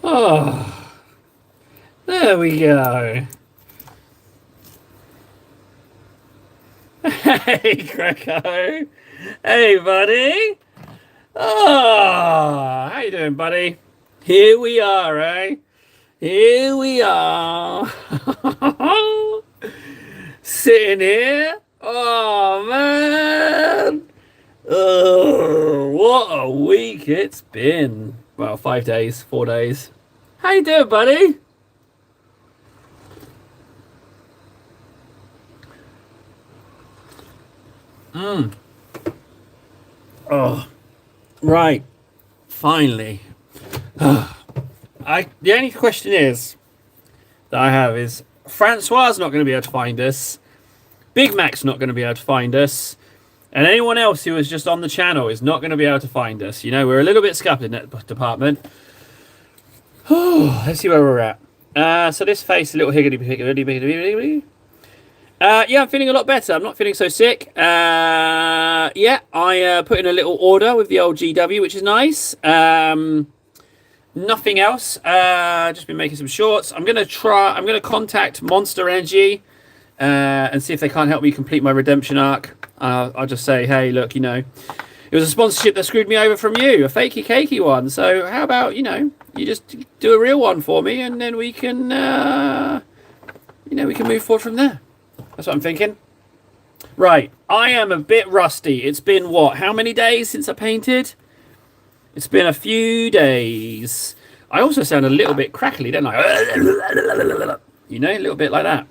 Oh, there we go. Hey, Greco. Hey, buddy. Oh, how you doing, buddy? Here we are, eh? Here we are. Sitting here. Oh, man. Oh, what a week it's been. Well, 5 days, 4 days. How you doing, buddy? Oh, right. Finally. The only question that I have is Francois not going to be able to find us. Big Mac's not going to be able to find us. And anyone else who is just on the channel is not going to be able to find us. You know, we're a little bit scuffed in that department. Let's see where we're at. So this face, a little higgity. Yeah, I'm feeling a lot better. I'm not feeling so sick. Yeah, I put in a little order with the old GW, which is nice. Nothing else. Just been making some shorts. I'm gonna contact Monster Energy and see if they can't help me complete my redemption arc. I'll just say, hey, look, you know, it was a sponsorship that screwed me over from you, a fakey cakey one. So how about, you know, you just do a real one for me, and then we can, you know, we can move forward from there. That's what I'm thinking. Right, I am a bit rusty. It's been what? How many days since I painted? It's been a few days. I also sound a little bit crackly, don't I? You know, a little bit like that.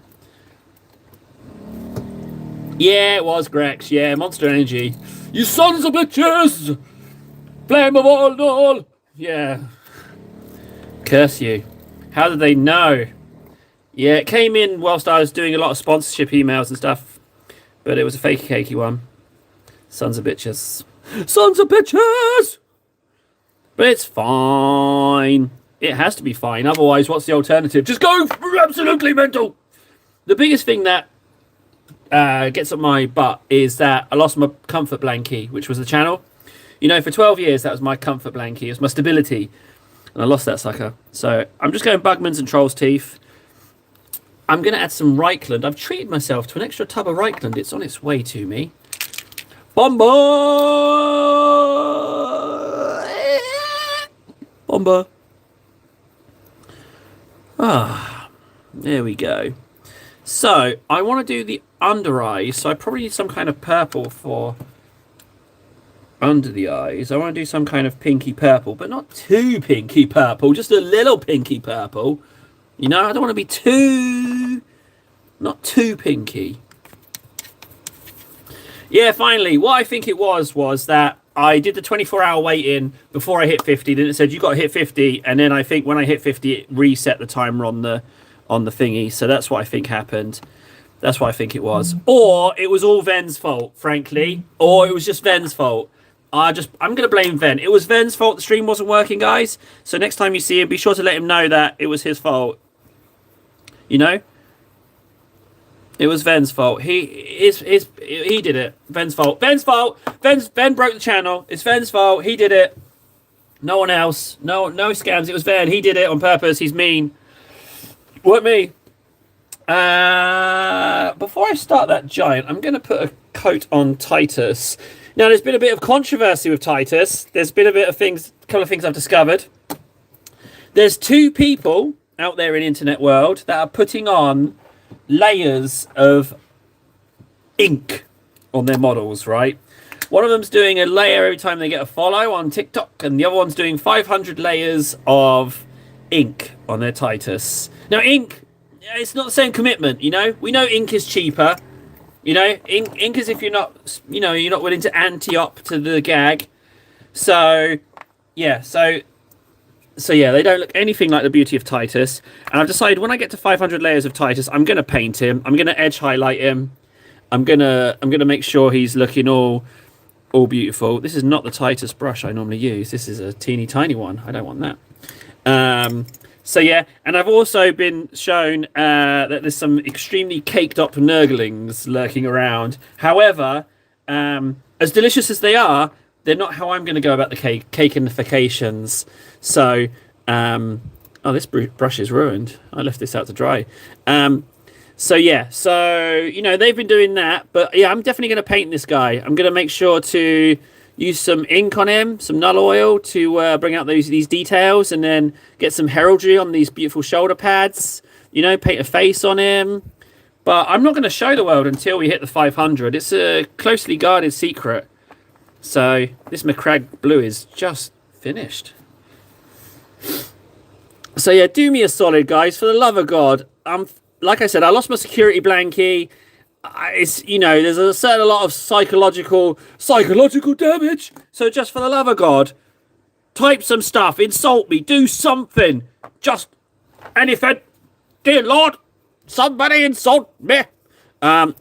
Yeah, it was Grex. Yeah, Monster Energy. You sons of bitches! Blame of all. Yeah. Curse you. How did they know? Yeah, it came in whilst I was doing a lot of sponsorship emails and stuff. But it was a fakey cakey one. Sons of bitches. Sons of bitches! But it's fine. It has to be fine. Otherwise, what's the alternative? Just go absolutely mental. The biggest thing that gets up my butt is that I lost my comfort blankie, which was the channel. You know, for 12 years, that was my comfort blankie. It was my stability. And I lost that sucker. So I'm just going Bugman's and Troll's Teeth. I'm going to add some Reichland. I've treated myself to an extra tub of Reichland. It's on its way to me. Bomber! Bomber. Ah, there we go. So I want to do the under eyes. So I probably need some kind of purple for under the eyes. I want to do some kind of pinky purple, but not too pinky purple. Just a little pinky purple. You know, I don't want to be not too pinky. Yeah, finally, what I think it was that I did the 24-hour wait-in before I hit 50. Then it said, you got to hit 50. And then I think when I hit 50, it reset the timer on the on the thingy. So that's what I think happened. That's what I think it was. Or it was all Ven's fault, frankly. Or it was just Ven's fault. I'm going to blame Ven. It was Ven's fault the stream wasn't working, guys. So next time you see him, be sure to let him know that it was his fault. You know? It was Ven's fault. He did it. Ven's fault. Ven's fault. Ven broke the channel. It's Ven's fault. He did it. No one else. No scams. It was Ven. He did it on purpose. He's mean. What me? Before I start that giant, I'm going to put a coat on Titus. Now, there's been a bit of controversy with Titus. There's been a couple of things I've discovered. There's 2 people out there in the internet world that are putting on layers of ink on their models, right? One of them's doing a layer every time they get a follow on TikTok, and the other one's doing 500 layers of ink on their Titus. Now, ink, it's not the same commitment, you know? We know ink is cheaper. You know, ink is if you're not, you're not willing to anti-op to the gag. So, yeah, they don't look anything like the beauty of Titus. And I've decided when I get to 500 layers of Titus, I'm going to paint him. I'm going to edge highlight him. I'm going to make sure he's looking all beautiful. This is not the Titus brush I normally use. This is a teeny tiny one. I don't want that. So yeah, and I've also been shown that there's some extremely caked up nurglings lurking around. However, as delicious as they are, they're not how I'm going to go about the cakeifications. So, this brush is ruined. I left this out to dry. So yeah, they've been doing that. But yeah, I'm definitely going to paint this guy. I'm going to make sure to use some ink on him, some Null Oil to bring out these details, and then get some heraldry on these beautiful shoulder pads. Paint a face on him. But I'm not going to show the world until we hit the 500. It's a closely guarded secret. So this Macragge Blue is just finished. So yeah, do me a solid, guys. For the love of God, like I said, I lost my security blankie. There's a certain lot of psychological damage. So just for the love of God, type some stuff, insult me, do something. Just anything. Dear Lord, somebody insult me.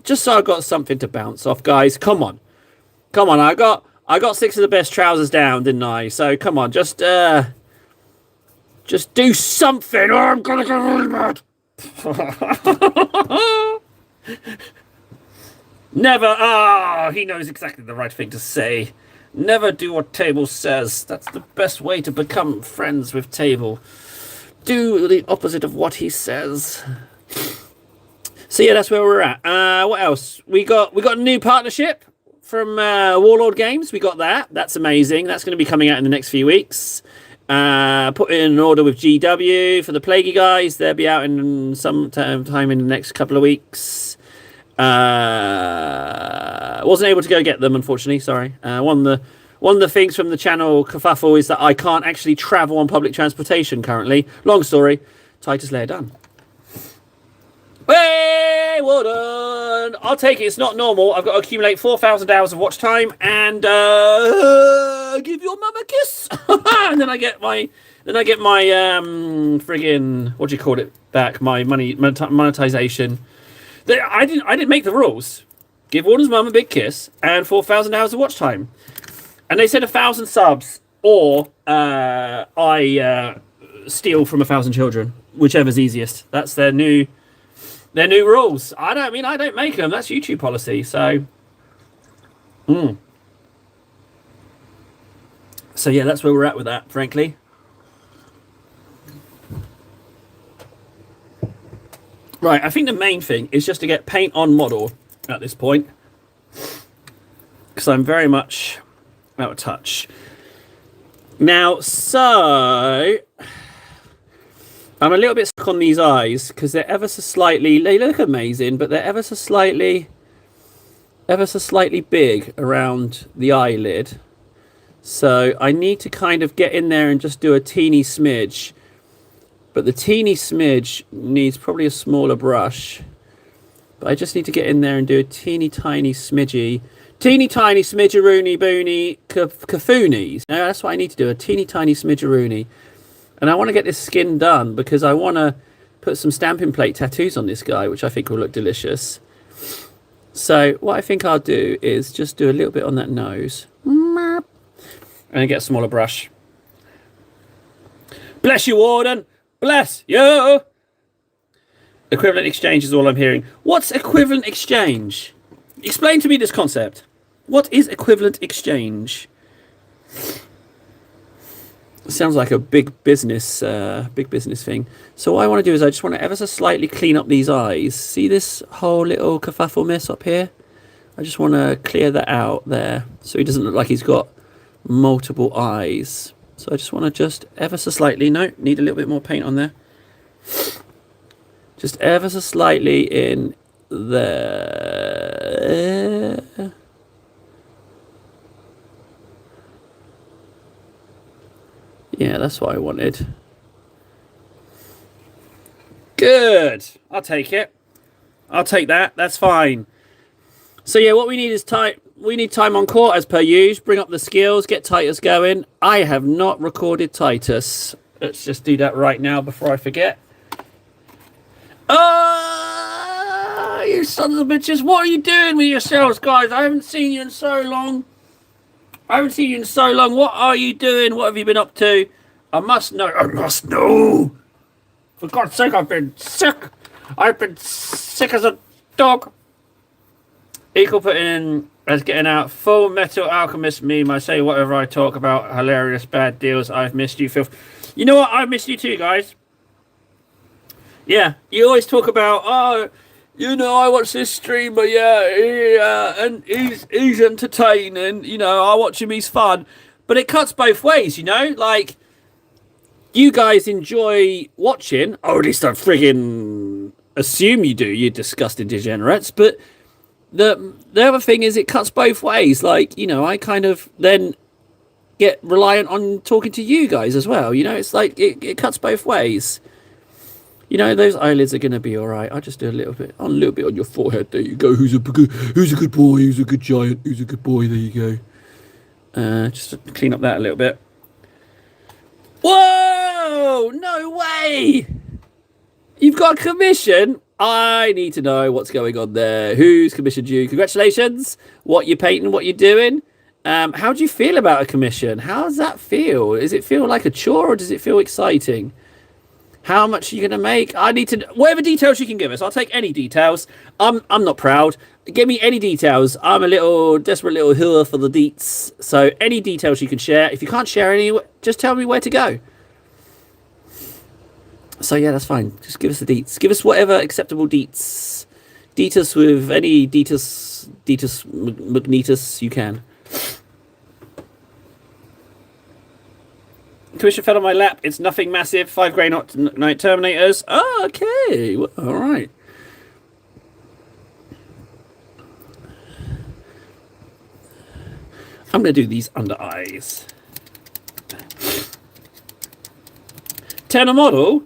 Just so I've got something to bounce off, guys. Come on. I got 6 of the best trousers down, didn't I? So come on, just do something, or I'm gonna get really mad. Never. He knows exactly the right thing to say. Never do what Table says. That's the best way to become friends with Table. Do the opposite of what he says. So yeah, that's where we're at. What else? We got a new partnership from Warlord Games. We got that. That's amazing. That's going to be coming out in the next few weeks. Put in an order with GW for the Plaguey guys. They'll be out in some time in the next couple of weeks. Wasn't able to go get them, unfortunately. Sorry. One of the things from the channel kerfuffle is that I can't actually travel on public transportation currently. Long story. Titus layer done. Hey, well done. I'll take it. It's not normal. I've got to accumulate 4,000 hours of watch time and give your mum a kiss. And then I get my friggin' what do you call it back? My monetization. I didn't make the rules. Give Warden's mum a big kiss and 4,000 hours of watch time. And they said 1,000 subs or I steal from 1,000 children, whichever's easiest. That's their new rules. I don't make them. That's YouTube policy. So, So yeah, that's where we're at with that, frankly. Right, I think the main thing is just to get paint on model at this point, because I'm very much out of touch. Now, so I'm a little bit stuck on these eyes because they're ever so slightly, they look amazing, but they're ever so slightly big around the eyelid. So I need to kind of get in there and just do a teeny smidge. But the teeny smidge needs probably a smaller brush. But I just need to get in there and do a teeny tiny smidgy. Teeny tiny smidgeroony boony kafoonies. Now that's what I need to do, a teeny tiny smidgeroony. And I want to get this skin done because I want to put some stamping plate tattoos on this guy, which I think will look delicious. So what I think I'll do is just do a little bit on that nose. And get a smaller brush. Bless you, Warden. Bless you. Equivalent exchange is all I'm hearing. What's equivalent exchange? Explain to me this concept. What is equivalent exchange? It sounds like a big business thing. So what I want to do is I just want to ever so slightly clean up these eyes. See this whole little kerfuffle mess up here? I just want to clear that out there so he doesn't look like he's got multiple eyes. So I just want to just ever so slightly, no, need a little bit more paint on there. Just ever so slightly in there. Yeah, that's what I wanted. Good. I'll take it. I'll take that. That's fine. So yeah, what we need is time. We need time on court as per usual. Bring up the skills. Get Titus going. I have not recorded Titus. Let's just do that right now before I forget. You sons of bitches. What are you doing with yourselves, guys? I haven't seen you in so long. What are you doing? What have you been up to? I must know. For God's sake, I've been sick. As a dog. Equal putting in as getting out. Full Metal Alchemist meme. I say whatever I talk about. Hilarious bad deals. I've missed you, Phil. You know what? I've missed you too, guys. Yeah, you always talk about, oh, you know, I watch this streamer, and he's entertaining, you know, I watch him, he's fun. But it cuts both ways, you know, like, you guys enjoy watching, or at least I friggin' assume you do, you disgusting degenerates, but the other thing is it cuts both ways, like, you know, I kind of then get reliant on talking to you guys as well, you know, it's like, it cuts both ways. You know, those eyelids are going to be all right. I'll just do a little bit on your forehead. There you go. Who's a good boy? Who's a good giant? Who's a good boy? There you go. Just to clean up that a little bit. Whoa! No way! You've got a commission? I need to know what's going on there. Who's commissioned you? Congratulations. What you're painting, what you're doing. How do you feel about a commission? How does that feel? Does it feel like a chore or does it feel exciting? How much are you going to make? I need to... Whatever details you can give us. I'll take any details. I'm not proud. Give me any details. I'm a little... desperate little hooer for the deets. So any details you can share. If you can't share any, just tell me where to go. So yeah, that's fine. Just give us the deets. Give us whatever acceptable deets. Deetus with any deetus magnetus you can. Commission fell on my lap. It's nothing massive. 5 grey night Terminators. Oh, okay. Well, all right. I'm going to do these under eyes. 10 a model?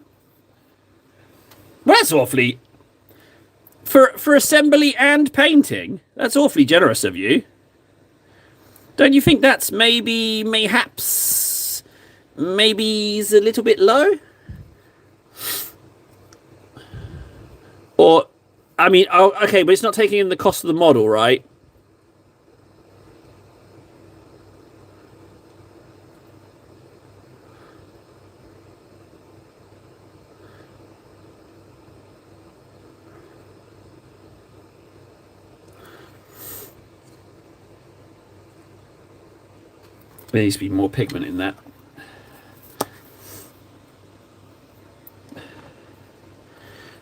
Well, that's awfully... For assembly and painting, that's awfully generous of you. Don't you think that's mayhaps... Maybe he's a little bit low? Or, I mean, oh, okay, but it's not taking in the cost of the model, right? There needs to be more pigment in that.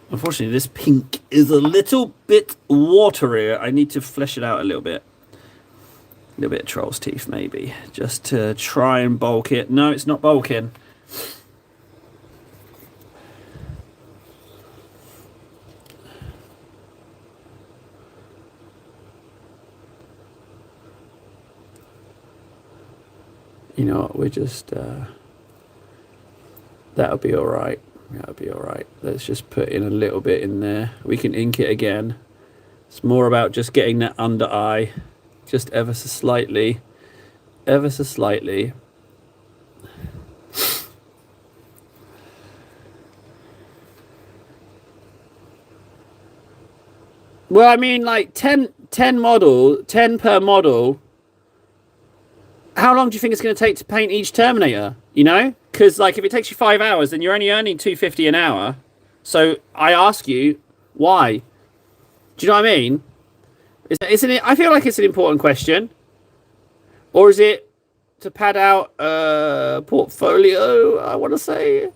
Unfortunately, this pink is a little bit waterier. I need to flesh it out a little bit. A little bit of troll's teeth, maybe. Just to try and bulk it. No, it's not bulking. You know what, we're just... that'll be alright. That'll be alright. Let's just put in a little bit in there. We can ink it again. It's more about just getting that under eye. Just ever so slightly. Ever so slightly. Well, I mean, like 10 per model. How long do you think it's going to take to paint each Terminator? You know, because like if it takes you 5 hours, then you're only earning 250 an hour. So I ask you, why? Do you know what I mean? Isn't it? I feel like it's an important question, or is it to pad out a portfolio? I want to say.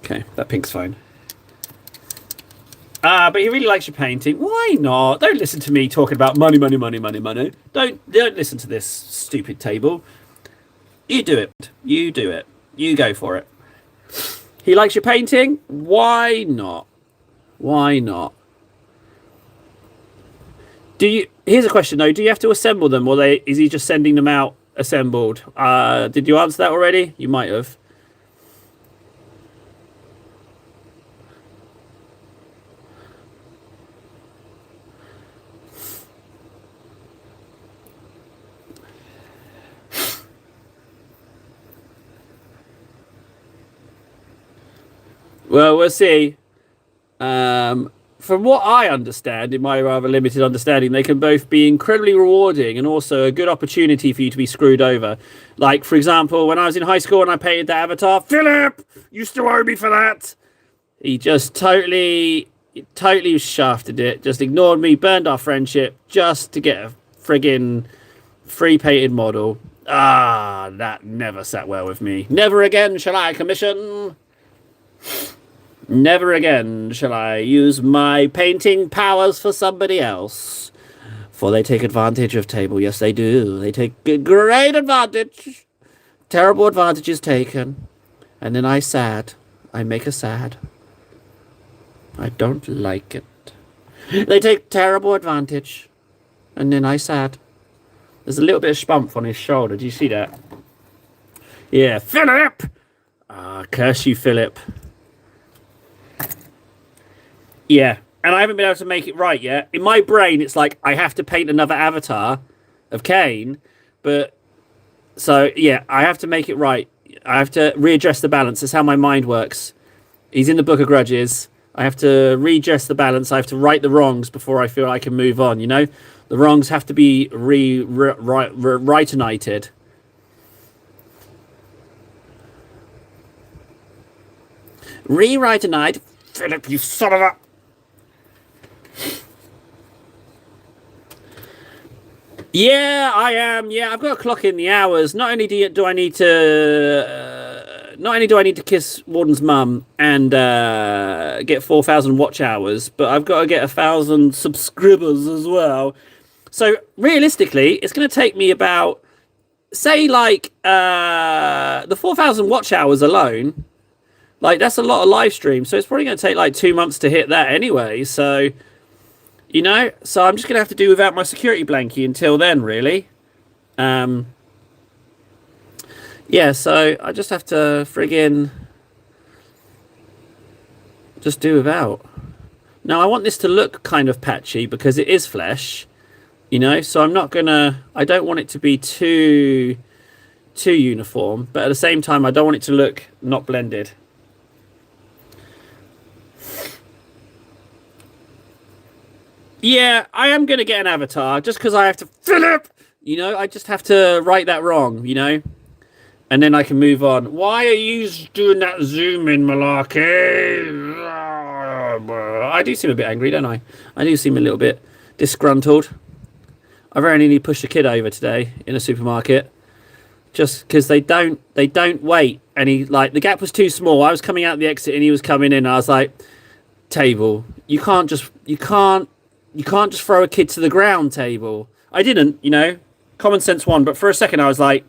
Okay, that pink's fine. But he really likes your painting. Why not? Don't listen to me talking about money, money, money, money, money. Don't listen to this stupid table. You do it. You do it. You go for it. He likes your painting. Why not? Why not? Do you? Here's a question though. Do you have to assemble them, or is he just sending them out assembled? Did you answer that already? You might have. Well, we'll see. From what I understand, in my rather limited understanding, they can both be incredibly rewarding and also a good opportunity for you to be screwed over. Like, for example, when I was in high school and I painted the Avatar, Philip used to owe me for that. He just totally shafted it, just ignored me, burned our friendship just to get a friggin' free painted model. That never sat well with me. Never again shall I commission. Never again shall I use my painting powers for somebody else. For they take advantage of table. Yes, they do. They take great advantage. Terrible advantage is taken. And then I make a sad. I don't like it. They take terrible advantage. And then I sad. There's a little bit of spump on his shoulder. Do you see that? Yeah, Philip! Curse you, Philip. Yeah, and I haven't been able to make it right yet. In my brain, it's like I have to paint another avatar of Kane, but so yeah, I have to make it right. I have to readjust the balance. That's how my mind works. He's in the Book of Grudges. I have to readjust the balance. I have to right the wrongs before I feel I can move on. You know, the wrongs have to be right-enited. Rewrite tonight, Philip, you son of a. Yeah, I am. Yeah, I've got to clock in the hours. Not only do I need to kiss Warden's mum and get 4,000 watch hours, but I've got to get 1,000 subscribers as well. So realistically, it's going to take me about, say, like the 4,000 watch hours alone. Like that's a lot of live streams, so it's probably going to take like 2 months to hit that anyway. So. You know, so I'm just going to have to do without my security blankie until then, really. Yeah, so I just have to friggin' just do without. Now, I want this to look kind of patchy because it is flesh, you know, so I don't want it to be too uniform, but at the same time, I don't want it to look not blended. Yeah, I am going to get an avatar just because I have to... Philip! You know, I just have to right that wrong, you know? And then I can move on. Why are you doing that zoom in, malarkey? I do seem a bit angry, don't I? I do seem a little bit disgruntled. I very nearly pushed a kid over today in a supermarket. Just because they don't wait. And the gap was too small. I was coming out the exit and he was coming in. I was like, table, you can't just throw a kid to the ground, table. I didn't, you know, common sense one. But for a second, I was like,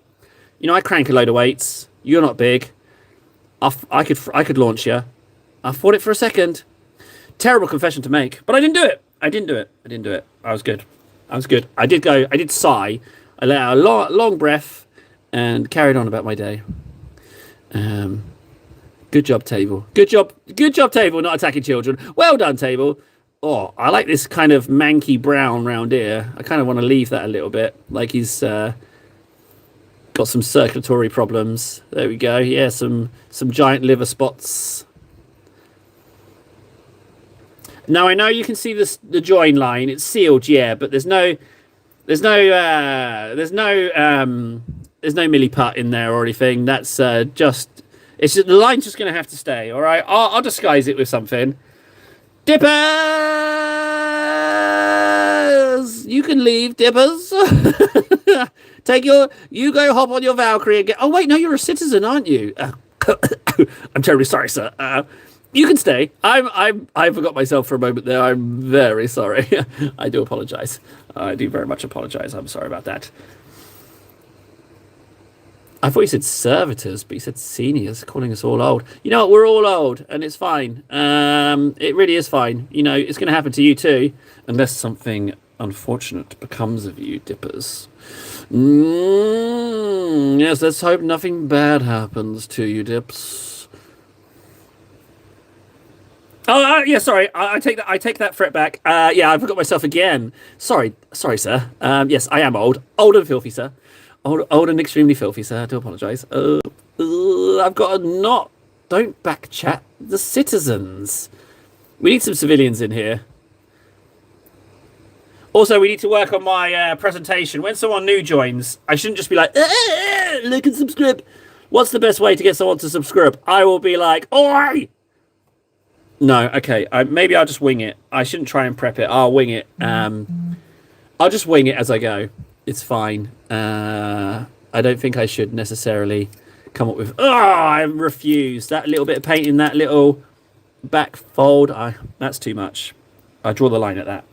you know, I crank a load of weights. You're not big. I could launch you. I fought it for a second. Terrible confession to make, but I didn't do it. I didn't do it. I was good. I did sigh. I let out a long breath and carried on about my day. Good job, table. Good job, table, not attacking children. Well done, table. Oh, I like this kind of manky brown round here. I kind of want to leave that a little bit. Like he's got some circulatory problems. There we go. Yeah, some giant liver spots. Now I know you can see the join line. It's sealed, yeah, but there's no milli putt in there or anything. That's just it's just, the line's just going to have to stay. All right, I'll disguise it with something. Dippers, you can leave, Dippers. You go hop on your Valkyrie and get. Oh wait, no, you're a citizen, aren't you? I'm terribly sorry, sir. You can stay. I forgot myself for a moment there. I'm very sorry. I do apologize. I do very much apologize. I'm sorry about that. I thought you said servitors, but you said seniors, calling us all old. You know what? We're all old, and it's fine. It really is fine. You know, it's going to happen to you too, unless something unfortunate becomes of you, Dippers. Yes, let's hope nothing bad happens to you, Dips. Oh, yeah, sorry. I take that. I take that threat back. Yeah, I forgot myself again. Sorry, sir. Yes, I am old and filthy, sir. Old and extremely filthy, sir. I do apologise. I've got a not. Don't back chat the citizens. We need some civilians in here. Also, we need to work on my presentation. When someone new joins, I shouldn't just be like, look and subscribe. What's the best way to get someone to subscribe? I will be like, oi! No, okay. Maybe I'll just wing it. I shouldn't try and prep it. I'll wing it. I'll just wing it as I go. It's fine. I don't think I should necessarily come up with... Oh, I refuse. That little bit of painting, that little back fold. That's too much. I draw the line at that.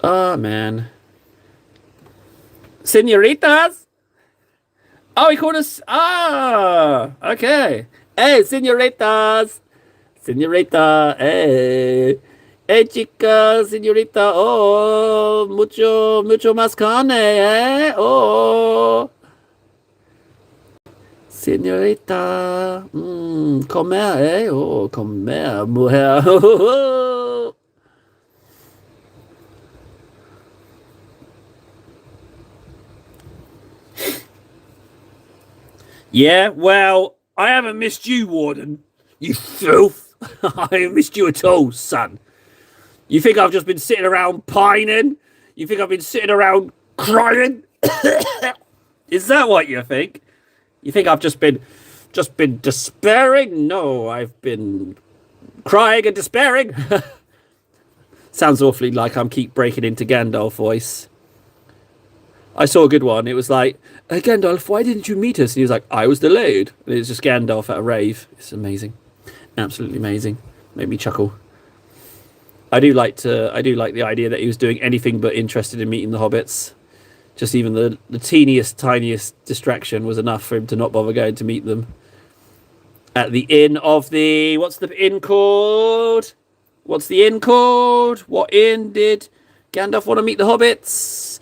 Oh, man. Senoritas? Oh, he called us. Ah, okay. Hey, senoritas. Senorita. Hey. Hey, chica, senorita. Oh, mucho más carne, eh? Oh. Senorita. Comer, eh? Oh, comer, mujer. Yeah, well, I haven't missed you, Warden. You filth. I haven't missed you at all, son. You think I've just been sitting around pining? You think I've been sitting around crying? Is that what you think? You think I've just been despairing? No, I've been crying and despairing. Sounds awfully like I'm keep breaking into Gandalf voice. I saw a good one. It was like, Gandalf, why didn't you meet us? And he was like, I was delayed. And it was just Gandalf at a rave. It's amazing. Absolutely amazing. Made me chuckle. I do like the idea that he was doing anything but interested in meeting the hobbits. Just even the teeniest, tiniest distraction was enough for him to not bother going to meet them. At the inn of the... What's the inn called? What's the inn called? What inn did Gandalf want to meet the hobbits?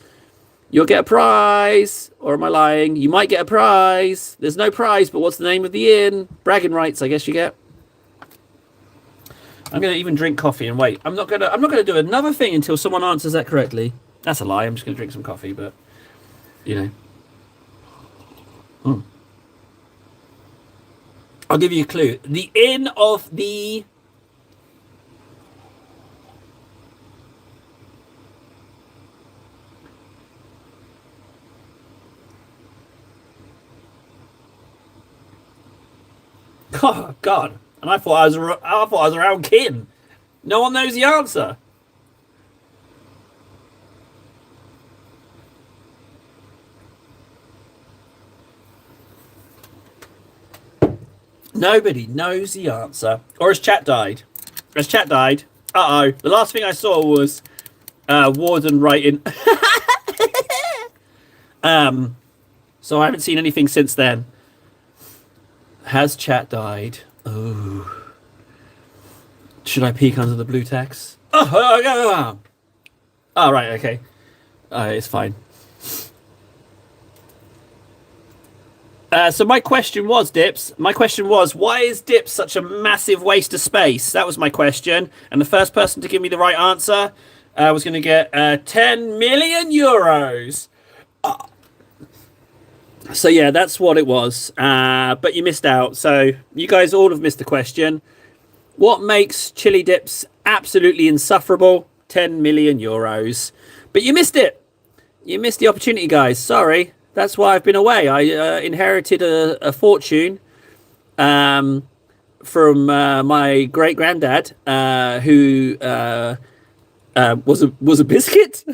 You'll get a prize. Or am I lying? You might get a prize. There's no prize, but what's the name of the inn? Bragging rights, I guess you get. I'm gonna even drink coffee and wait. I'm not gonna do another thing until someone answers that correctly. That's a lie. I'm just gonna drink some coffee, but you know. I'll give you a clue. The inn of the... Oh, God. And I thought I was around Kin. No one knows the answer. Nobody knows the answer. Or has chat died? Has chat died? Uh-oh. The last thing I saw was Warden writing. So I haven't seen anything since then. Has chat died? Oh. Should I peek under the blue text? Oh, right, okay. It's fine. So my question was, Dips, why is Dips such a massive waste of space? That was my question. And the first person to give me the right answer was going to get 10 million euros. So yeah, that's what it was. But you missed out. So you guys all have missed the question. What makes chili dips absolutely insufferable? 10 million euros. But you missed it. You missed the opportunity, guys. Sorry. That's why I've been away. I inherited a fortune from my great granddad, who was a biscuit,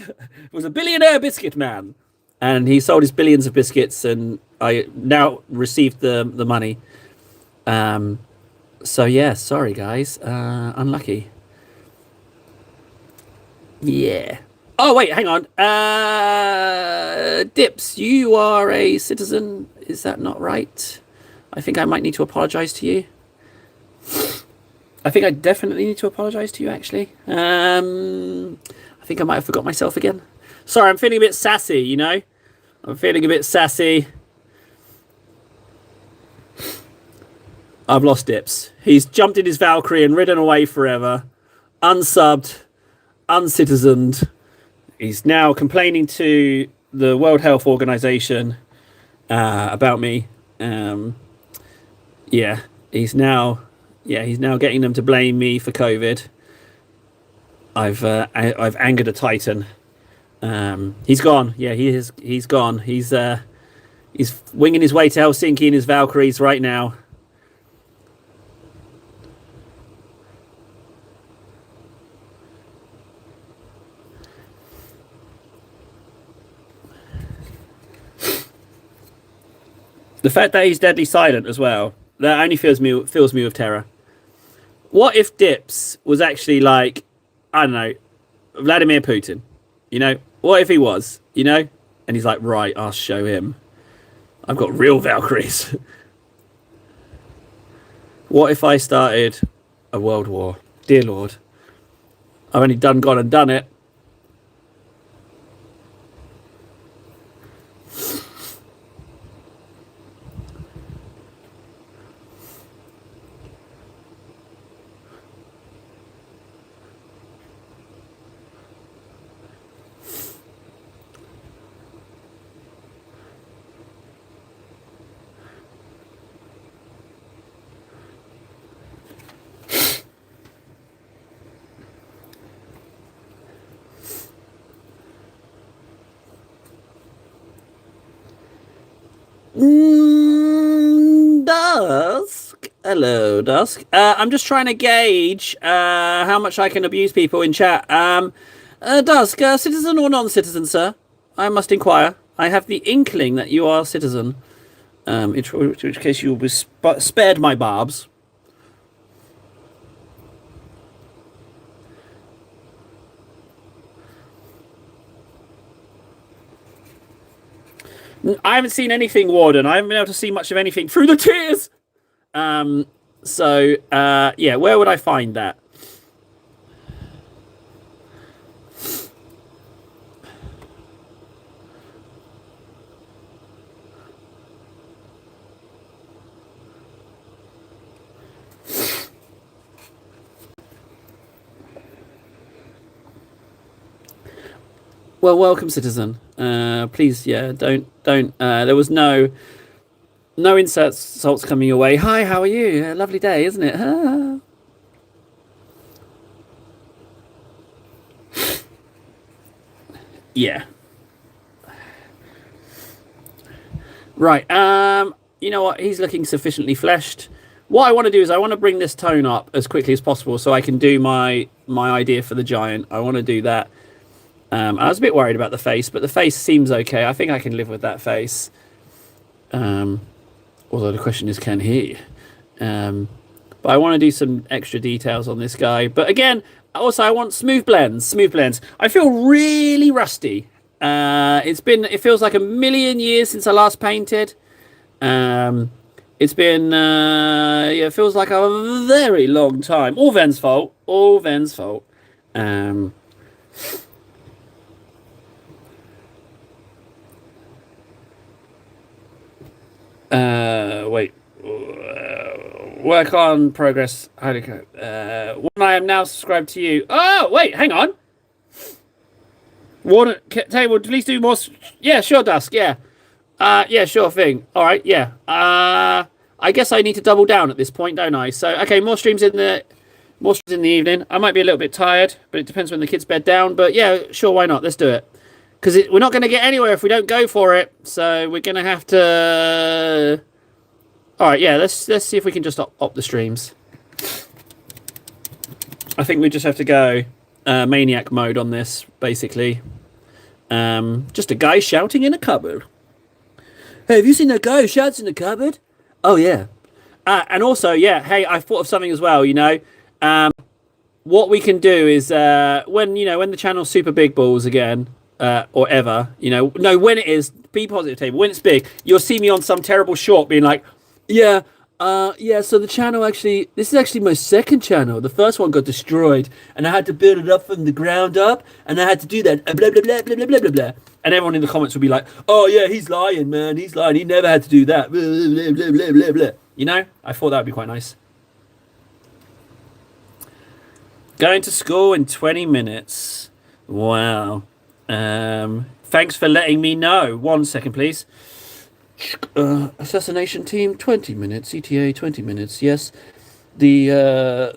was a billionaire biscuit man, and he sold his billions of biscuits, and I now received the money. So yeah, sorry guys, unlucky. Yeah. Oh wait, hang on. Dips, you are a citizen. Is that not right? I think I might need to apologize to you. I think I definitely need to apologize to you, actually. I think I might have forgot myself again. Sorry, I'm feeling a bit sassy, you know? I'm feeling a bit sassy. I've lost Dips. He's jumped in his Valkyrie and ridden away forever. Unsubbed. Uncitizened. He's now complaining to the World Health Organization about me. Yeah, he's now getting them to blame me for COVID. I've angered a titan. He's gone. Yeah, he's gone. He's winging his way to Helsinki in his Valkyries right now. The fact that he's deadly silent as well, that only fills me with terror. What if Dips was actually like, I don't know, Vladimir Putin? You know, what if he was? You know, and he's like, right, I'll show him. I've got real Valkyries. What if I started a world war? Dear Lord, I've only gone and done it. Dusk. Hello, Dusk. I'm just trying to gauge how much I can abuse people in chat. Dusk, citizen or non-citizen, sir? I must inquire. I have the inkling that you are a citizen. In which case you will be spared my barbs. I haven't seen anything, Warden. I haven't been able to see much of anything through the tears. So, yeah, where would I find that? Well, welcome, citizen. Please, yeah, don't. There was no insults coming your way. Hi, how are you? A lovely day, isn't it? Yeah. Right. You know what? He's looking sufficiently fleshed. What I want to do is I want to bring this tone up as quickly as possible so I can do my idea for the giant. I want to do that. I was a bit worried about the face, but the face seems okay. I think I can live with that face. Although the question is, can he? But I want to do some extra details on this guy. But again, also I want smooth blends. I feel really rusty. It feels like a million years since I last painted. It's been, it feels like a very long time. All Ven's fault. Wait. Work on progress. When I am now subscribed to you. Oh, wait, hang on. Warden table, please do more. Yeah, sure, Dusk. Yeah. Yeah, sure thing. All right. Yeah. I guess I need to double down at this point, don't I? So, okay, more streams in the evening. I might be a little bit tired, but it depends when the kids bed down. But yeah, sure, why not? Let's do it. Because we're not going to get anywhere if we don't go for it. So we're going to have to. All right. Yeah. Let's see if we can just op the streams. I think we just have to go maniac mode on this, basically. Just a guy shouting in a cupboard. Hey, have you seen that guy who shouts in the cupboard? Oh, yeah. And also, yeah, hey, I thought of something as well, you know. What we can do is when the channel's super big balls again, or ever, when it is, be positive table, when it's big, you'll see me on some terrible short being like, yeah, so the channel this is actually my second channel. The first one got destroyed, and I had to build it up from the ground up, and I had to do that, blah, blah, blah, blah, blah, blah, blah, blah. And everyone in the comments will be like, oh, yeah, he's lying, man, he's lying, he never had to do that, blah, blah, blah, blah, blah, blah. You know, I thought that would be quite nice. Going to school in 20 minutes. Wow. Thanks for letting me know. 1 second, please. Assassination team, 20 minutes. ETA, 20 minutes. Yes. The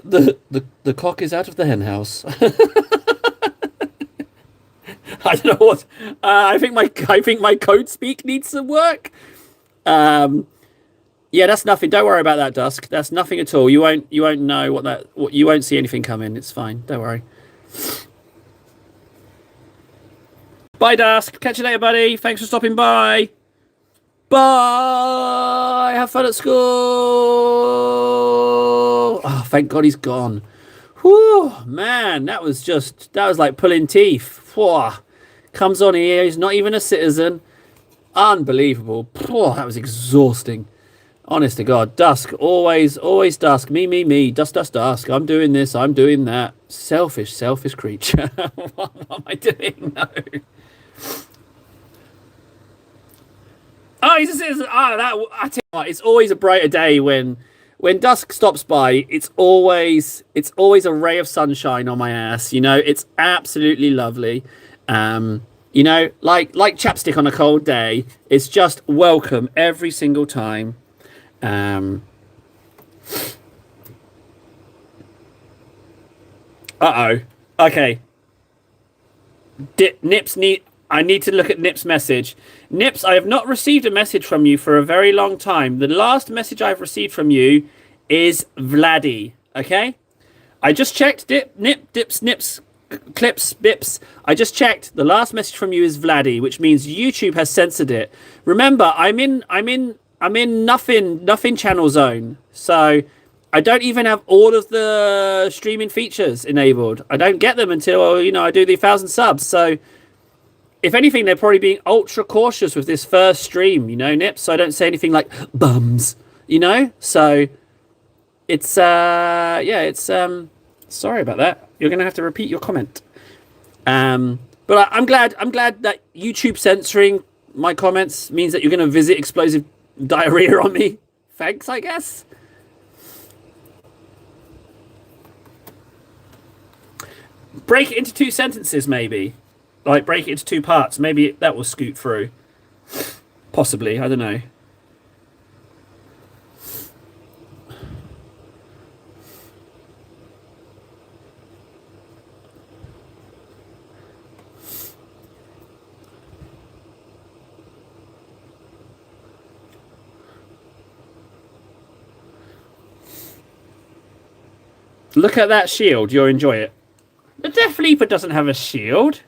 cock is out of the hen house. I don't know what. I think my code speak needs some work. Yeah, that's nothing. Don't worry about that, Dusk. That's nothing at all. You won't know you won't see anything coming. It's fine. Don't worry. Bye, Dusk. Catch you later, buddy. Thanks for stopping by. Bye. Have fun at school. Oh, thank God he's gone. Whew, man, that was like pulling teeth. Whew. Comes on here. He's not even a citizen. Unbelievable. Whew, that was exhausting. Honest to God, Dusk, always Dusk, me, Dusk, I'm doing this, I'm doing that. Selfish creature. What am I doing? No. Oh, he's a citizen. I tell you what, it's always a brighter day when Dusk stops by. It's always a ray of sunshine on my ass. You know, it's absolutely lovely. You know, like chapstick on a cold day. It's just welcome every single time. Okay. I need to look at Nip's message. Nips, I have not received a message from you for a very long time. The last message I've received from you is Vladdy. Okay? I just checked. Nips, clips, bips. I just checked. The last message from you is Vladdy, which means YouTube has censored it. Remember, I'm in nothing channel zone, so I don't even have all of the streaming features enabled. I don't get them until I do the 1,000 subs. So if anything, they're probably being ultra cautious with this first stream, Nips. So I don't say anything like bums, So it's sorry about that. You're gonna have to repeat your comment. But I'm glad that YouTube censoring my comments means that you're gonna visit explosive diarrhea on me. Thanks, I guess. Break it into 2 sentences, maybe. Like, break it into 2 parts. Maybe that will scoot through. Possibly, I don't know. Look at that shield. You'll enjoy it. The Death Leaper doesn't have a shield.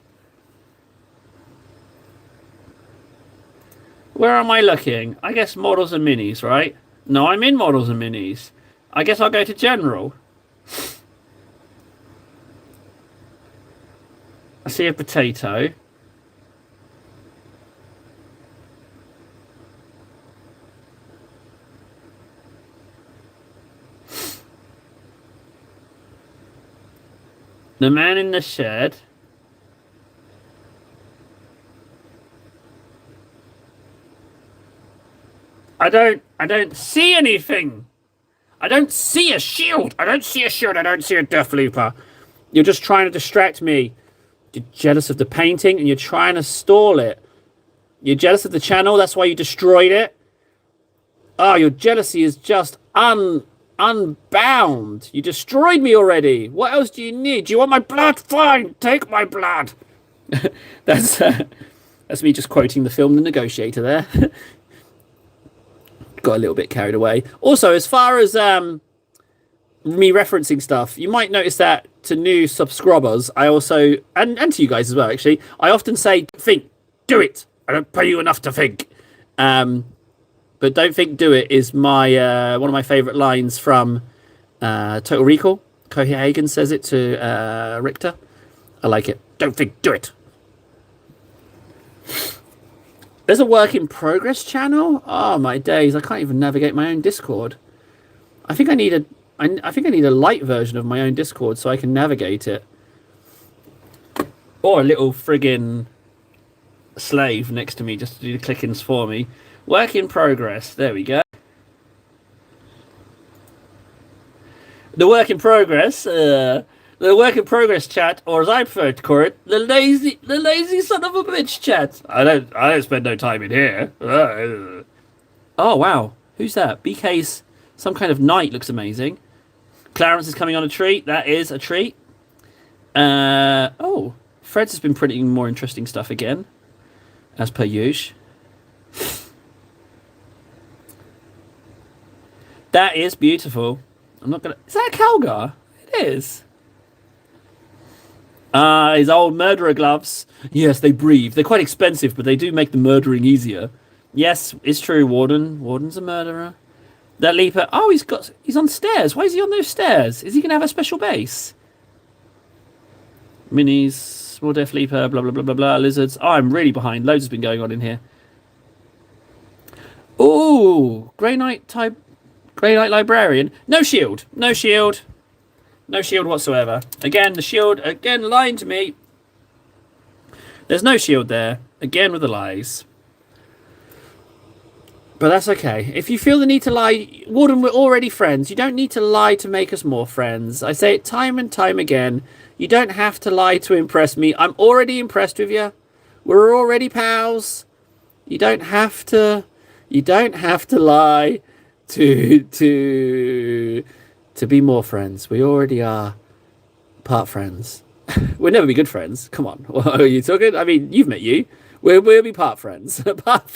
Where am I looking? I guess models and minis, right? No, I'm in models and minis. I guess I'll go to general. I see a potato. The man in the shed. I don't see anything. I don't see a shield. I don't see a Death Leaper. You're just trying to distract me. You're jealous of the painting and you're trying to stall it. You're jealous of the channel. That's why you destroyed it. Oh, your jealousy is just unbound. You destroyed me already. What else do you need? Do you want my blood? Fine, take my blood. That's me just quoting the film The Negotiator there. Got a little bit carried away. Also, as far as me referencing stuff, you might notice that to new subscribers, I also, and to you guys as well, actually, I often say, think, do it. I don't pay you enough to think. But don't think, do it is my one of my favourite lines from Total Recall. Cohaagen says it to Richter. I like it. Don't think, do it. There's a work in progress channel. Oh my days! I can't even navigate my own Discord. I think I need a light version of my own Discord so I can navigate it. Or a little friggin' slave next to me just to do the clickings for me. Work in progress. There we go. The work in progress. The work in progress chat, or as I prefer to call it, the lazy son of a bitch chat. I don't spend no time in here. Oh wow, who's that? BK's some kind of knight, looks amazing. Clarence is coming on a treat. That is a treat. Oh, Fred's has been printing more interesting stuff again, as per usual. That is beautiful. I'm not gonna. Is that a Calgar? It is. His old murderer gloves. Yes, they breathe. They're quite expensive, but they do make the murdering easier. Yes, it's true, Warden. Warden's a murderer. That Leaper. Oh, he's on stairs. Why is he on those stairs? Is he going to have a special base? Minis, Small Death Leaper, blah, blah, blah, blah, blah. Lizards. Oh, I'm really behind. Loads has been going on in here. Ooh, Grey Knight type. Grey Knight Librarian. No shield. No shield. No shield whatsoever. Again, the shield, again, lying to me. There's no shield there. Again with the lies. But that's okay. If you feel the need to lie, Warden, we're already friends. You don't need to lie to make us more friends. I say it time and time again. You don't have to lie to impress me. I'm already impressed with you. We're already pals. You don't have to lie to be more friends. We already are part friends. We'll never be good friends. Come on. What are you talking? I mean, you've met you. We'll be part friends. part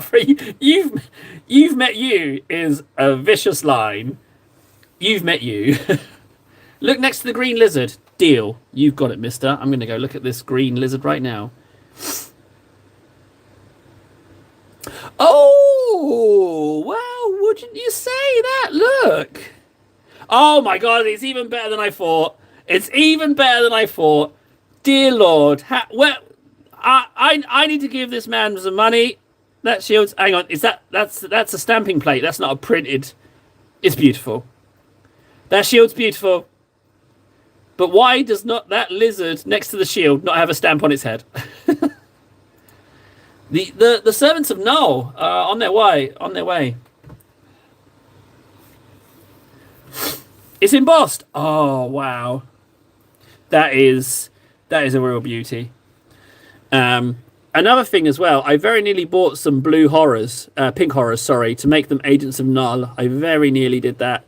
free. You've met you is a vicious line. You've met you. Look next to the green lizard. Deal. You've got it, mister. I'm going to go look at this green lizard right now. Oh, wow, wouldn't you say that? Look. Oh, my God, it's even better than I thought. It's even better than I thought. Dear Lord. I need to give this man some money. That shield's... Hang on. That's a stamping plate. That's not a printed... It's beautiful. That shield's beautiful. But why does not that lizard next to the shield not have a stamp on its head? The servants of Null are on their way. It's embossed. Oh wow, that is a real beauty. Another thing as well, I very nearly bought some pink horrors, sorry, to make them agents of Null. I very nearly did that.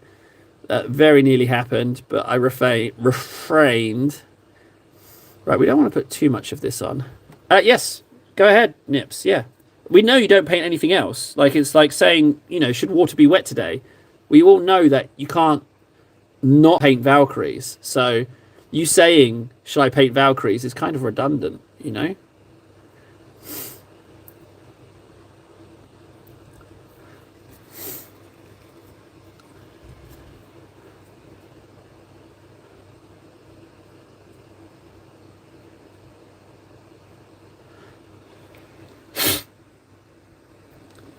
That very nearly happened, but I refrained. Right, we don't want to put too much of this on. Yes. Go ahead, Nips, yeah. We know you don't paint anything else. Like, it's like saying, should water be wet today? We all know that you can't not paint Valkyries. So you saying, should I paint Valkyries, is kind of redundant,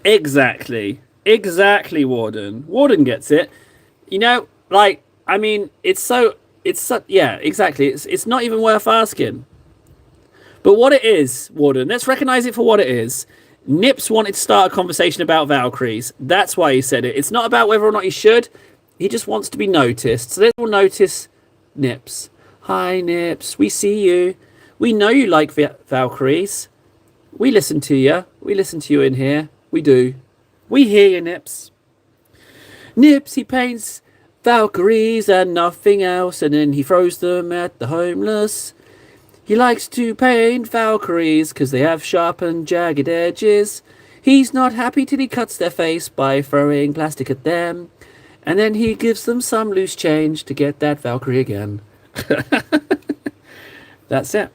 Exactly, Warden. Warden gets it. I mean, yeah, exactly. It's not even worth asking. But what it is, Warden, let's recognize it for what it is. Nips wanted to start a conversation about Valkyries. That's why he said it. It's not about whether or not he should. He just wants to be noticed. So they will notice Nips. Hi, Nips. We see you. We know you like Valkyries. We listen to you. We listen to you in here. We do. We hear you, Nips. Nips, he paints Valkyries and nothing else, and then he throws them at the homeless. He likes to paint Valkyries because they have sharp and jagged edges. He's not happy till he cuts their face by throwing plastic at them. And then he gives them some loose change to get that Valkyrie again. That's it.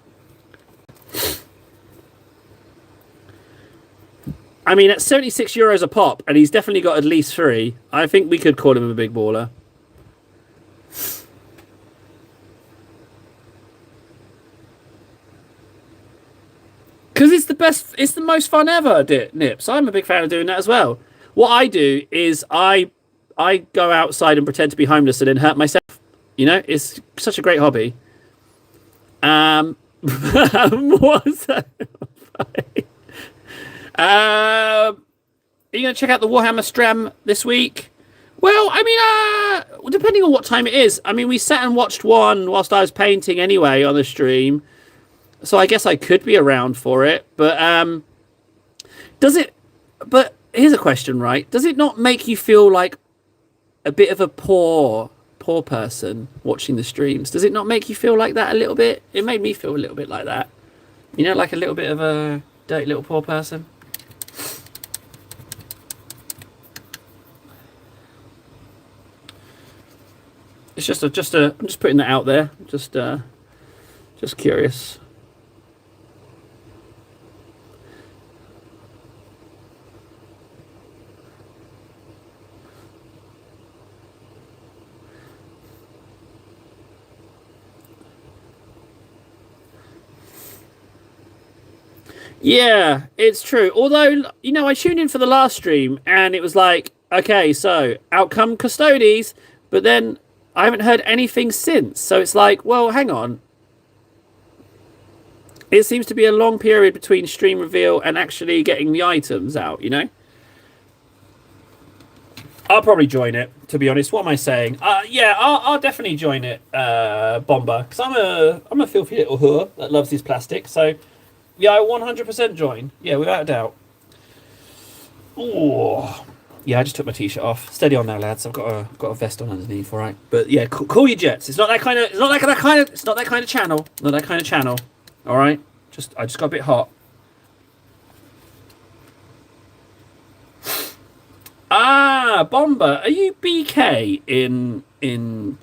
I mean, at 76 euros a pop, and he's definitely got at least 3, I think we could call him a big baller. Because it's the best, it's the most fun ever, Nips. I'm a big fan of doing that as well. What I do is I go outside and pretend to be homeless and then hurt myself. You know, it's such a great hobby. What was that? Are you going to check out the Warhammer Stram this week? Well, I mean, depending on what time it is. I mean, we sat and watched one whilst I was painting anyway on the stream. So I guess I could be around for it. But but here's a question, right? Does it not make you feel like a bit of a poor person watching the streams? Does it not make you feel like that a little bit? It made me feel a little bit like that. You know, like a little bit of a dirty little poor person. It's I'm just putting that out there. Just curious. Yeah, it's true. Although, you know, I tuned in for the last stream and it was like, okay, so out come Custodes, but then I haven't heard anything since. So it's like, well, hang on. It seems to be a long period between stream reveal and actually getting the items out, you know? I'll probably join it, to be honest. What am I saying? Yeah, I'll definitely join it, Bomber, because I'm a filthy little whore that loves his plastic. So, yeah, I 100% join. Yeah, without a doubt. Oh, yeah, I just took my t-shirt off. Steady on now, lads. I've got a vest on underneath, all right. But yeah, cool your jets. It's not that kind of channel. Not that kind of channel. All right. I just got a bit hot. Ah, Bomber, are you BK in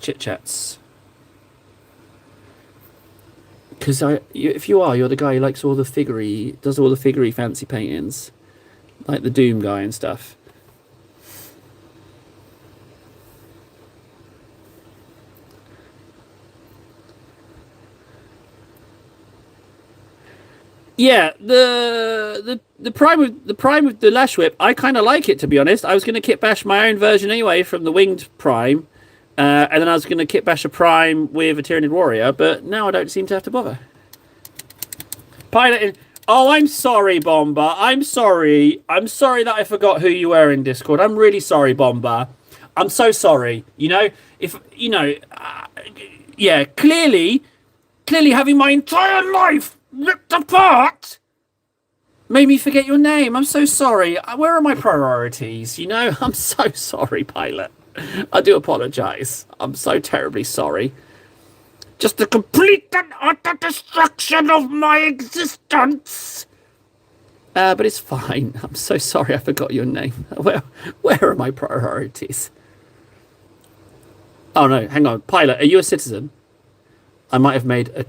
Chit Chats? Because if you are, you're the guy who likes all the does all the figurey fancy paintings, like the Doom guy and stuff. Yeah, the prime of the Lash Whip, I kind of like it, to be honest. I was going to kit bash my own version anyway from the Winged Prime, and then I was going to kit bash a Prime with a Tyranid Warrior, but now I don't seem to have to bother. Pilot. Oh, I'm sorry, Bomber. I'm sorry. I'm sorry that I forgot who you were in Discord. I'm really sorry, Bomber. I'm so sorry. You know, yeah, clearly having my entire life ripped apart made me forget your name. I'm so sorry. Where are my priorities? You know, I'm so sorry, Pilot. I do apologize. I'm so terribly sorry. Just the complete and utter destruction of my existence. But it's fine. I'm so sorry I forgot your name. Where are my priorities? Oh no, hang on. Pilot, are you a citizen? I might have made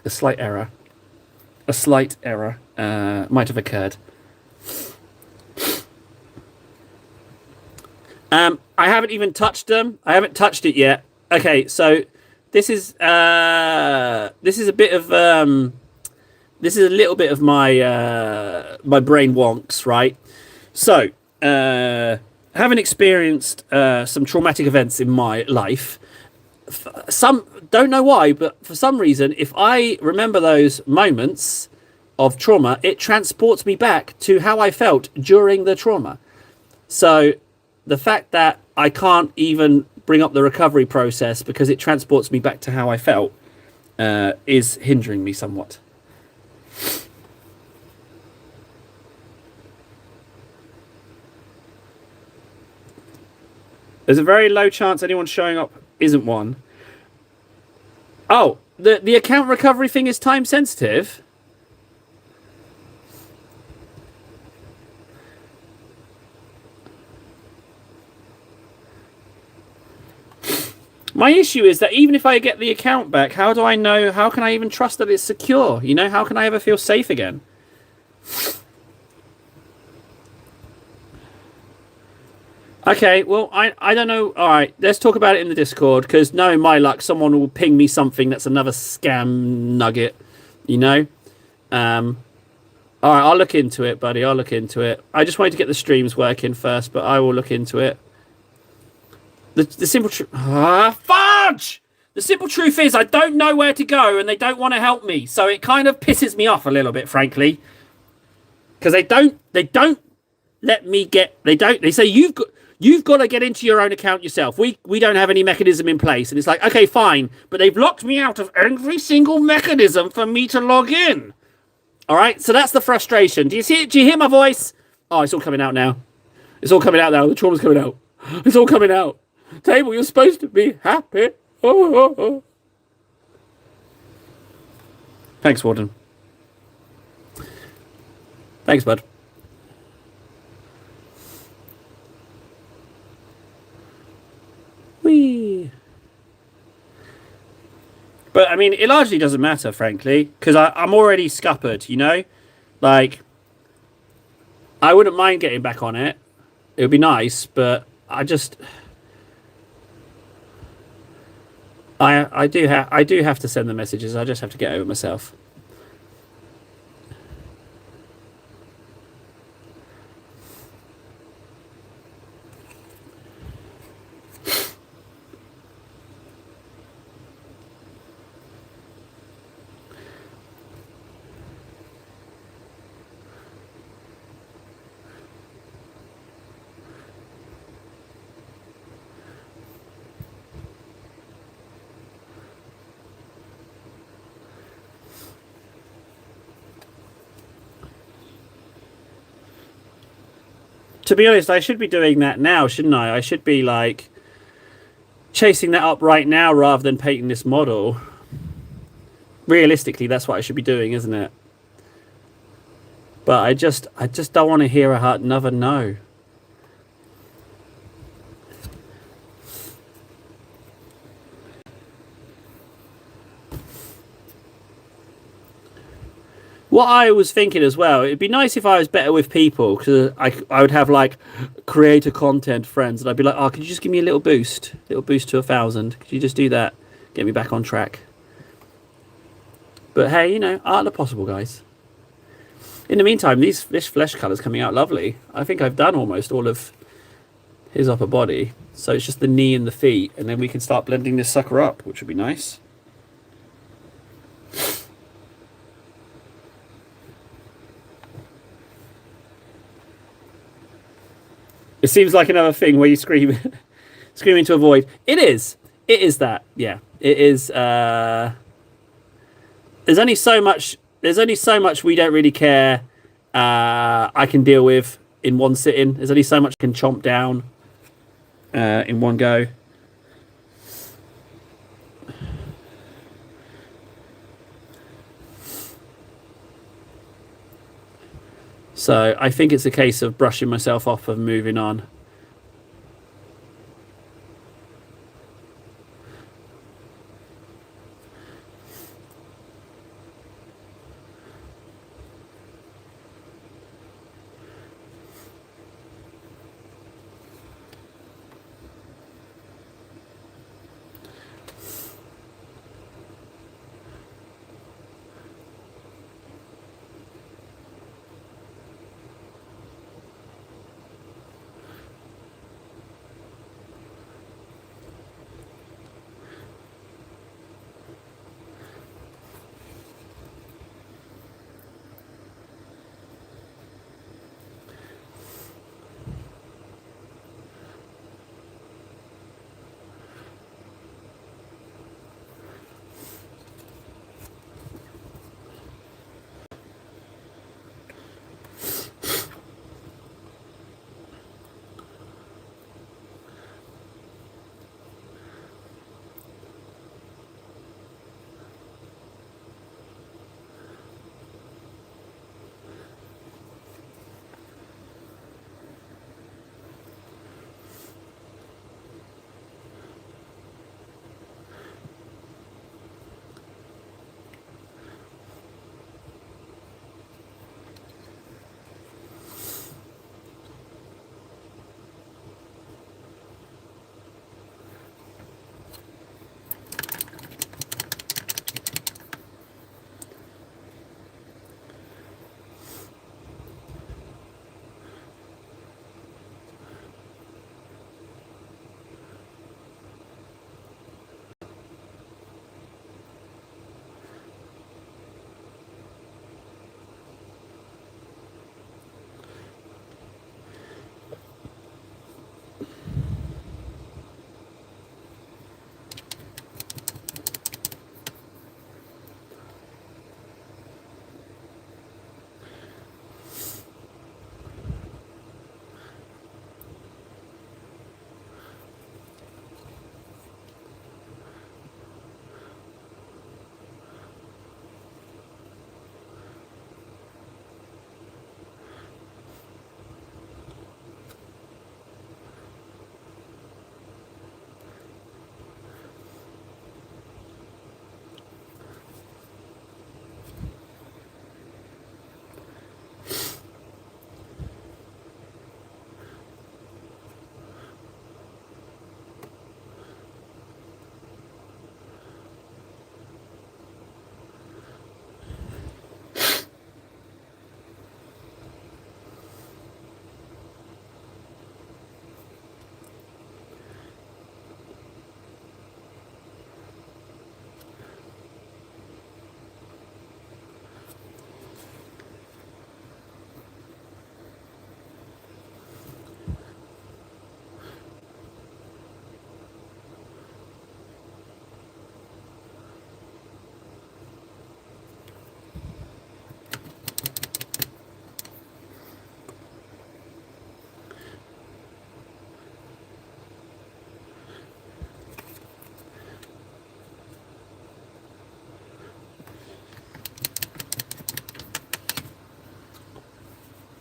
a slight error. A slight error might have occurred. I haven't even touched them. I haven't touched it yet. Okay, so this is a bit of this is a little bit of my my brain wonks, right? So, having experienced some traumatic events in my life, some don't know why, but for some reason, if I remember those moments of trauma, it transports me back to how I felt during the trauma. So the fact that I can't even bring up the recovery process because it transports me back to how I felt is hindering me somewhat. There's a very low chance anyone showing up isn't one. Oh, the account recovery thing is time sensitive. My issue is that even if I get the account back, how do I know? How can I even trust that it's secure? You know, how can I ever feel safe again? Okay, well, I don't know. All right, let's talk about it in the Discord, because knowing my luck, someone will ping me something that's another scam nugget, you know? All right, I'll look into it, buddy. I'll look into it. I just wanted to get the streams working first, but I will look into it. The simple truth... fudge! The simple truth is I don't know where to go, and they don't want to help me, so it kind of pisses me off a little bit, frankly. Because they don't let me get... They say, you've got to get into your own account yourself. We don't have any mechanism in place. And it's like, okay, fine. But they've locked me out of every single mechanism for me to log in. All right? So that's the frustration. Do you see it? Do you hear my voice? Oh, it's all coming out now. It's all coming out now. The trauma's coming out. It's all coming out. Table, you're supposed to be happy. Oh. Thanks, Warden. Thanks, bud. Whee. But, I mean, it largely doesn't matter, frankly, because I'm already scuppered, you know? Like, I wouldn't mind getting back on it. It would be nice, but I just... I do have to send the messages. I just have to get over myself. To be honest, I should be doing that now, shouldn't I? I should be, like, chasing that up right now rather than painting this model. Realistically, that's what I should be doing, isn't it? But I just don't want to hear another no. What I was thinking as well, it'd be nice if I was better with people, because I would have, like, creator content friends, and I'd be like, oh, could you just give me a little boost to 1,000? Could you just do that? Get me back on track. But hey, you know, art of the possible, guys. In the meantime, this flesh colour's coming out lovely. I think I've done almost all of his upper body, so it's just the knee and the feet, and then we can start blending this sucker up, which would be nice. It seems like another thing where you scream into a void. It is. It is that. Yeah. It is. There's only so much we don't really care. I can deal with in one sitting. There's only so much I can chomp down in one go. So I think it's a case of brushing myself off and moving on.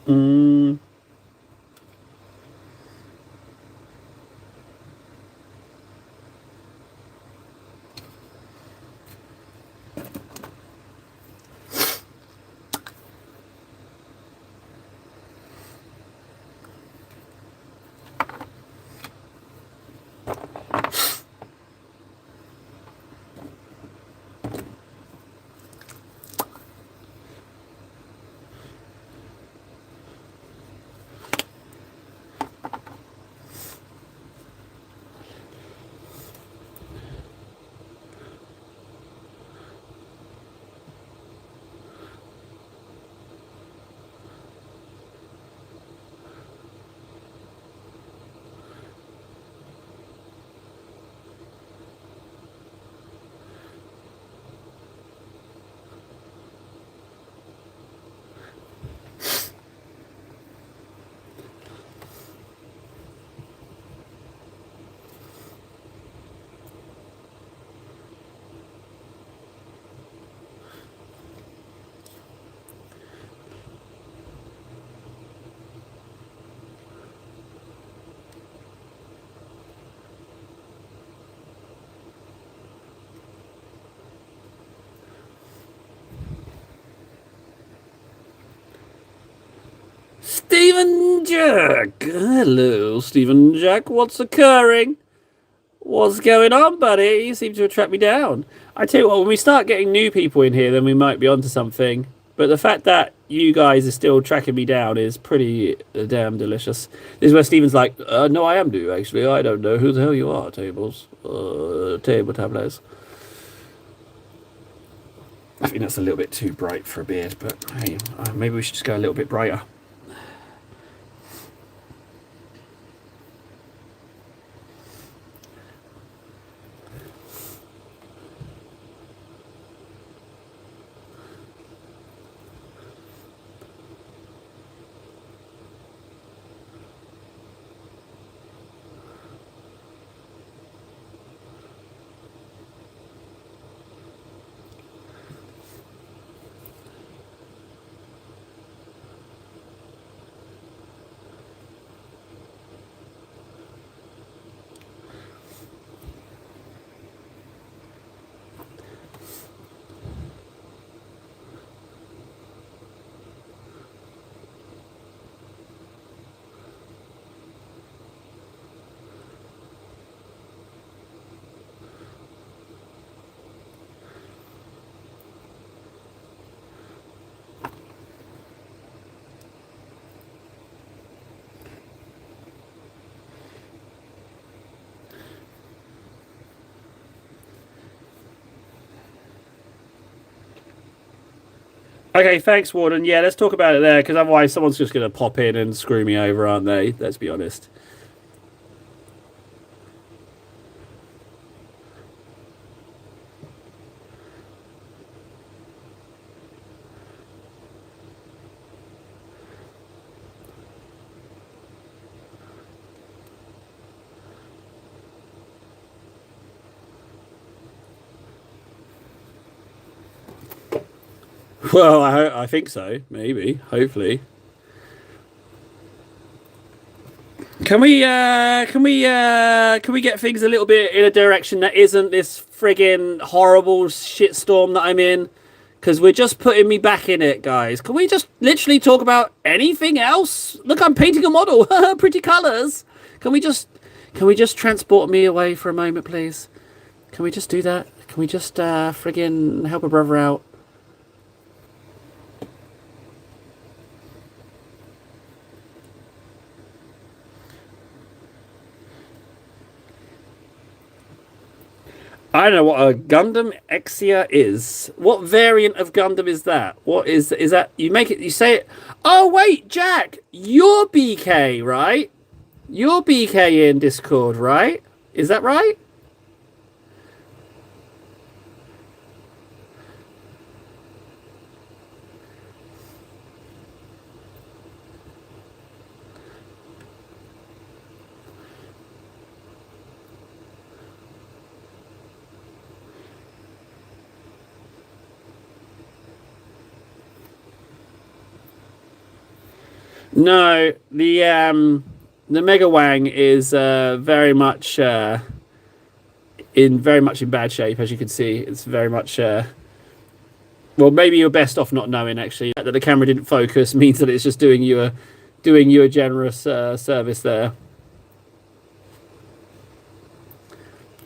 Mm. Stephen Jack. Hello, Stephen Jack. What's occurring? What's going on, buddy? You seem to have tracked me down. I tell you what, when we start getting new people in here, then we might be onto something. But the fact that you guys are still tracking me down is pretty damn delicious. This is where Stephen's like, no, I am new, actually. I don't know who the hell you are, tables. Table tableaus. I think that's a little bit too bright for a beard, but hey, maybe we should just go a little bit brighter. Okay, thanks, Warden. Yeah, let's talk about it there, because otherwise someone's just going to pop in and screw me over, aren't they? Let's be honest. Well, I think so. Maybe. Hopefully. Can we get things a little bit in a direction that isn't this friggin' horrible shitstorm that I'm in? Because we're just putting me back in it, guys. Can we just literally talk about anything else? Look, I'm painting a model. Pretty colors. Can we just can we just transport me away for a moment, please? Can we just do that? Can we just friggin' help a brother out? I don't know what a Gundam Exia is. What variant of Gundam is that? What is that? You make it. You say it. Oh wait, Jack, you're BK, right? You're BK in Discord, right? Is that right? No, the Mega Wang is very much in bad shape, as you can see. It's very much well, maybe you're best off not knowing actually that the camera didn't focus means that it's just doing you a generous service there.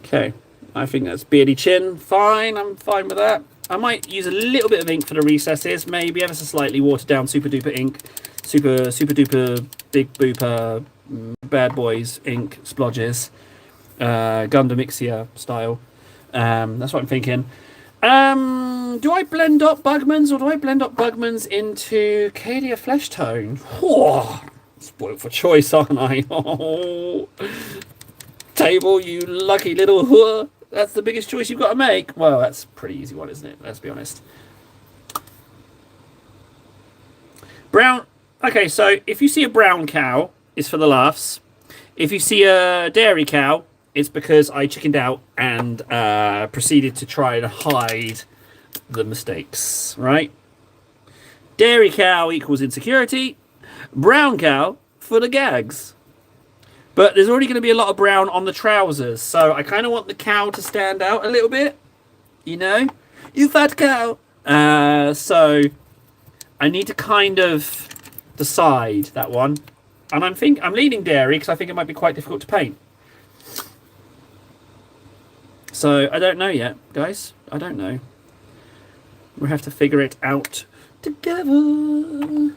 Okay, I think that's beardy chin. Fine, I'm fine with that. I might use a little bit of ink for the recesses, maybe ever so slightly watered down super duper ink, super duper big booper bad boys ink splodges, Gundam Ixia style. That's what I'm thinking. Do I blend up Bugmans or do I blend up Bugmans into Cadia Flesh Tone? Whoa, spoiled for choice, aren't I? Oh, Table, you lucky little whore. That's the biggest choice you've got to make. Well, that's a pretty easy one, isn't it? Let's be honest. Brown. Okay, so if you see a brown cow, it's for the laughs. If you see a dairy cow, it's because I chickened out and proceeded to try and hide the mistakes, right? Dairy cow equals insecurity. Brown cow for the gags. But there's already going to be a lot of brown on the trousers, so I kind of want the cow to stand out a little bit. You know? You fat cow! So I need to kind of decide that one. And I'm leaning dairy because I think it might be quite difficult to paint. So I don't know yet, guys. I don't know. We'll have to figure it out together.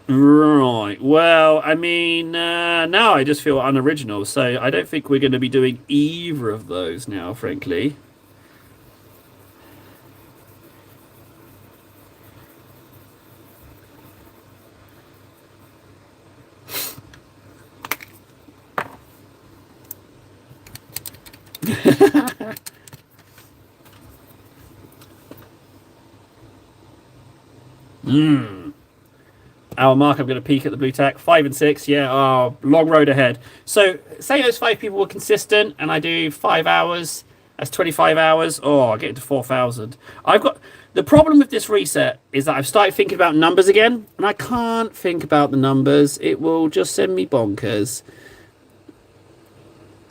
Right. Well, I mean, now I just feel unoriginal, so I don't think we're going to be doing either of those now, frankly. Our mark, I'm going to peek at the blue tack. 5 and 6, yeah, oh, long road ahead. So, say those 5 people were consistent, and I do 5 hours, that's 25 hours. Oh, I get into 4,000. I've got... The problem with this reset is that I've started thinking about numbers again, and I can't think about the numbers. It will just send me bonkers.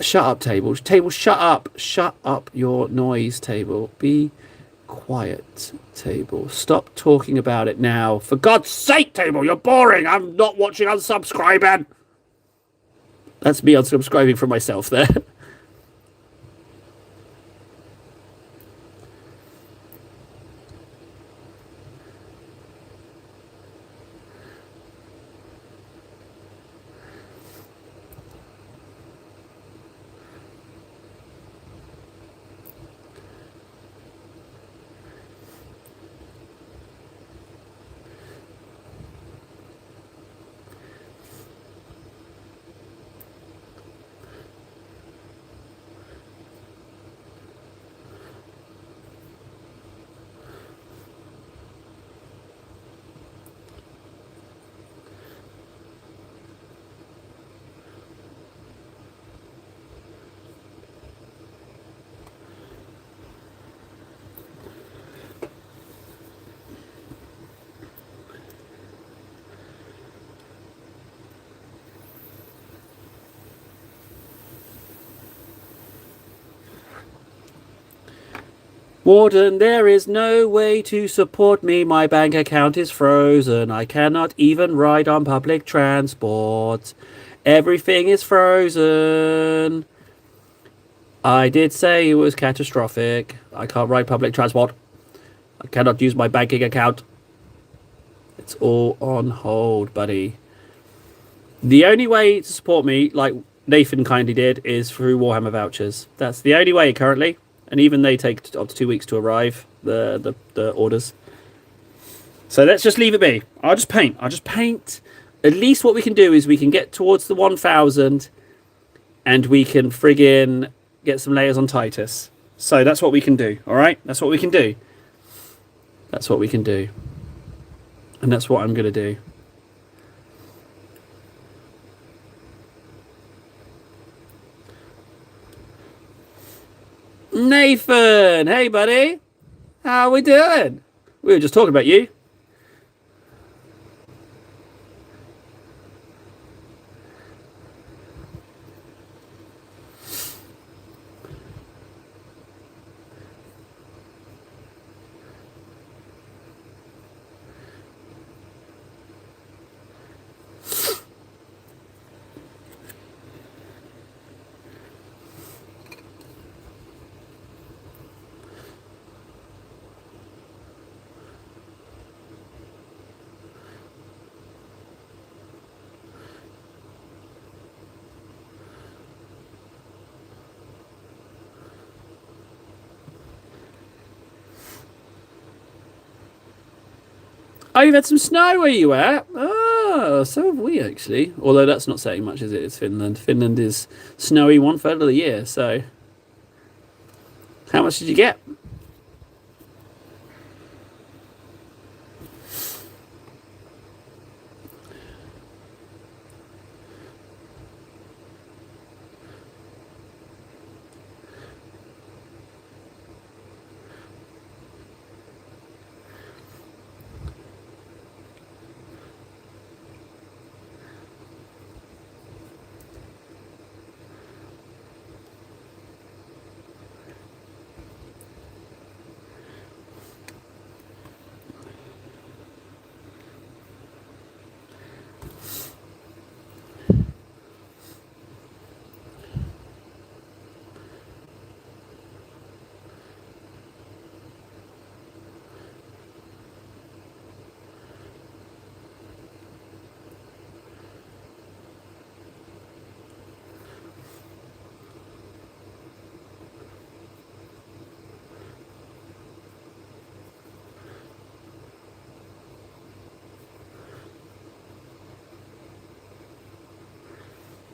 Shut up, table. Table, shut up. Shut up your noise, table. Be quiet, table. Stop talking about it now. For God's sake, table, you're boring. I'm not watching, unsubscribing. That's me unsubscribing from myself there. Warden, there is no way to support me. My bank account is frozen. I cannot even ride on public transport. Everything is frozen. I did say it was catastrophic. I can't ride public transport. I cannot use my banking account. It's all on hold, buddy. The only way to support me, like Nathan kindly did, is through Warhammer vouchers. That's the only way currently. And even they take up to 2 weeks to arrive, the orders. So let's just leave it be. I'll just paint. At least what we can do is we can get towards the 1,000 and we can friggin' get some layers on Titus. So that's what we can do, all right? That's what we can do. That's what we can do. And that's what I'm going to do. Nathan! Hey, buddy! How are we doing? We were just talking about you. Oh, you've had some snow where you at? Oh, so have we actually. Although that's not saying much, is it? It's Finland. Finland is snowy 1/3 of the year. So, how much did you get?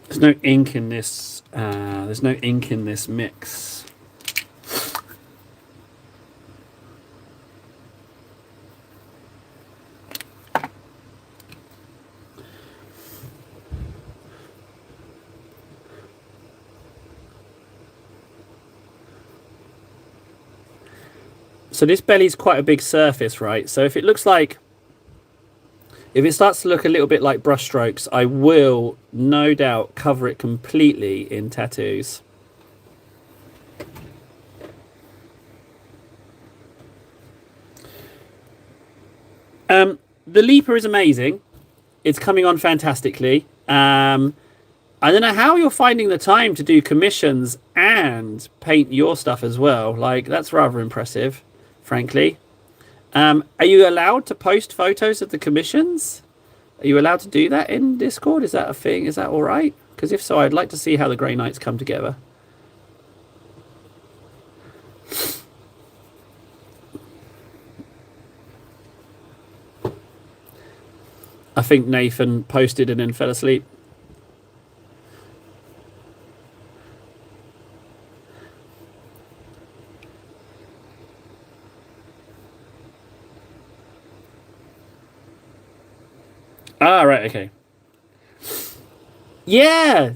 There's no ink in this. There's no ink in this mix. So this belly's quite a big surface, right? So if it looks like, if it starts to look a little bit like brush strokes, I will no doubt cover it completely in tattoos. The Leaper is amazing. It's coming on fantastically. I don't know how you're finding the time to do commissions and paint your stuff as well. Like, that's rather impressive, frankly. Are you allowed to post photos of the commissions? Are you allowed to do that in Discord? Is that a thing? Is that all right? Because if so, I'd like to see how the Grey Knights come together. I think Nathan posted and then fell asleep. Ah, right, okay. Yeah!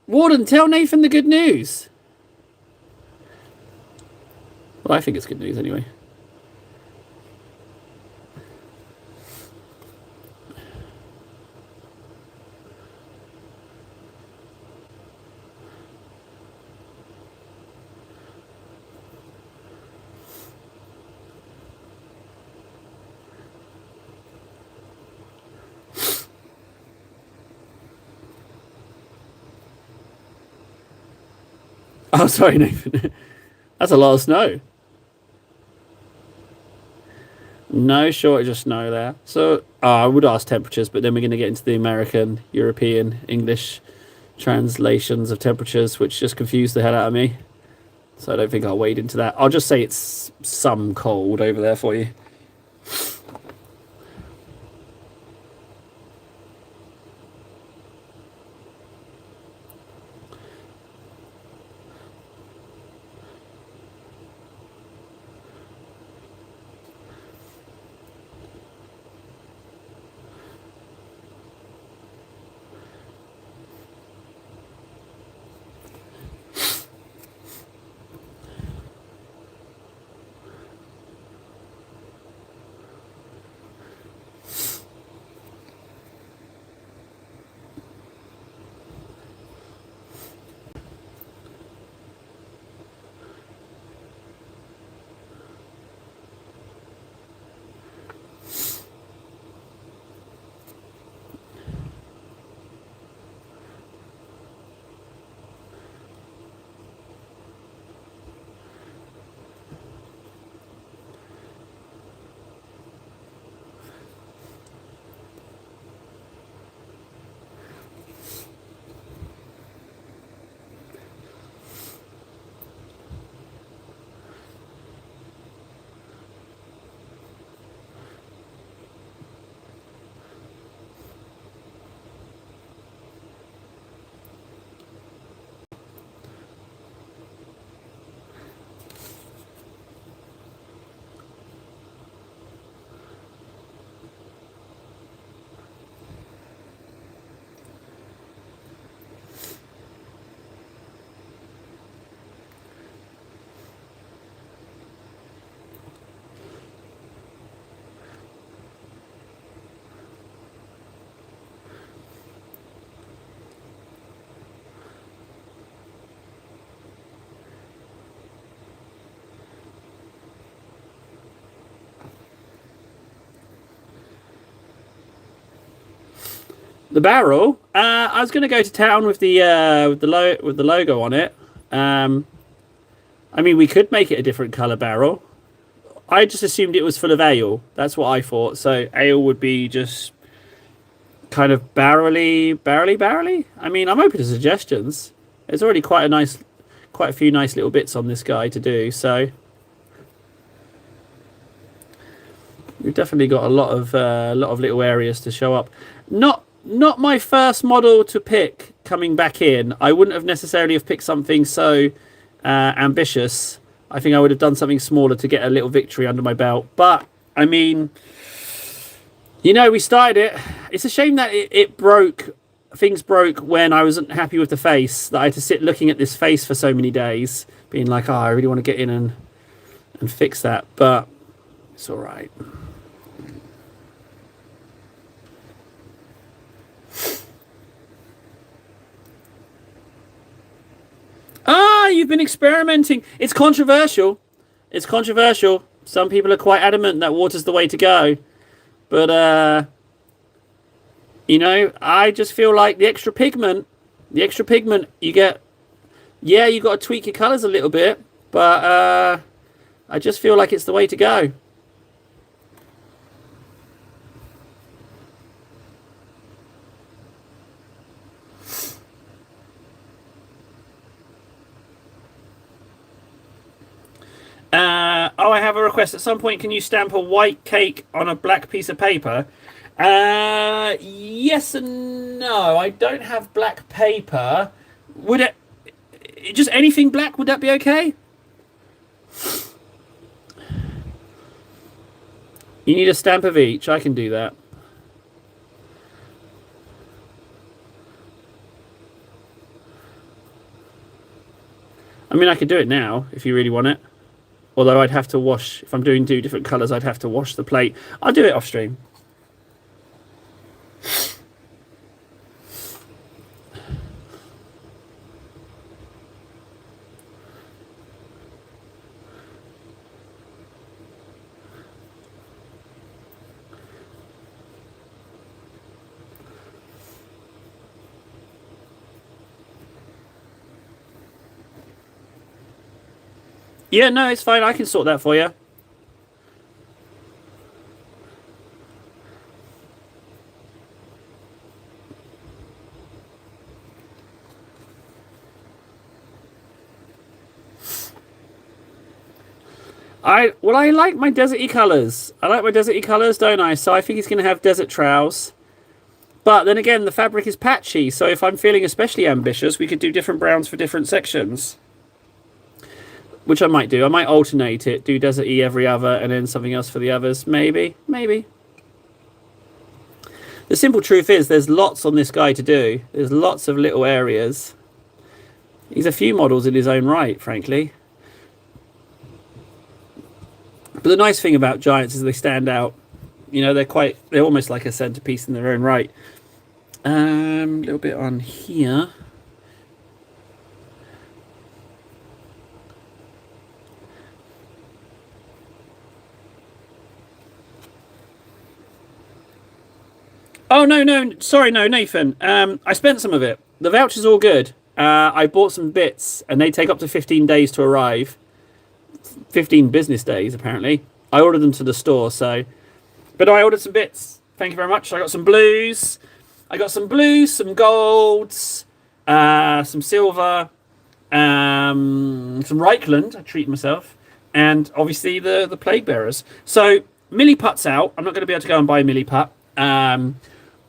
Warden, tell Nathan the good news. Well, I think it's good news anyway. Oh, sorry, Nathan. That's a lot of snow. No shortage of snow there. So I would ask temperatures, but then we're going to get into the American, European, English translations of temperatures, which just confuse the hell out of me. So I don't think I'll wade into that. I'll just say it's some cold over there for you. The barrel. I was going to go to town with the logo on it. I mean, we could make it a different color barrel. I just assumed it was full of ale. That's what I thought. So ale would be just kind of barrely. I mean, I'm open to suggestions. There's already quite a few nice little bits on this guy to do. So we've definitely got a lot of little areas to show up. Not my first model to pick coming back in. I wouldn't have necessarily have picked something so ambitious. I think I would have done something smaller to get a little victory under my belt. But I mean, we started it. It's a shame that it broke. Things broke when I wasn't happy with the face. That I had to sit looking at this face for so many days, being like, "Oh, I really want to get in and fix that." But it's all right. You've been experimenting. It's controversial. Some people are quite adamant that water's the way to go. But, I just feel like the extra pigment you get, you got to tweak your colours a little bit. But I just feel like it's the way to go. I have a request. At some point, can you stamp a white cake on a black piece of paper? Yes and no. I don't have black paper. Would it... Just anything black, would that be okay? You need a stamp of each. I can do that. I mean, I could do it now, if you really want it. Although I'd have to wash, if I'm doing two different colours, I'd have to wash the plate. I'll do it off stream. Yeah, no, it's fine. I can sort that for you. I like my deserty colours. I like my deserty colours, don't I? So I think he's going to have desert trowels. But then again, the fabric is patchy. So if I'm feeling especially ambitious, we could do different browns for different sections. Which I might do. I might alternate it. Do deserty every other and then something else for the others. Maybe. The simple truth is there's lots on this guy to do. There's lots of little areas. He's a few models in his own right, frankly. But the nice thing about giants is they stand out. They're almost like a centerpiece in their own right. A little bit on here. Oh, no, sorry, no, Nathan. I spent some of it. The voucher's all good. I bought some bits, and they take up to 15 days to arrive. 15 business days, apparently. I ordered them to the store, so... But I ordered some bits. Thank you very much. I got some blues. Some golds, some silver, some Reichland. I treat myself. And, obviously, the Plague Bearers. So, Milliput's out. I'm not going to be able to go and buy Milliput.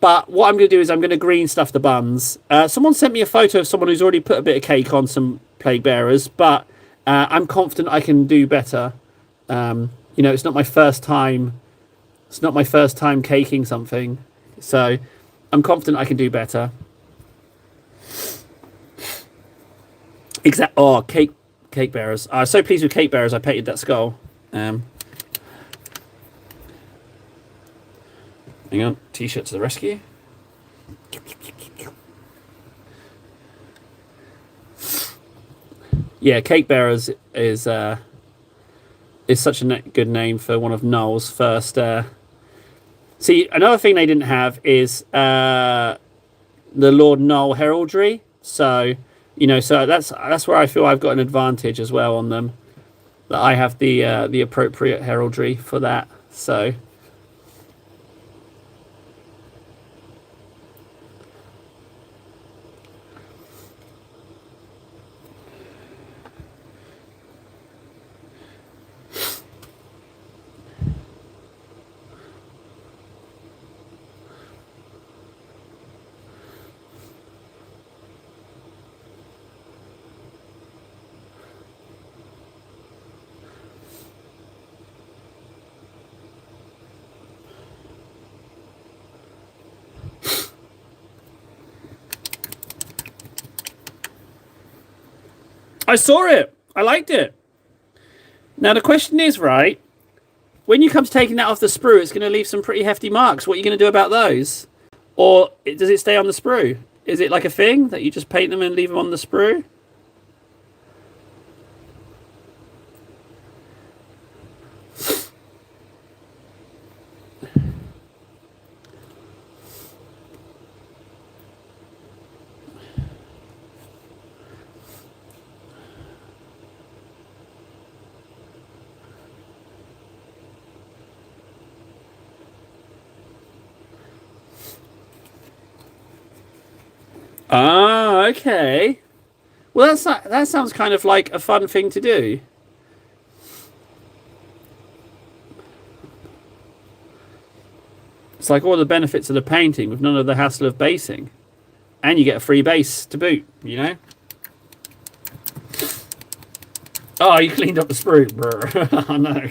But what I'm going to do is I'm going to green stuff the buns. Someone sent me a photo of someone who's already put a bit of cake on some Plague Bearers, but I'm confident I can do better. It's not my first time. It's not my first time caking something, so I'm confident I can do better. Oh, cake bearers. I was so pleased with cake bearers. I painted that skull. Hang on, t-shirt to the rescue. Yeah, Cake Bearers is such a good name for one of Noel's first. See, another thing they didn't have is the Lord Null heraldry. So, so that's where I feel I've got an advantage as well on them. That I have the appropriate heraldry for that. So. I saw it. I liked it. Now the question is, right, when you come to taking that off the sprue, it's going to leave some pretty hefty marks. What are you going to do about those? Or does it stay on the sprue? Is it like a thing that you just paint them and leave them on the sprue? Ah, okay. Well, that sounds kind of like a fun thing to do. It's like all the benefits of the painting with none of the hassle of basing. And you get a free base to boot, Oh, you cleaned up the sprue. Brr. Oh, no.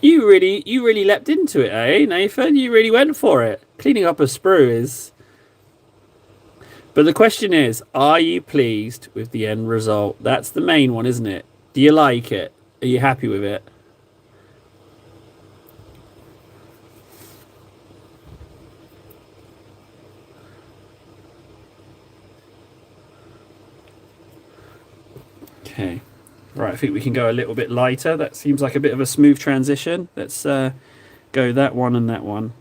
You really leapt into it, eh, Nathan? You really went for it. Cleaning up a sprue is. But the question is, are you pleased with the end result? That's the main one, isn't it? Do you like it? Are you happy with it? Okay. Right, I think we can go a little bit lighter. That seems like a bit of a smooth transition. Let's go that one and that one.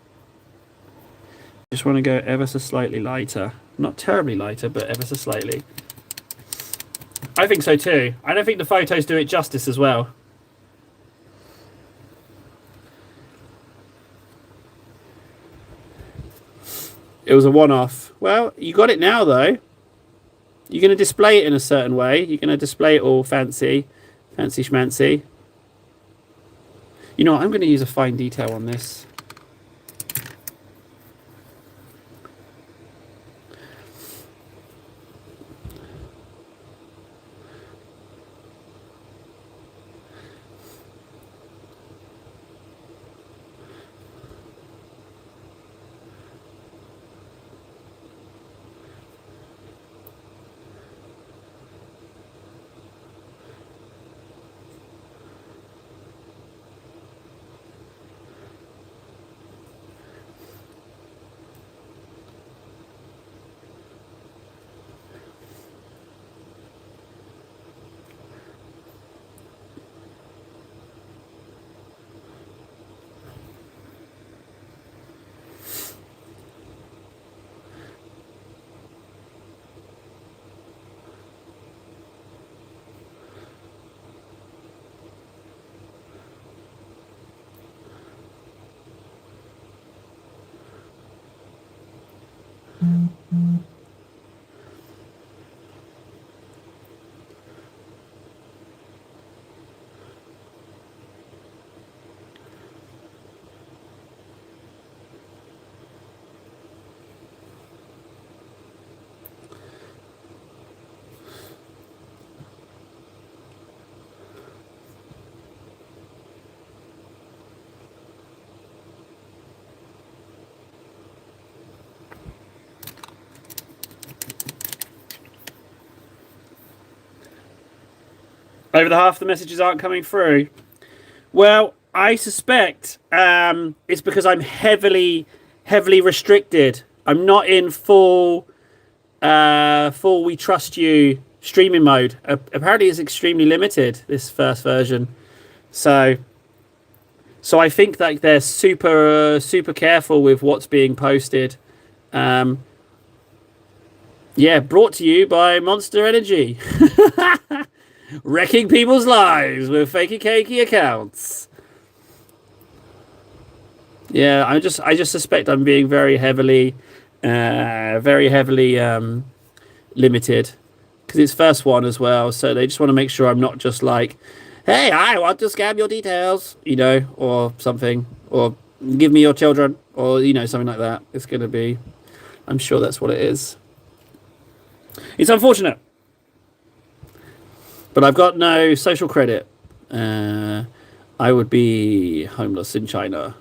Just want to go ever so slightly lighter. Not terribly lighter, but ever so slightly. I think so too. I don't think the photos do it justice as well. It was a one-off. Well, you got it now, though. You're going to display it in a certain way. You're going to display it all fancy schmancy. You know what? I'm going to use a fine detail on this. Over the half the messages aren't coming through. Well, I suspect it's because I'm heavily restricted. I'm not in full we trust you streaming mode. Apparently it's extremely limited, this first version. So I think that they're super careful with what's being posted. Yeah, brought to you by Monster Energy. Wrecking people's lives with fakey cakey accounts. Yeah, I just suspect I'm being very heavily limited because it's first one as well. So they just want to make sure I'm not just like, hey, I want to scam your details, or something, or give me your children, or something like that. It's going to be, I'm sure that's what it is. It's unfortunate, but I've got no social credit. I would be homeless in China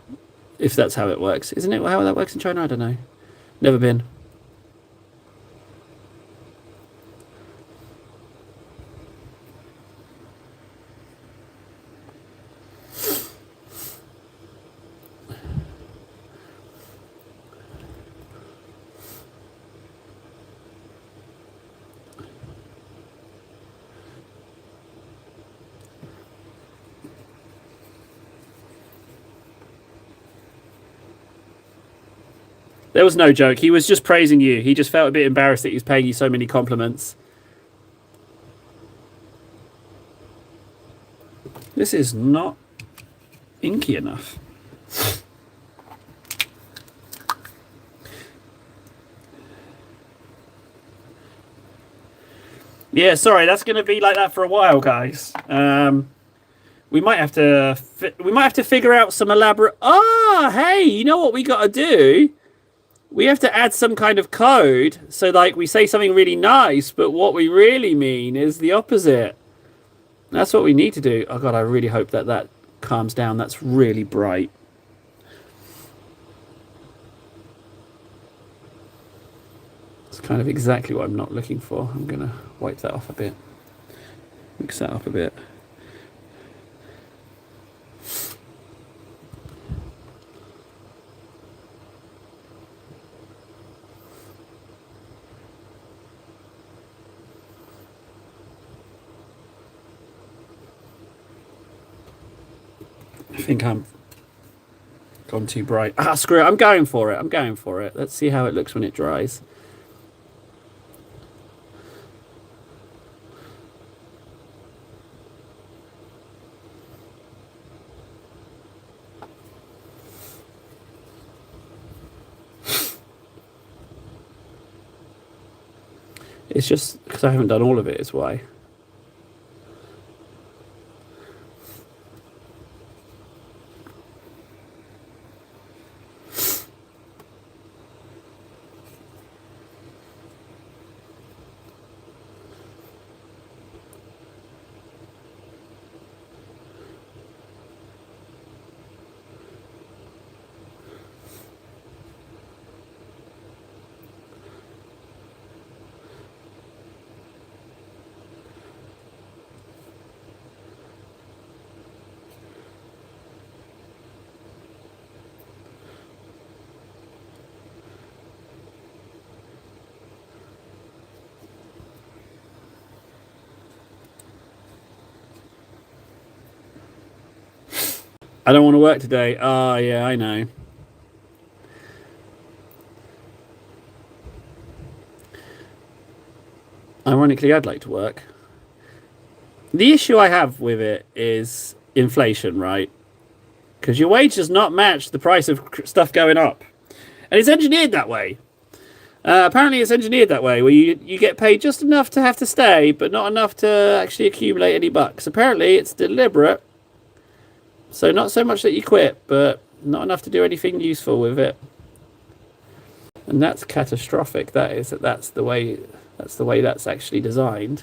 if that's how it works. Isn't it how that works in China? I don't know. Never been. There was no joke. He was just praising you. He just felt a bit embarrassed that he was paying you so many compliments. This is not inky enough. Yeah, sorry, that's going to be like that for a while, guys. We might have to figure out some elaborate. Hey, you know what we got to do? We have to add some kind of code so like we say something really nice, but what we really mean is the opposite. That's what we need to do. Oh god, I really hope that calms down. That's really bright. It's kind of exactly what I'm not looking for. I'm gonna wipe that off a bit. Mix that up a bit. I think I'm gone too bright. Screw it. I'm going for it. Let's see how it looks when it dries. It's just because I haven't done all of it is why. I don't want to work today. Oh, yeah, I know. Ironically, I'd like to work. The issue I have with it is inflation, right? Because your wage does not match the price of stuff going up. And it's engineered that way. Apparently it's engineered that way, where you get paid just enough to have to stay, but not enough to actually accumulate any bucks. Apparently it's deliberate. So not so much that you quit, but not enough to do anything useful with it. And that's catastrophic. That's the way that's actually designed.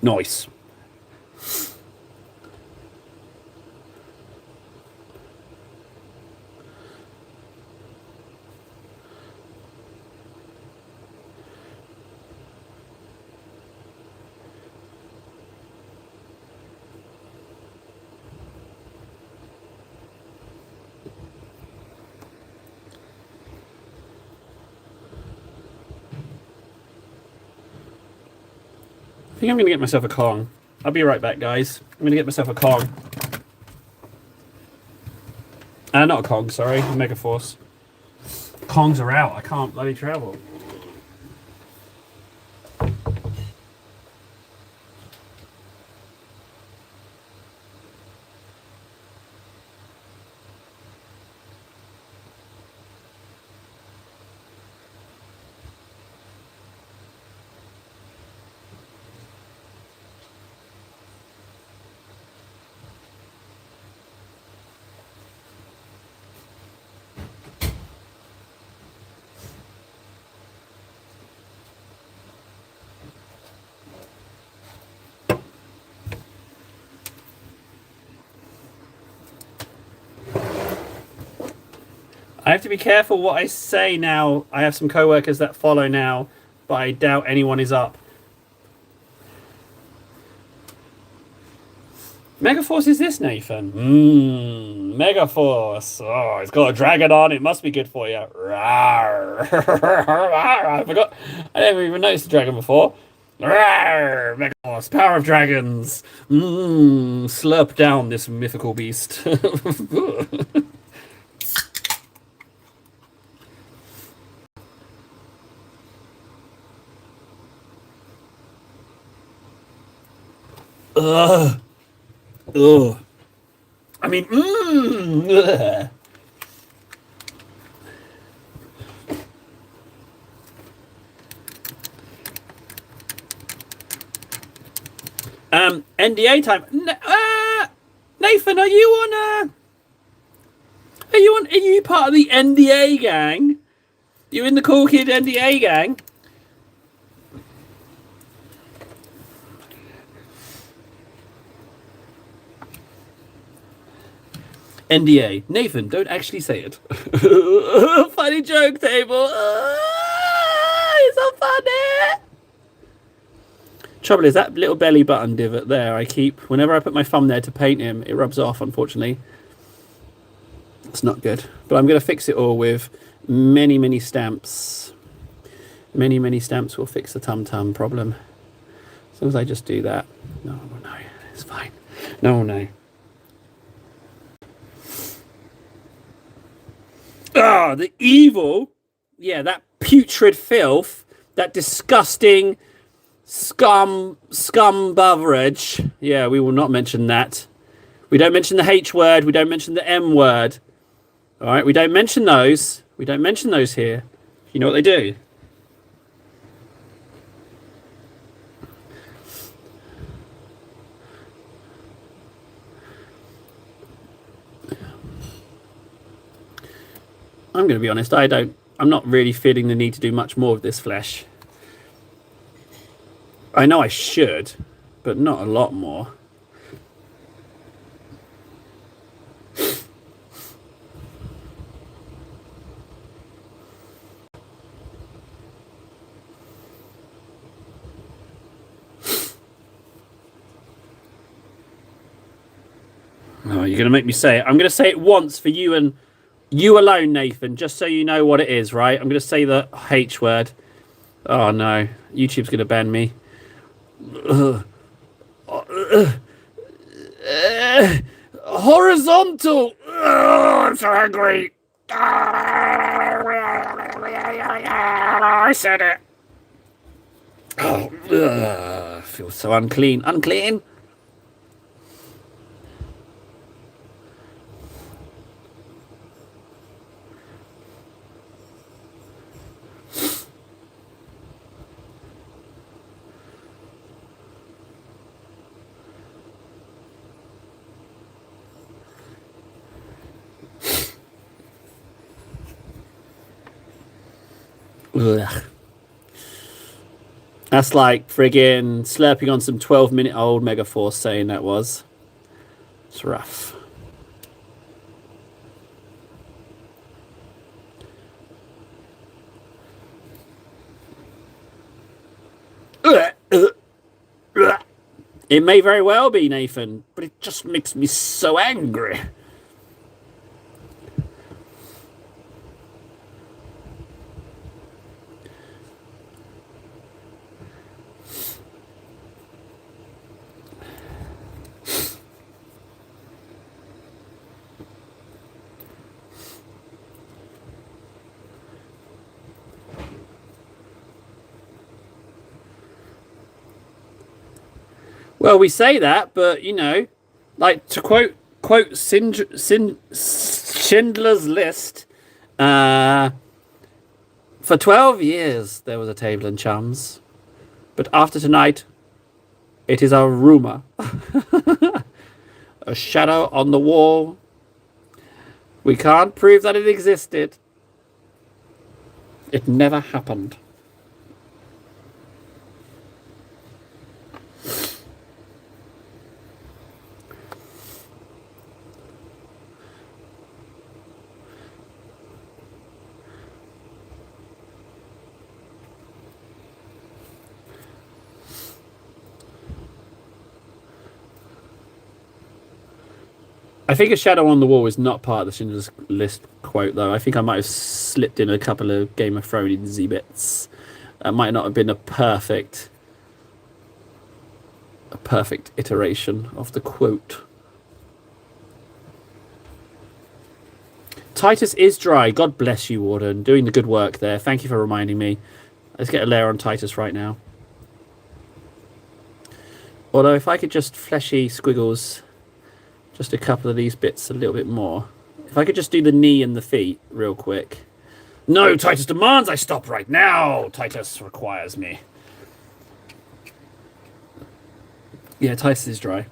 Nice. I think I'm going to get myself a Kong. I'll be right back, guys. I'm going to get myself a Kong. Not a Kong, sorry. A Megaforce. Kongs are out. I can't bloody travel. I have to be careful what I say now. I have some co-workers that follow now, but I doubt anyone is up. Megaforce is this, Nathan? Megaforce. Oh, it's got a dragon on. It must be good for you. Rawr. I forgot. I never even noticed the dragon before. Rawr. Megaforce. Power of dragons. Slurp down this mythical beast. Ugh. I mean, NDA time. Nathan, are you part of the NDA gang? You in the Cool Kid NDA gang? NDA. Nathan, don't actually say it. Funny joke, table. It's so funny. Trouble is, that little belly button divot there, I keep, whenever I put my thumb there to paint him, it rubs off, unfortunately. It's not good. But I'm going to fix it all with many, many stamps. Many, many stamps will fix the tum-tum problem. As long as I just do that. No, it's fine. No. Ah, the evil. Yeah, that putrid filth. That disgusting scum beverage. Yeah, we will not mention that. We don't mention the H word. We don't mention the M word. All right, we don't mention those. We don't mention those here. You know what they do? I'm going to be honest, I'm not really feeling the need to do much more of this flesh. I know I should, but not a lot more. Oh, you're going to make me say it. I'm going to say it once for you and you alone, Nathan, just so you know what it is, right? I'm going to say the H word. Oh, no. YouTube's going to ban me. Horizontal. I'm so angry. I said it. I feel so unclean. Unclean? Ugh. That's like friggin' slurping on some 12-minute-old Megaforce saying that was. It's rough. It may very well be, Nathan, but it just makes me so angry. Well, we say that, but you know, like to quote Schindler's List, for 12 years there was a table and chums, but after tonight, it is a rumor, a shadow on the wall. We can't prove that it existed. It never happened. I think a shadow on the wall is not part of the Schindler's List quote, though. I think I might have slipped in a couple of Game of Thrones bits. That might not have been a perfect iteration of the quote. Titus is dry. God bless you, Warden. Doing the good work there. Thank you for reminding me. Let's get a layer on Titus right now. Although if I could just fleshy squiggles just a couple of these bits a little bit more. If I could just do the knee and the feet real quick. No, Titus demands I stop right now. Titus requires me. Yeah, Titus is dry.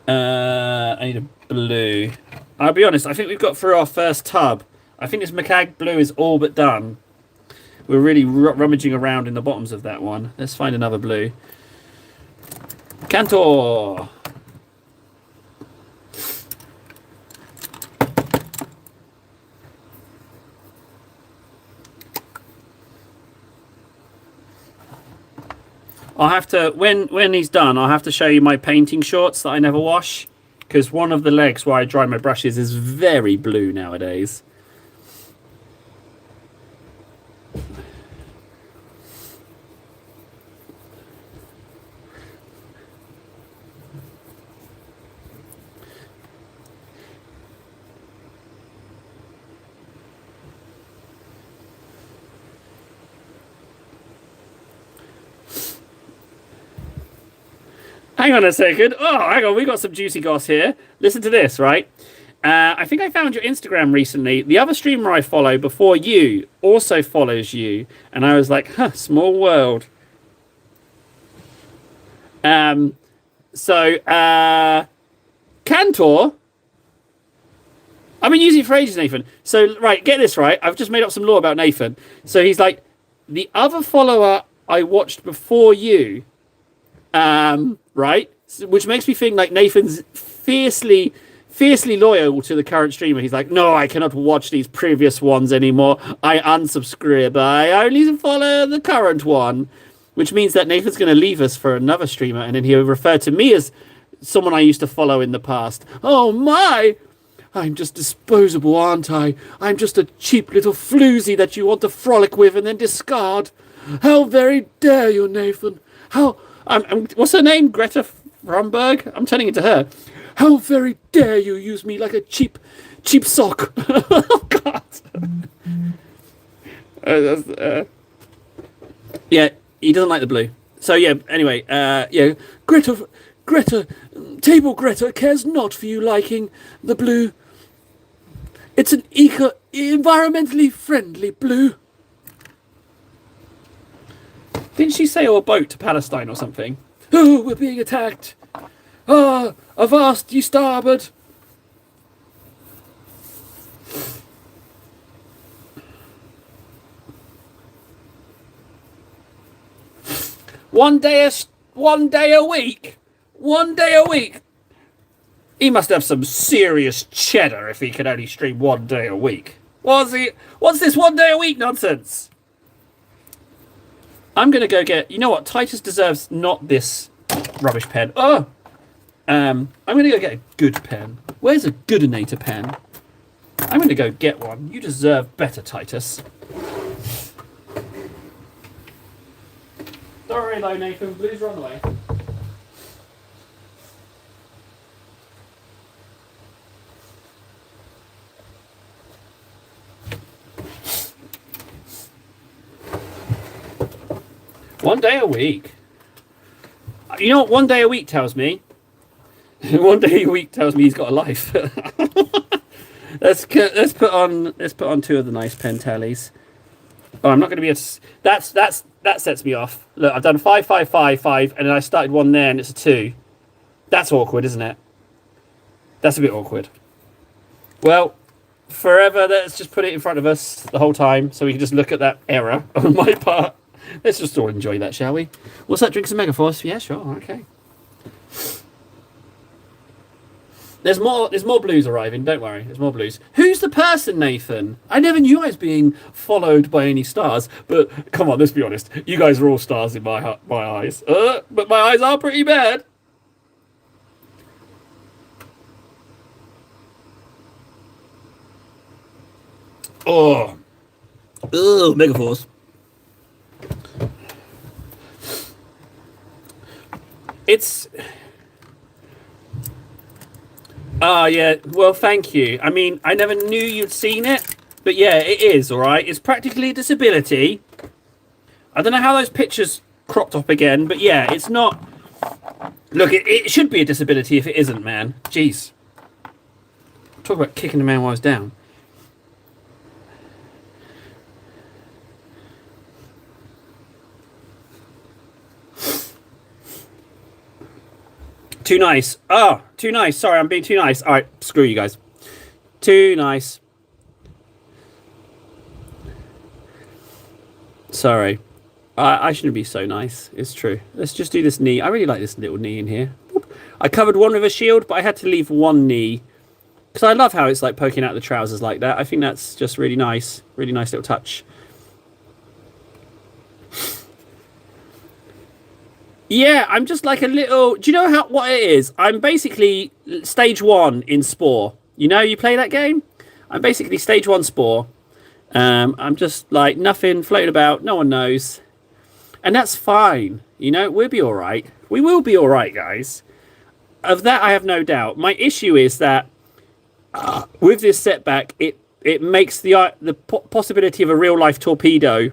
I need a blue. I'll be honest, I think we've got through our first tub. I think this Macag blue is all but done. We're really rummaging around in the bottoms of that one. Let's find another blue. Cantor. I'll have to when he's done, I'll have to show you my painting shorts that I never wash, because one of the legs where I dry my brushes is very blue nowadays. Hang on a second. Oh, hang on. We got some juicy goss here. Listen to this, right? I think I found your Instagram recently. The other streamer I follow before you also follows you. And I was like, huh, small world. Cantor. I've been using it for ages, Nathan. So, right, get this right. I've just made up some lore about Nathan. So he's like, the other follower I watched before you, right? Which makes me think like Nathan's fiercely loyal to the current streamer. He's like, no, I cannot watch these previous ones anymore. I unsubscribe. I only follow the current one. Which means that Nathan's going to leave us for another streamer, and then he'll refer to me as someone I used to follow in the past. Oh my! I'm just disposable, aren't I? I'm just a cheap little floozy that you want to frolic with and then discard. How very dare you, Nathan? How... what's her name? Greta Thunberg? I'm turning into her. How very dare you use me like a cheap sock? Oh, God. Yeah, he doesn't like the blue. So, yeah, anyway, yeah. Greta, Table Greta cares not for you liking the blue. It's an environmentally friendly blue. Didn't she sail a boat to Palestine or something? Oh, we're being attacked. Ah, avast ye starboard. 1 day a week. 1 day a week. He must have some serious cheddar if he can only stream 1 day a week. What's this 1 day a week nonsense? I'm going to go get... You know what? Titus deserves not this rubbish pen. Oh! I'm going to go get a good pen. Where's a Goodinator pen? I'm going to go get one. You deserve better, Titus. Sorry, though, Nathan. Blues run away. One day a week. You know what 1 day a week tells me? 1 day a week tells me he's got a life. let's put on 2 of the nice pen tallies. Oh, I'm not going to be a... That sets me off. Look, I've done 5, 5, 5, 5, and then I started 1 there, and it's a 2. That's awkward, isn't it? That's a bit awkward. Well, forever, let's just put it in front of us the whole time, so we can just look at that error on my part. Let's just all enjoy that, shall we? What's that? Drink some Megaforce? Yeah, sure. Okay. There's more blues arriving. Don't worry. There's more blues. Who's the person, Nathan? I never knew I was being followed by any stars. But come on, let's be honest. You guys are all stars in my eyes. But my eyes are pretty bad. Oh. Oh, Megaforce. It's... Oh, yeah. Well, thank you. I mean, I never knew you'd seen it. But yeah, it is, all right? It's practically a disability. I don't know how those pictures cropped up again. But yeah, it's not... Look, it should be a disability if it isn't, man. Jeez. Talk about kicking the man while I was down. Too nice. Oh, too nice. Sorry, I'm being too nice. All right, screw you guys. Too nice. Sorry. I shouldn't be so nice. It's true. Let's just do this knee. I really like this little knee in here. I covered one with a shield, but I had to leave one knee. Because I love how it's like poking out the trousers like that. I think that's just really nice. Really nice little touch. Yeah, I'm just like a little... Do you know what it is? I'm basically stage 1 in Spore. You know, you play that game? I'm basically stage 1 Spore. I'm just like nothing floating about. No one knows. And that's fine. You know, we'll be all right. We will be all right, guys. Of that, I have no doubt. My issue is that with this setback, it makes the possibility of a real-life torpedo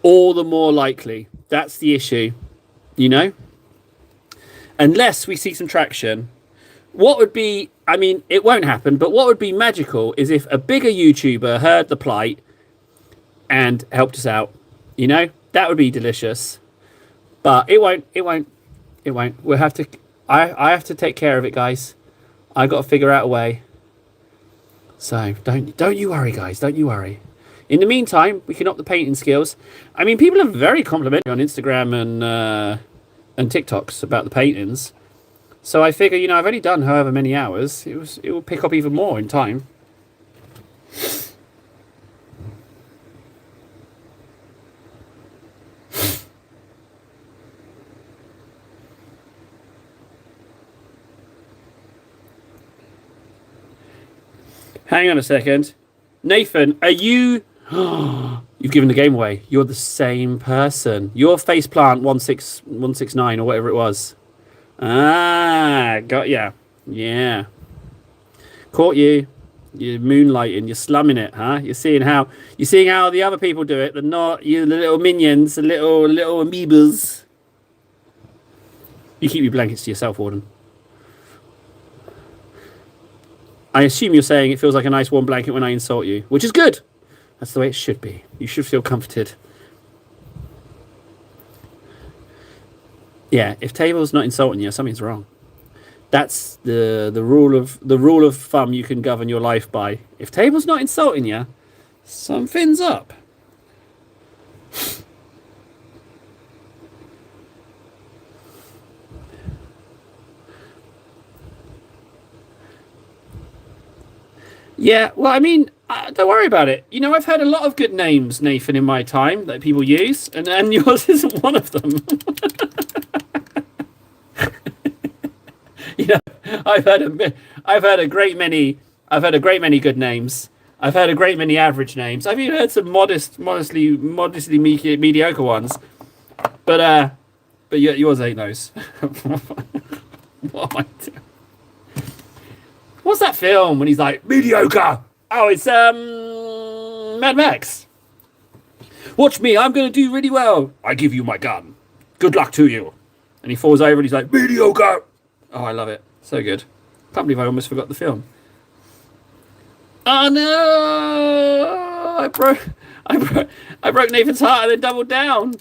all the more likely. That's the issue, you know? Unless we see some traction. What would be, I mean, it won't happen, but what would be magical is if a bigger YouTuber heard the plight and helped us out, you know? That would be delicious. But it won't. We'll have to, I have to take care of it, guys. I got to figure out a way. So don't you worry, guys. Don't you worry. In the meantime, we can up the painting skills. I mean, people are very complimentary on Instagram and TikToks about the paintings. So I figure, you know, I've only done however many hours. It will pick up even more in time. Hang on a second. Nathan, are you... You've given the game away. You're the same person. You're Faceplant 16169 or whatever it was. Ah, got ya. Yeah. Caught you. You're moonlighting. You're slumming it, huh? You're seeing how the other people do it. The little minions, the little amoebas. You keep your blankets to yourself, Warden. I assume you're saying it feels like a nice warm blanket when I insult you, which is good. That's the way it should be. You should feel comforted. Yeah, if Table's not insulting you, something's wrong. That's the rule of thumb you can govern your life by. If Table's not insulting you, something's up. Yeah, well, I mean, don't worry about it. You know, I've heard a lot of good names, Nathan, in my time that people use, and yours isn't one of them. You know, I've heard a great many, I've heard a great many good names. I've heard a great many average names. I've even heard some modestly mediocre ones. But yours ain't those. What am I doing? What's that film when he's like mediocre? Oh, it's Mad Max. Watch me, I'm gonna do really well. I give you my gun. Good luck to you. And he falls over and he's like mediocre. Oh, I love it. So good. Can't believe I almost forgot the film. Oh no! I broke Nathan's heart and then doubled down.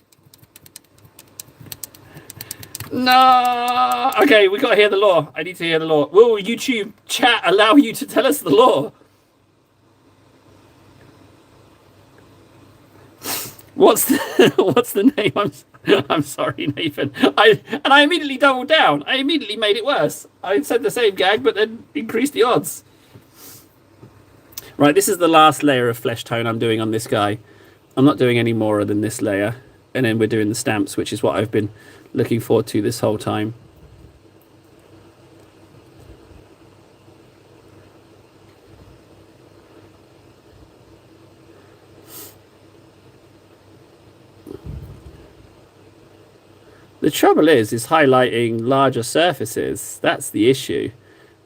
No. Okay, we got to hear the law. I need to hear the law. Will YouTube chat allow you to tell us the law? What's the name? I'm sorry, Nathan. I immediately doubled down. I immediately made it worse. I said the same gag, but then increased the odds. Right, this is the last layer of flesh tone I'm doing on this guy. I'm not doing any more than this layer. And then we're doing the stamps, which is what I've been looking forward to this whole time. The trouble is highlighting larger surfaces. That's the issue.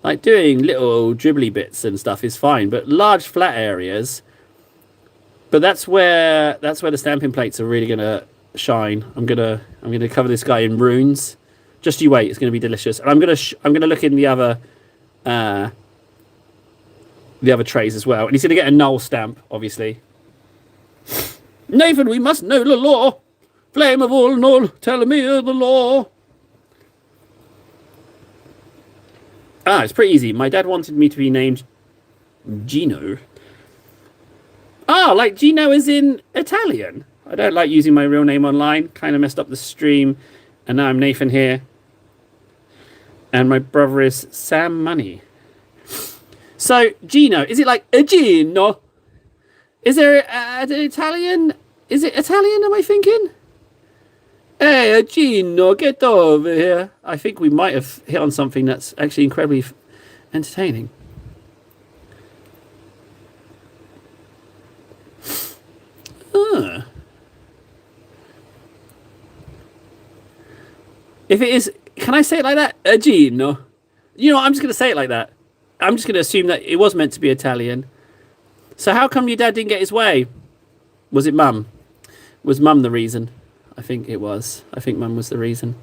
Like doing little dribbly bits and stuff is fine, but large flat areas. But that's where the stamping plates are really gonna shine. I'm gonna cover this guy in runes. Just you wait, it's gonna be delicious. And I'm gonna look in the other trays as well. And he's gonna get a null stamp, obviously. Nathan, we must know the law. Flame of all null, tell me the law. It's pretty easy. My dad wanted me to be named Gino. Like Gino is in Italian. I don't like using my real name online. Kind of messed up the stream. And now I'm Nathan here. And my brother is Sam Money. So, Gino, is it like a Gino? Is there an Italian? Is it Italian, am I thinking? Hey, Gino, get over here. I think we might have hit on something that's actually incredibly entertaining. If it is, can I say it like that? Gino. You know what, I'm just going to say it like that. I'm just going to assume that it was meant to be Italian. So how come your dad didn't get his way? Was it Mum? Was Mum the reason? I think it was. I think Mum was the reason.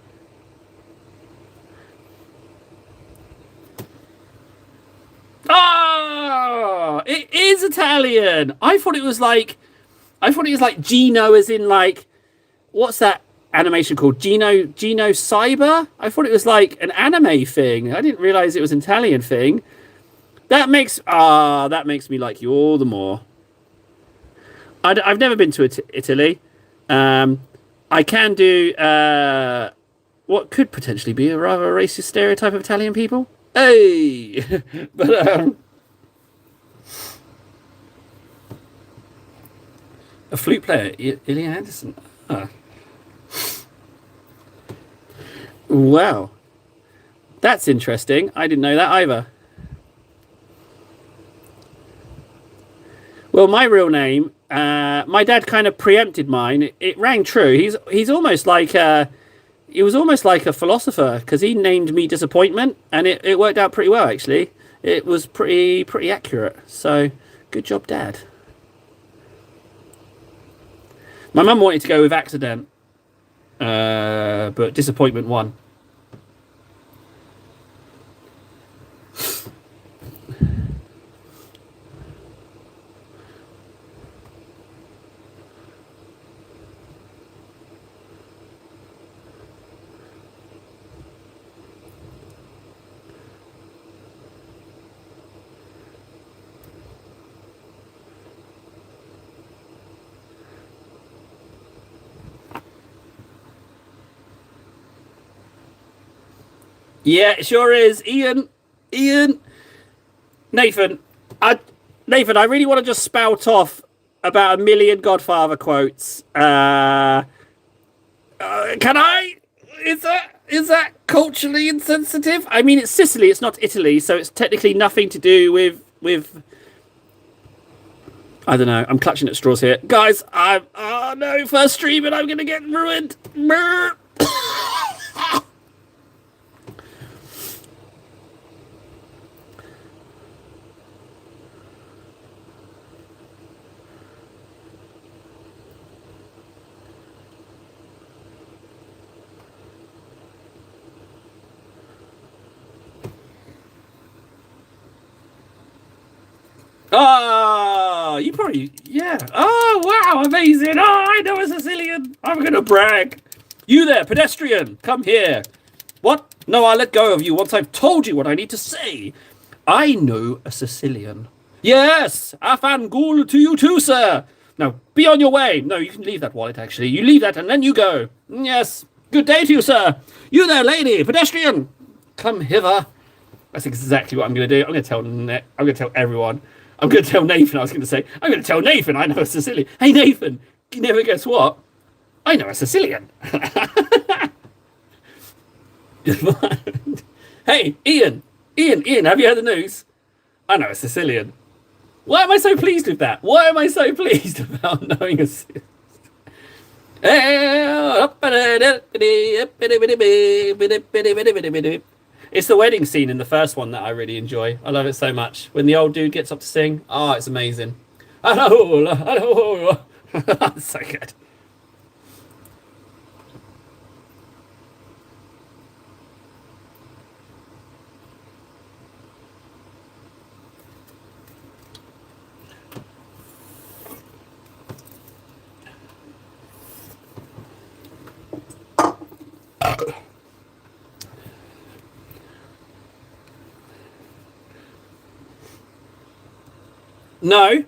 Oh, it is Italian. I thought it was like Gino, as in like, what's that animation called? Gino Cyber? I thought it was like an anime thing. I didn't realize it was an Italian thing. That makes me like you all the more. I've never been to Italy. I can do what could potentially be a rather racist stereotype of Italian people. Hey, but a flute player, Ilya Anderson. Wow, that's interesting. I didn't know that either. Well, my real name, my dad kind of preempted mine. It rang true. He's almost like he was almost like a philosopher, because he named me Disappointment, and it worked out pretty well actually. It was pretty accurate. So good job, Dad. My mum wanted to go with Accident, but Disappointment won. Yeah, it sure is. Ian, Nathan, Nathan, I really want to just spout off about 1,000,000 Godfather quotes. Can I? Is that culturally insensitive? I mean, it's Sicily, it's not Italy, so it's technically nothing to do with. I don't know. I'm clutching at straws here, guys. Oh no, first stream and I'm gonna get ruined. Oh, you probably, yeah. Oh, wow, amazing. Oh, I know a Sicilian. I'm going to brag. You there, pedestrian, come here. What? No, I'll let go of you once I've told you what I need to say. I know a Sicilian. Yes, Afangul to you too, sir. Now, be on your way. No, you can leave that wallet, actually. You leave that and then you go. Yes, good day to you, sir. You there, lady, pedestrian. Come hither. That's exactly what I'm going to do. I'm going to tell everyone. I'm going to tell Nathan, I'm going to tell Nathan I know a Sicilian. Hey, Nathan, you never guess what? I know a Sicilian. Hey, Ian, have you heard the news? I know a Sicilian. Why am I so pleased with that? Why am I so pleased about knowing a Sicilian? It's the wedding scene in the first one that I really enjoy. I love it so much. When the old dude gets up to sing, oh, it's amazing. Hello. It's so good. No,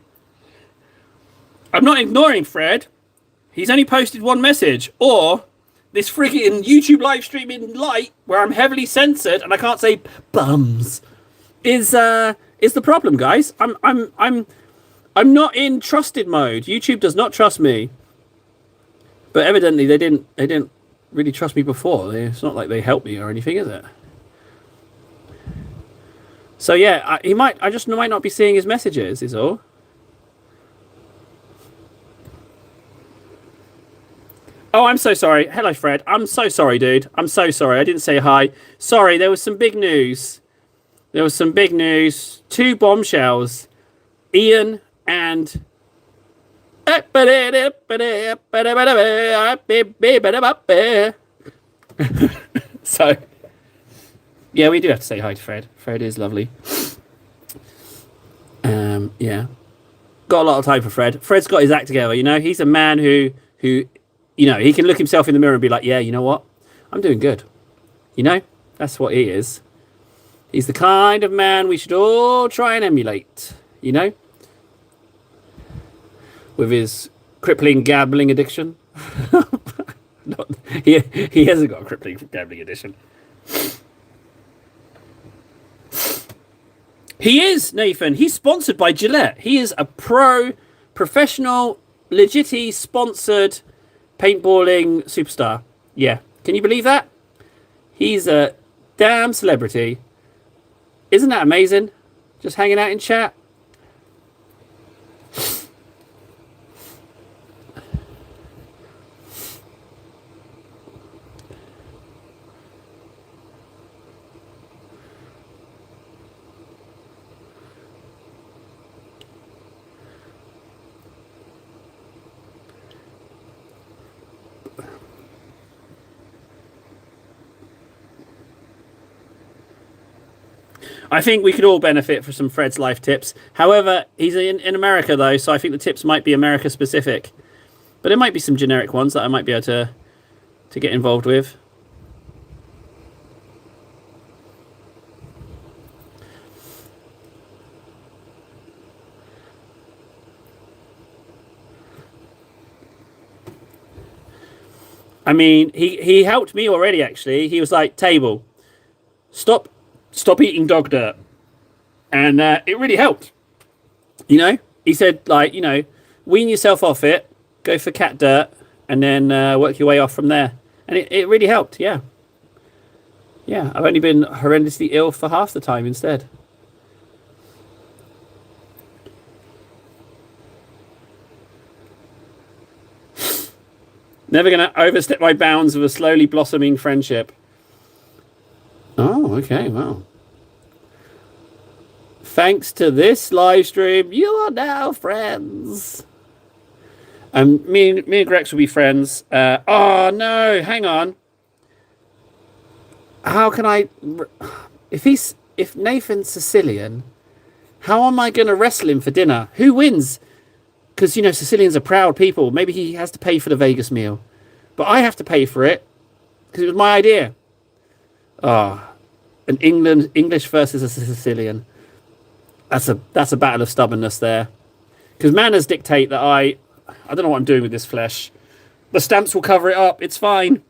I'm not ignoring Fred. He's only posted one message. Or this friggin' YouTube live streaming light where I'm heavily censored and I can't say bums is the problem, guys. I'm not in trusted mode. YouTube does not trust me. But evidently they didn't really trust me before. It's not like they helped me or anything, is it? So yeah, I just might not be seeing his messages, is all. Oh, I'm so sorry. Hello, Fred. I'm so sorry, dude. I'm so sorry. I didn't say hi. Sorry, there was some big news. Two bombshells. Ian and... So... Yeah, we do have to say hi to Fred. Fred is lovely. Yeah. Got a lot of time for Fred. Fred's got his act together, you know? He's a man who, you know, he can look himself in the mirror and be like, yeah, you know what? I'm doing good. You know? That's what he is. He's the kind of man we should all try and emulate, you know? With his crippling gambling addiction. He hasn't got a crippling gambling addiction. He is, Nathan. He's sponsored by Gillette. He is a professional, legit sponsored paintballing superstar. Yeah. Can you believe that? He's a damn celebrity. Isn't that amazing? Just hanging out in chat. I think we could all benefit from some Fred's life tips. However, he's in America, though, so I think the tips might be America-specific. But there might be some generic ones that I might be able to get involved with. I mean, he helped me already, actually. He was like, Table, stop eating dog dirt. And it really helped. You know, he said, like, wean yourself off it, go for cat dirt, and then work your way off from there. And it really helped, yeah. Yeah, I've only been horrendously ill for half the time instead. Never going to overstep my bounds of a slowly blossoming friendship. Oh, okay, well. Thanks to this live stream, you are now friends. Me and Grex will be friends. Oh no, hang on. How can I? If Nathan's Sicilian, how am I going to wrestle him for dinner? Who wins? Because Sicilians are proud people. Maybe he has to pay for the Vegas meal, but I have to pay for it because it was my idea. An English versus a Sicilian. That's a battle of stubbornness there. Because manners dictate that I don't know what I'm doing with this flesh. The stamps will cover it up. It's fine.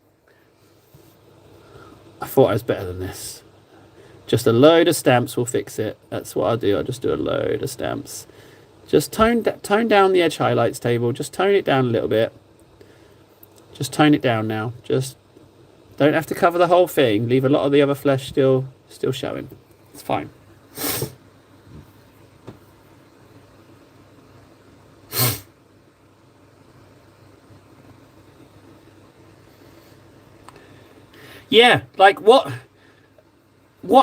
I thought I was better than this. Just a load of stamps will fix it. That's what I'll do. I'll just do a load of stamps. Just tone down the edge highlights table. Just tone it down a little bit. Just tone it down now. Just don't have to cover the whole thing. Leave a lot of the other flesh still showing. It's fine. Yeah, like what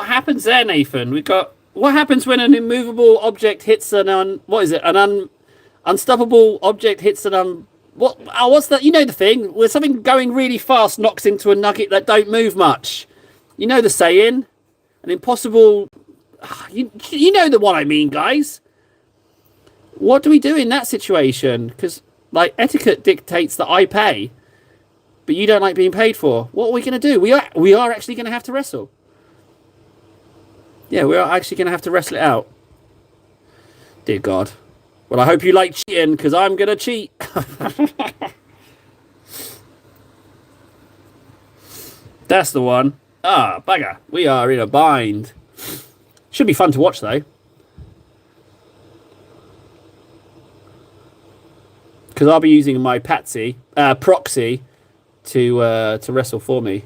happens there, Nathan? What happens when an immovable object hits an unstoppable object hits what's that? You know the thing where something going really fast knocks into a nugget that don't move much. You know the saying, an impossible. You know the one I mean, guys. What do we do in that situation? Because like etiquette dictates that I pay. But you don't like being paid for. What are we going to do? We are actually going to have to wrestle. Yeah, we are actually going to have to wrestle it out. Dear God. Well, I hope you like cheating, because I'm going to cheat. That's the one. Ah, bugger. We are in a bind. Should be fun to watch, though. Because I'll be using my proxy to wrestle for me.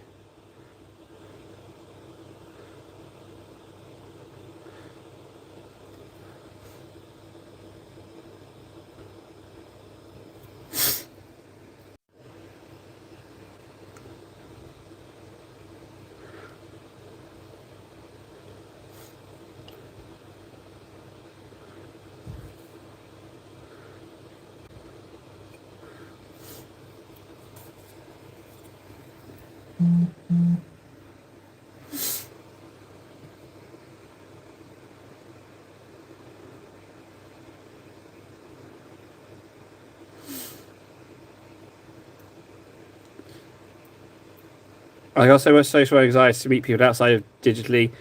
I got so much social anxiety to meet people outside of digitally.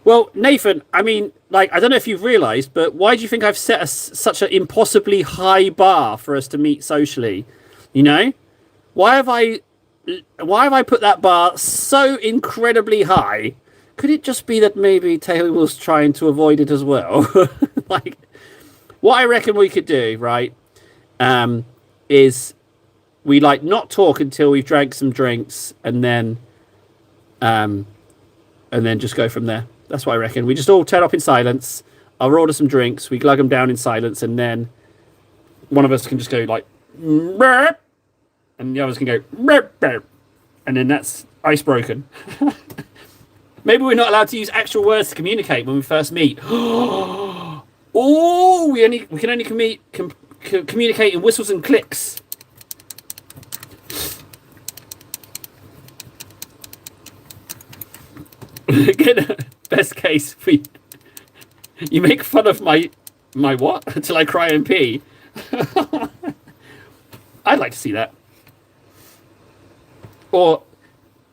Well, Nathan, I mean, like, I don't know if you've realised, but why do you think I've set such an impossibly high bar for us to meet socially? You know, why have I put that bar so incredibly high? Could it just be that maybe Taylor was trying to avoid it as well? Like, what I reckon we could do, right, is we like not talk until we've drank some drinks, and then just go from there. That's what I reckon. We just all turn up in silence. I'll order some drinks. We glug them down in silence, and then one of us can just go like, and the others can go, and then that's ice broken. Maybe we're not allowed to use actual words to communicate when we first meet. Oh, we can only communicate in whistles and clicks. Again, best case, you make fun of my what until I cry and pee. I'd like to see that. Or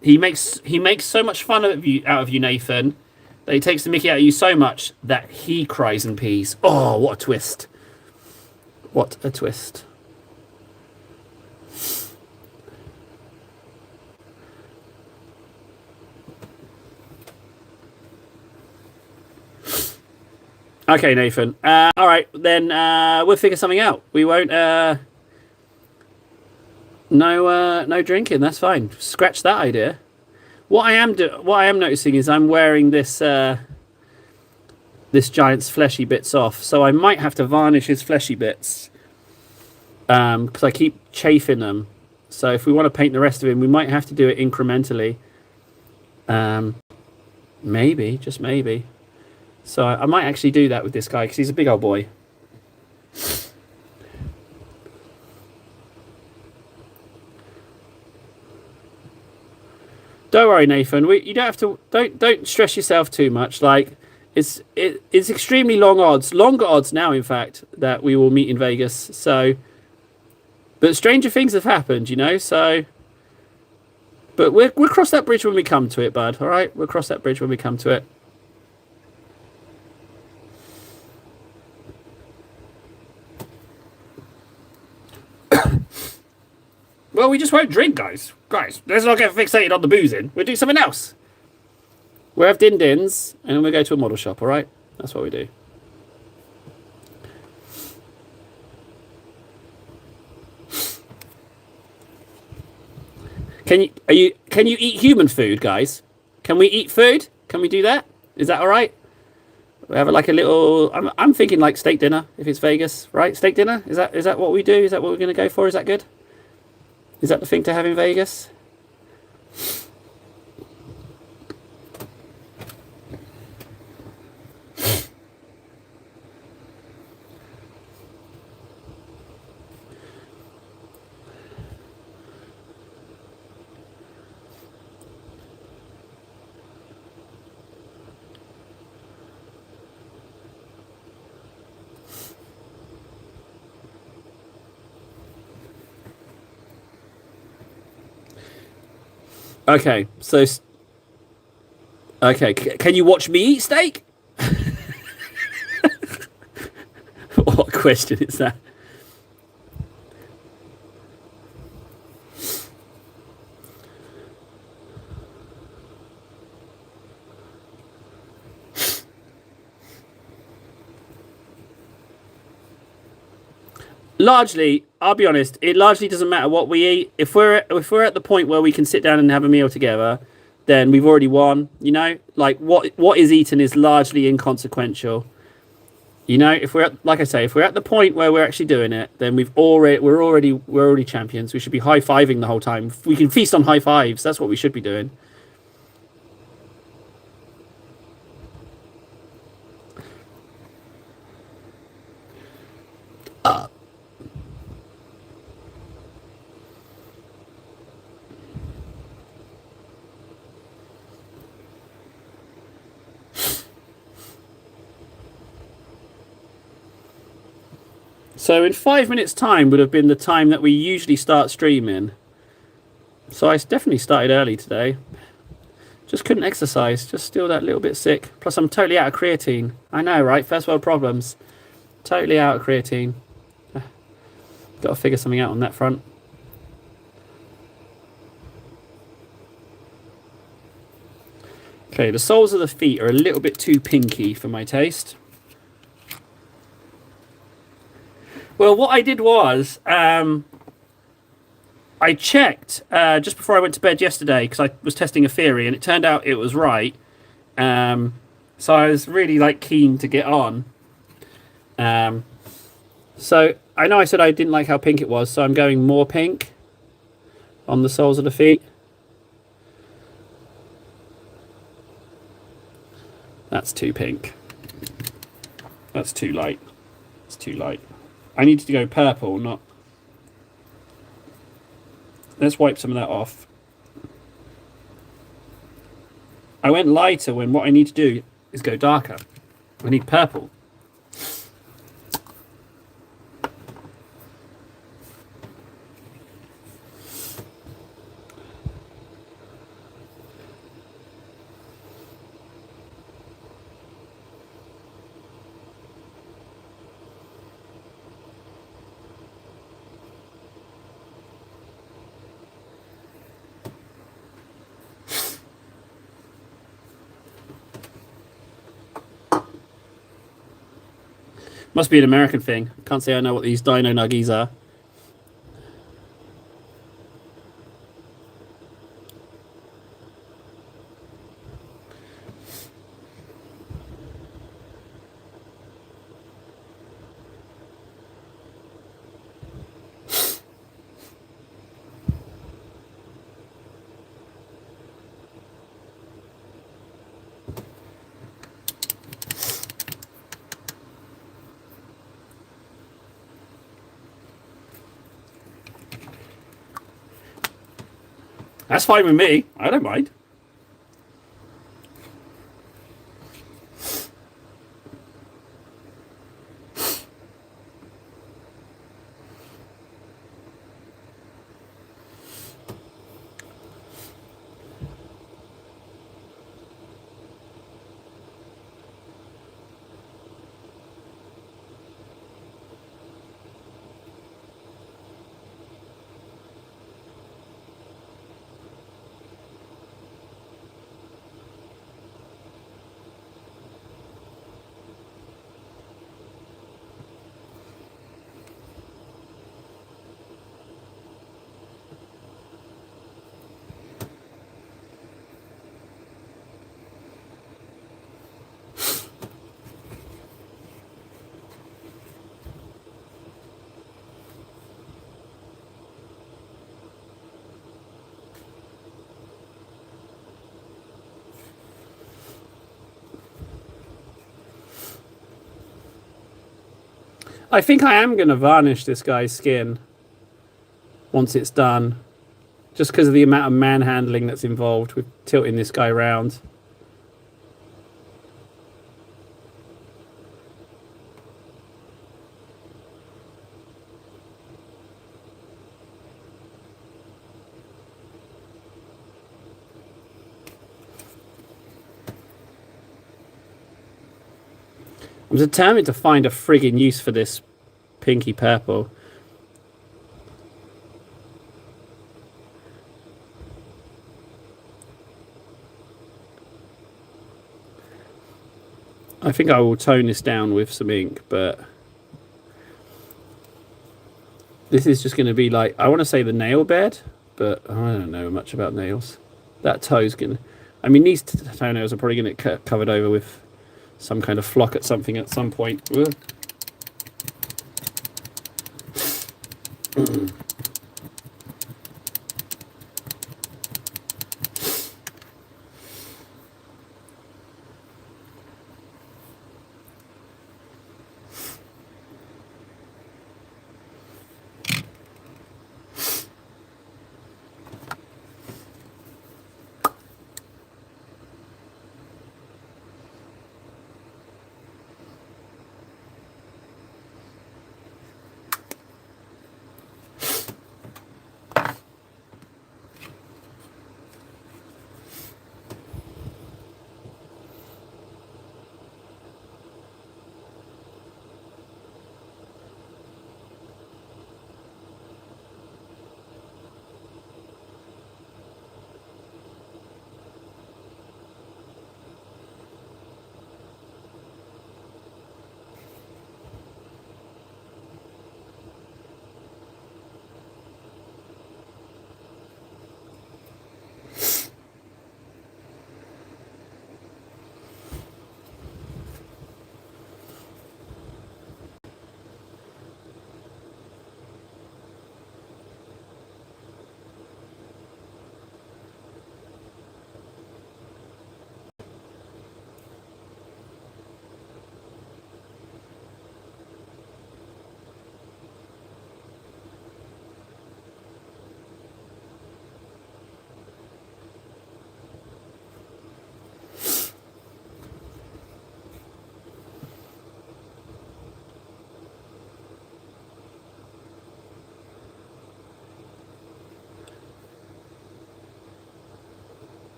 he makes so much fun out of you, Nathan, that he takes the mickey out of you so much that he cries and pees. Oh, what a twist! What a twist! Okay, Nathan. All right, then we'll figure something out. We won't. No drinking. That's fine. Scratch that idea. What I am noticing is I'm wearing this this giant's fleshy bits off, so I might have to varnish his fleshy bits because I keep chafing them. So if we want to paint the rest of him, we might have to do it incrementally. Maybe, just maybe. So I might actually do that with this guy because he's a big old boy. Don't worry, Nathan. You don't have to. Don't stress yourself too much. Like it's extremely longer odds now, in fact, that we will meet in Vegas. So, but stranger things have happened, you know. So, but we'll cross that bridge when we come to it, bud. All right, we'll cross that bridge when we come to it. Well, we just won't drink, guys. Guys, let's not get fixated on the boozing. We'll do something else. We'll have din-dins, and then we'll go to a model shop, all right? That's what we do. Can you eat human food, guys? Can we eat food? Can we do that? Is that all right? We have like a little. I'm thinking like steak dinner if it's Vegas, right? Steak dinner. Is that what we do? Is that what we're going to go for? Is that good? Is that the thing to have in Vegas? Okay, so okay, can you watch me eat steak? What question is that? Largely, I'll be honest, it largely doesn't matter what we eat. If we're at the point where we can sit down and have a meal together, then we've already won, you know? Like what is eaten is largely inconsequential. You know, if we're at, like I say, if we're at the point where we're actually doing it, then we're already champions. We should be high-fiving the whole time. We can feast on high fives. That's what we should be doing. So in 5 minutes' time would have been the time that we usually start streaming. So I definitely started early today. Just couldn't exercise. Just still that little bit sick. Plus I'm totally out of creatine. I know, right? First world problems. Totally out of creatine. Got to figure something out on that front. Okay, the soles of the feet are a little bit too pinky for my taste. Well, what I did was I checked just before I went to bed yesterday because I was testing a theory and it turned out it was right. So I was really like keen to get on. So I know I said I didn't like how pink it was, so I'm going more pink on the soles of the feet. That's too pink. That's too light. It's too light. I need to go purple, not... Let's wipe some of that off. I went lighter when what I need to do is go darker. I need purple. Must be an American thing. Can't say I know what these dino nuggies are. That's fine with me. I don't mind. I think I am going to varnish this guy's skin once it's done. Just because of the amount of manhandling that's involved with tilting this guy around. I'm determined to find a frigging use for this pinky purple. I think I will tone this down with some ink, but this is just going to be like, I want to say the nail bed, but I don't know much about nails. That toe's going to, I mean, these toenails are probably going to get covered over with some kind of flock at something at some point.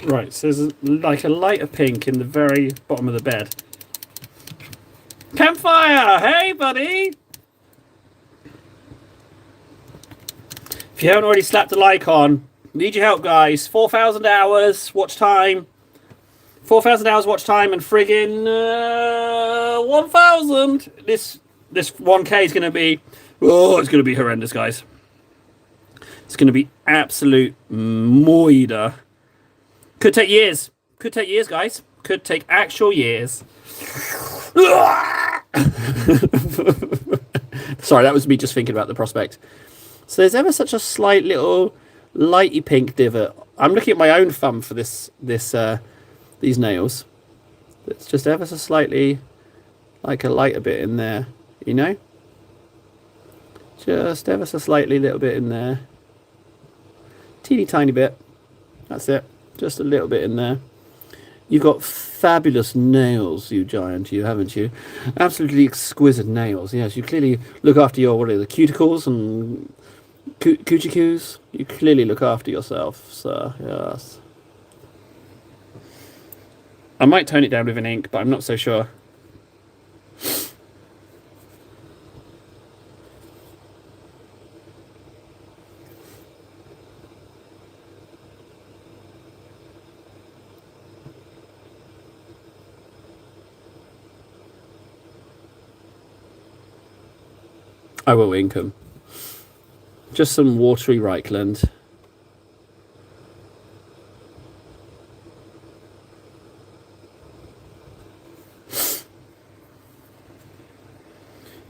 Right, so there's like a lighter pink in the very bottom of the bed. Campfire! Hey, buddy! If you haven't already slapped a like on, need your help, guys. 4,000 hours watch time. 4,000 hours watch time and friggin' 1,000. This 1K is going to be... Oh, it's going to be horrendous, guys. It's going to be absolute moida. Could take years. Could take years, guys. Could take actual years. Sorry, that was me just thinking about the prospect. So there's ever such a slight little lighty pink divot. I'm looking at my own thumb for these nails. It's just ever so slightly like a lighter bit in there, you know? Just ever so slightly little bit in there. Teeny tiny bit. That's it. Just a little bit in there. You've got fabulous nails, you giant, you, haven't you? Absolutely exquisite nails. Yes, you clearly look after your, what are the cuticles and coochie-coos? You clearly look after yourself, sir. Yes. I might tone it down with an ink, but I'm not so sure. I will ink them. Just some watery Reichland.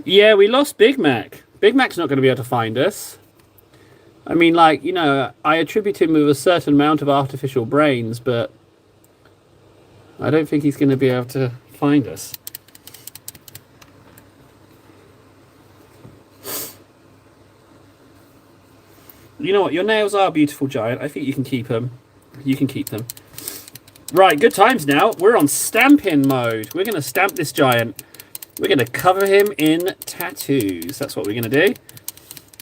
Yeah, we lost Big Mac. Big Mac's not going to be able to find us. I mean, like, you know, I attribute him with a certain amount of artificial brains, but I don't think he's going to be able to find us. You know what? Your nails are beautiful, giant. I think you can keep them. You can keep them. Right, good times now. We're on stamping mode. We're going to stamp this giant. We're going to cover him in tattoos. That's what we're going to do.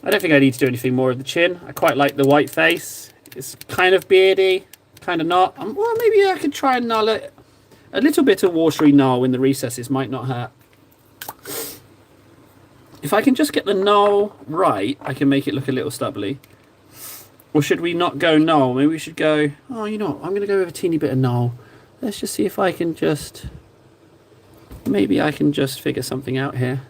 I don't think I need to do anything more of the chin. I quite like the white face. It's kind of beardy, kind of not. Well, maybe I could try and null it. A little bit of watery null in the recesses might not hurt. If I can just get the null right, I can make it look a little stubbly. Or should we not go null? Maybe we should go... Oh, you know what? I'm going to go with a teeny bit of null. Let's just see if I can just... Maybe I can just figure something out here.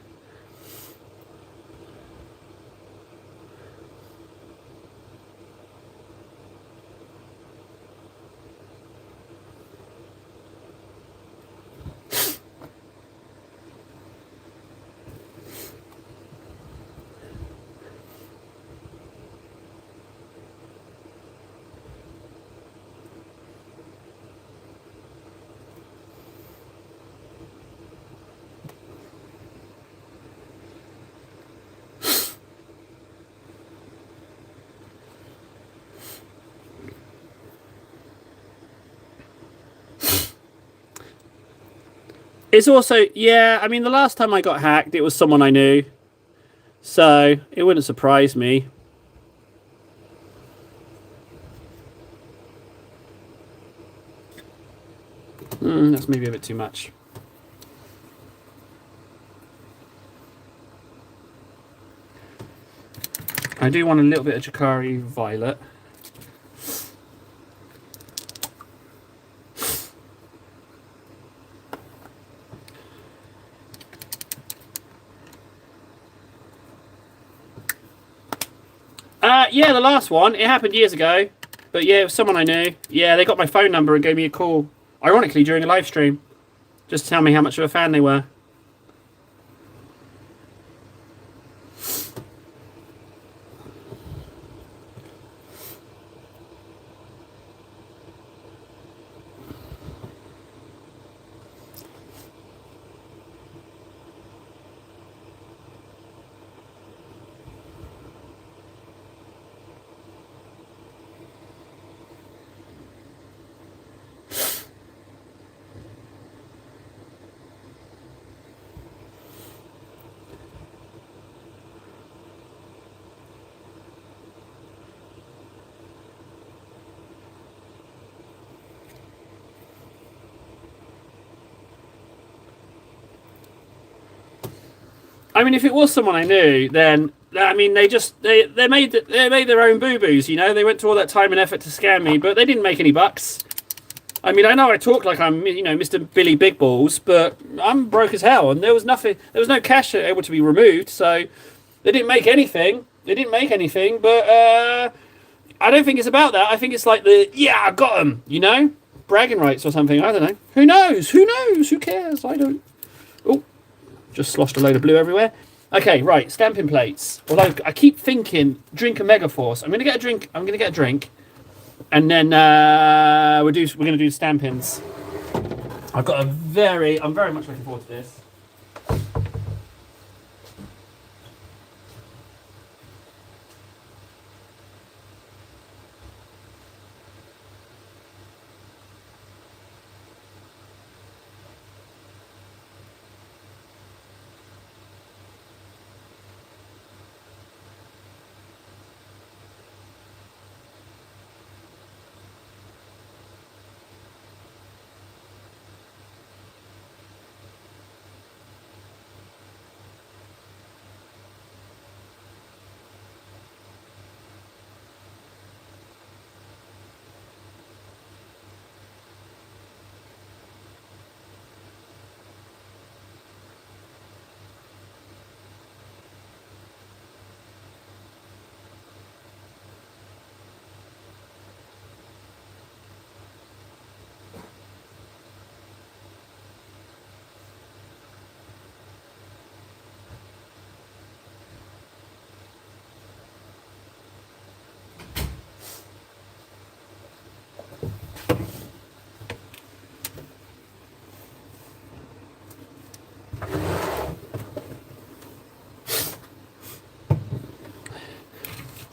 It's also, yeah, I mean, the last time I got hacked, it was someone I knew. So, it wouldn't surprise me. That's maybe a bit too much. I do want a little bit of Jacari Violet. Yeah, the last one. It happened years ago. But yeah, it was someone I knew. Yeah, they got my phone number and gave me a call. Ironically, during a live stream. Just to tell me how much of a fan they were. I mean, if it was someone I knew, then I mean, they made their own boo boos. You know, they went to all that time and effort to scam me, but they didn't make any bucks. I mean, I know I talk like I'm, Mr. Billy Big Balls, but I'm broke as hell, and there was nothing. There was no cash able to be removed, so they didn't make anything. They didn't make anything, but I don't think it's about that. I think it's like I got them, bragging rights or something. I don't know. Who knows? Who knows? Who cares? I don't. Oh, just sloshed a load of blue everywhere. Okay, right. Stamping plates. Although I keep thinking, drink a Megaforce. I'm gonna get a drink. And then we're gonna do stampings. I'm very much looking forward to this.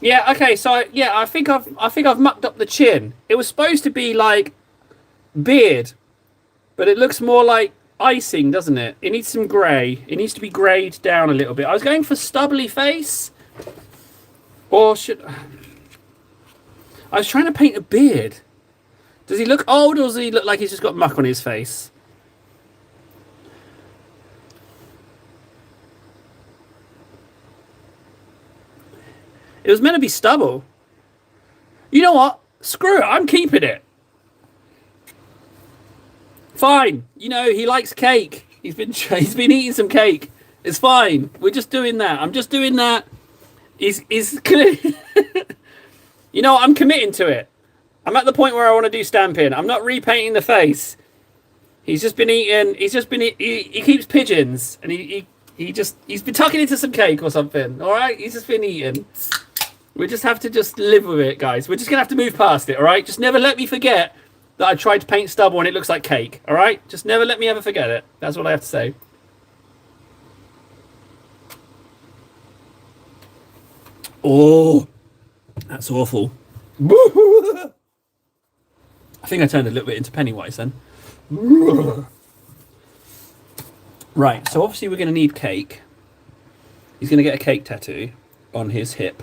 Yeah. Okay. So I think I've mucked up the chin. It was supposed to be like beard, but it looks more like icing, doesn't it? It needs some grey. It needs to be greyed down a little bit. I was going for stubbly face, or should I was trying to paint a beard. Does he look old, or does he look like he's just got muck on his face? It was meant to be stubble. You know what? Screw it. I'm keeping it. Fine. He likes cake. He's been eating some cake. It's fine. We're just doing that. I'm just doing that. He's I'm committing to it. I'm at the point where I want to do stamping. I'm not repainting the face. He's just been eating. He keeps pigeons, and he's been tucking into some cake or something. All right. He's just been eating. We just have to just live with it, guys. We're just going to have to move past it, all right? Just never let me forget that I tried to paint stubble and it looks like cake, all right? Just never let me ever forget it. That's what I have to say. Oh, that's awful. I think I turned a little bit into Pennywise then. Right, so obviously we're going to need cake. He's going to get a cake tattoo on his hip.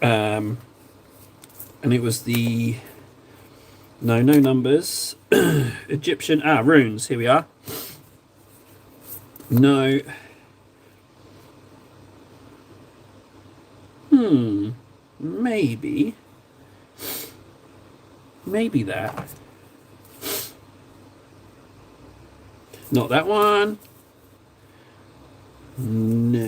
And it was the no numbers Egyptian runes. Here we are. No. Maybe that. Not that one. No,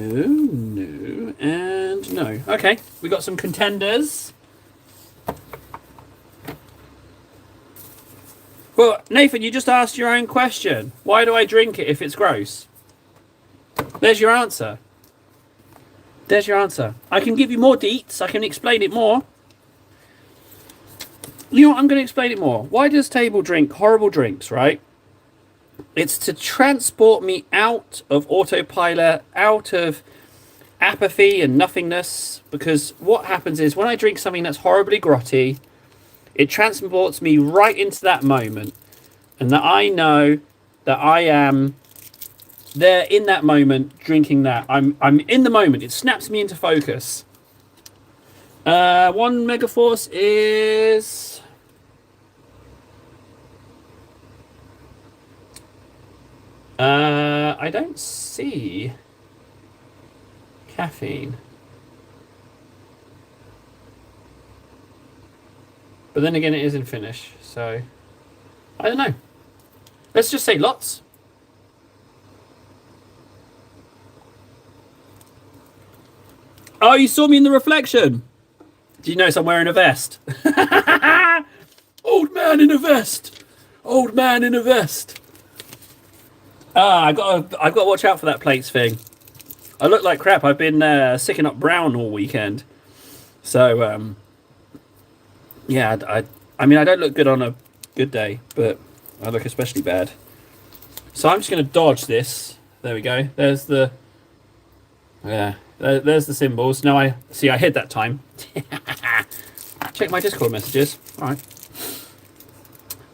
and no. Okay, we got some contenders. Well, Nathan, you just asked your own question. Why do I drink it if it's gross? There's your answer. I can give you more deets. I can explain it more. You know what? I'm going to explain it more. Why does Table drink horrible drinks, right? It's to transport me out of autopilot, out of apathy and nothingness. Because what happens is when I drink something that's horribly grotty, it transports me right into that moment. And that I know that I am there in that moment drinking that. I'm in the moment. It snaps me into focus. One Megaforce is... I don't see caffeine. But then again, it is in Finnish, so I don't know. Let's just say lots. Oh, you saw me in the reflection. Do you notice I'm wearing a vest? Old man in a vest. Old man in a vest. Ah, I've got to watch out for that plates thing. I look like crap. I've been sicking up brown all weekend. So, yeah, I mean, I don't look good on a good day, but I look especially bad. So I'm just going to dodge this. There we go. There's the... Yeah, there's the symbols. Now I hid that time. Check my Discord messages. All right.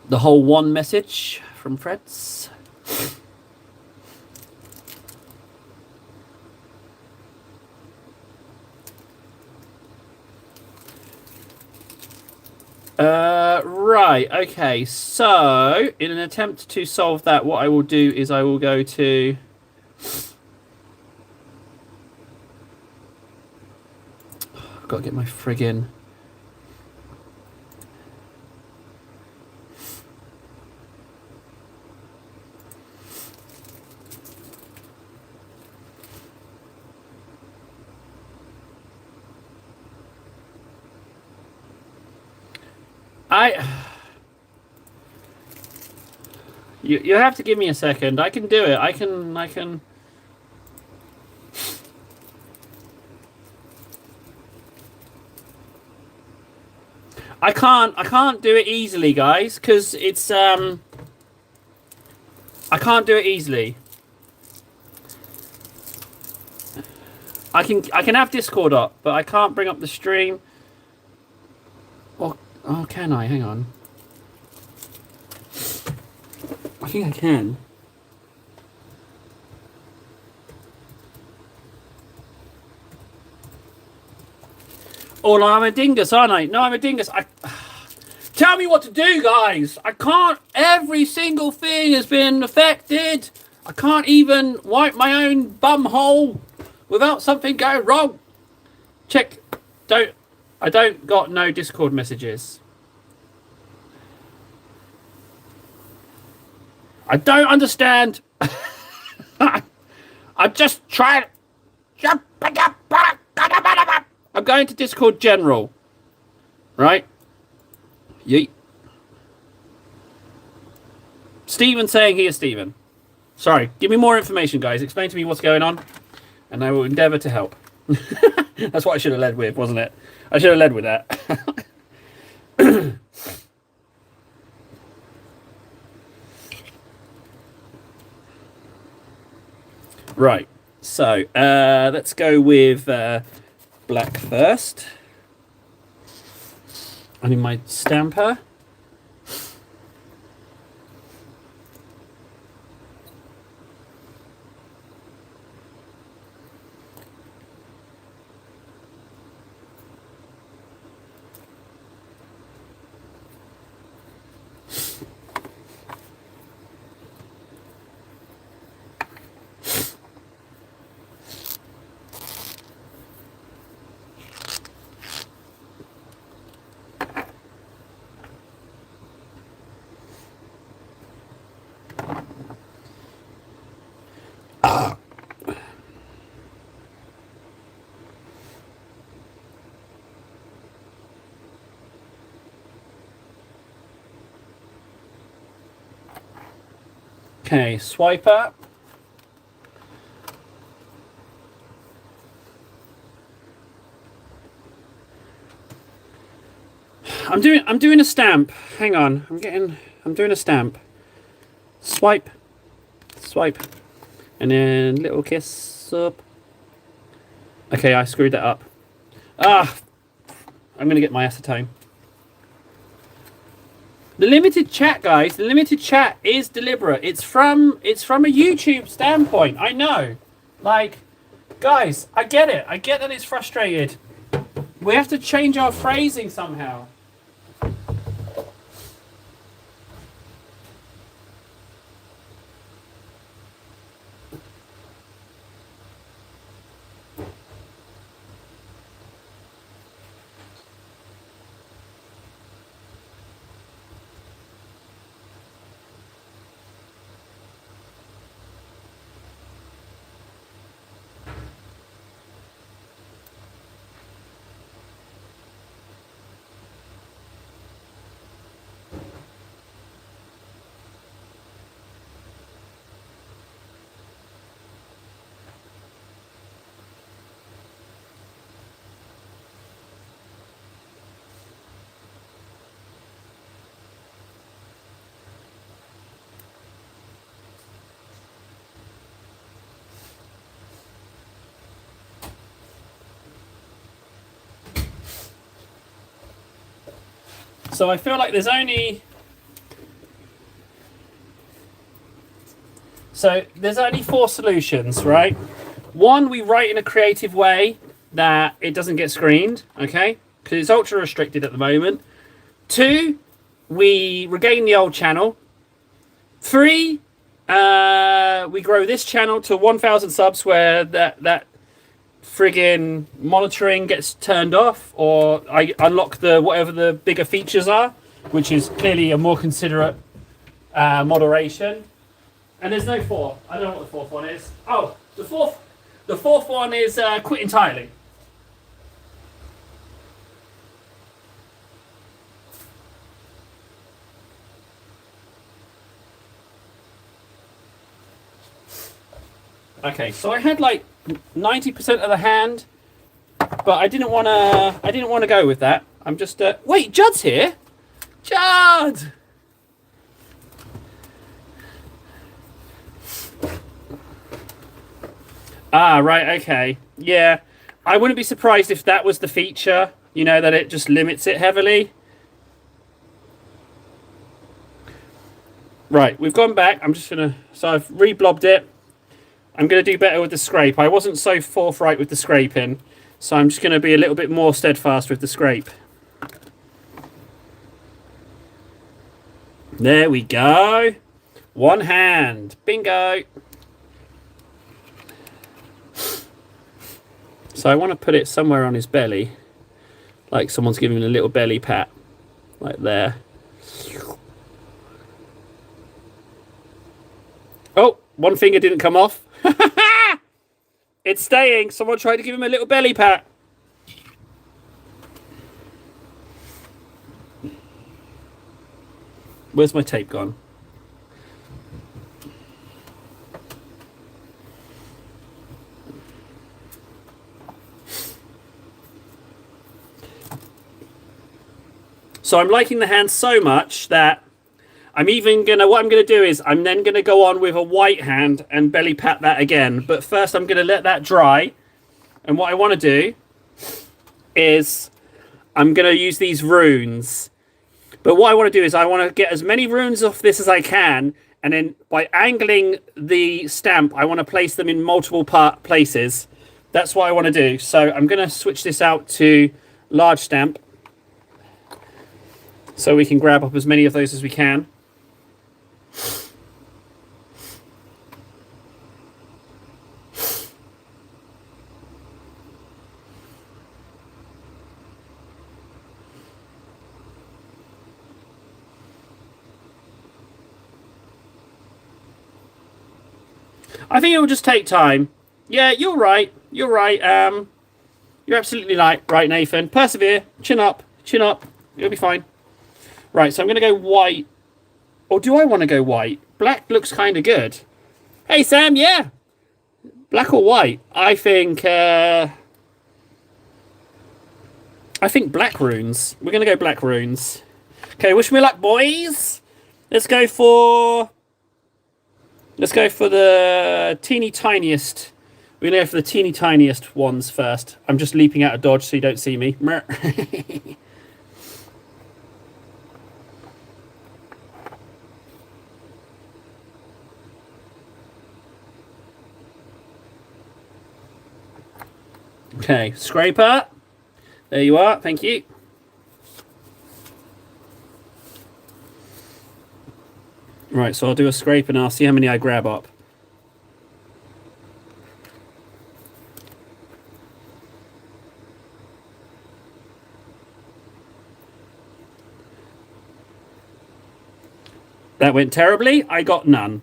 The whole one message from Freds. Right, okay, so in an attempt to solve that, what I will do is I will go to... I've got to get my friggin... You have to give me a second. I can do it. I can... I can't do it easily, guys, because it's, I can't do it easily. I can have Discord up, but I can't bring up the stream. Or, oh, can I? Hang on. I think I can. Oh, no, I'm a dingus, aren't I? No, I'm a dingus. Tell me what to do, guys. I can't. Every single thing has been affected. I can't even wipe my own bum hole without something going wrong. Check. I don't got no Discord messages. I don't understand. I'm just trying. I'm going to Discord General. Right? Yeet. Stephen saying he is Stephen. Sorry. Give me more information, guys. Explain to me what's going on, and I will endeavour to help. That's what I should have led with, wasn't it? I should have led with that. Right. So, let's go with black first. I need my stamper. Okay, swipe up. I'm doing a stamp. Hang on. I'm doing a stamp. Swipe. Swipe. And then little kiss up. Okay, I screwed that up. Ah, I'm gonna get my acetone. The limited chat, guys, the limited chat is deliberate. It's from a YouTube standpoint. I know. Like, guys, I get it. I get that it's frustrated. We have to change our phrasing somehow. So I feel like there's only... So there's only 4 solutions, right? 1, we write in a creative way that it doesn't get screened, okay? Because it's ultra restricted at the moment. 2, we regain the old channel. 3, we grow this channel to 1,000 subs where that friggin' monitoring gets turned off, or I unlock the whatever the bigger features are, which is clearly a more considerate moderation. And there's no 4. I don't know what the 4th one is. Oh, the fourth one is quit entirely. Okay, so I had like 90% of the hand, but I didn't want to go with that. I'm just wait, Judd's here. Judd. Ah, right, okay. Yeah. I wouldn't be surprised if that was the feature, you know, that it just limits it heavily. Right, we've gone back. I'm just gonna, so I've reblobbed it. I'm going to do better with the scrape. I wasn't so forthright with the scraping, so I'm just going to be a little bit more steadfast with the scrape. There we go. 1 hand. Bingo. So I want to put it somewhere on his belly, like someone's giving him a little belly pat, like there. Oh, 1 finger didn't come off. It's staying. Someone tried to give him a little belly pat. Where's my tape gone? So I'm liking the hand so much that I'm even gonna, what I'm gonna do is I'm then gonna go on with a white hand and belly pat that again. But first I'm gonna let that dry. And what I wanna do is I'm gonna use these runes. But what I wanna do is I wanna get as many runes off this as I can. And then by angling the stamp, I wanna place them in multiple places. That's what I wanna do. So I'm gonna switch this out to large stamp, so we can grab up as many of those as we can. I think it will just take time. Yeah, you're right. You're right. You're absolutely right, Nathan. Persevere. Chin up. Chin up. You'll be fine. Right, so I'm going to go white. Or do I want to go white? Black looks kind of good. Hey, Sam, yeah. Black or white? I think black runes. We're going to go black runes. Okay, wish me luck, boys. Let's go for the teeny tiniest. We're going to go for the teeny tiniest ones first. I'm just leaping out of dodge so you don't see me. Okay, scraper. There you are. Thank you. Right, so I'll do a scrape and I'll see how many I grab up. That went terribly. I got none.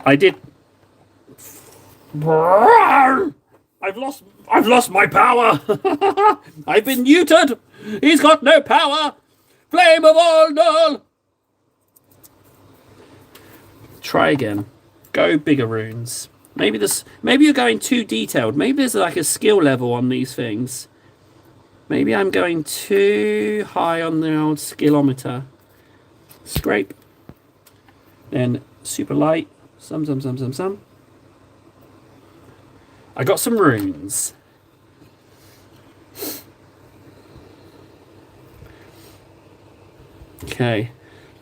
I did. I've lost my power. I've been neutered. He's got no power. Flame of Aldol. Try again. Go bigger runes. Maybe you're going too detailed. Maybe there's like a skill level on these things. Maybe I'm going too high on the old skillometer. Scrape. Then super light. Some. I got some runes. Okay.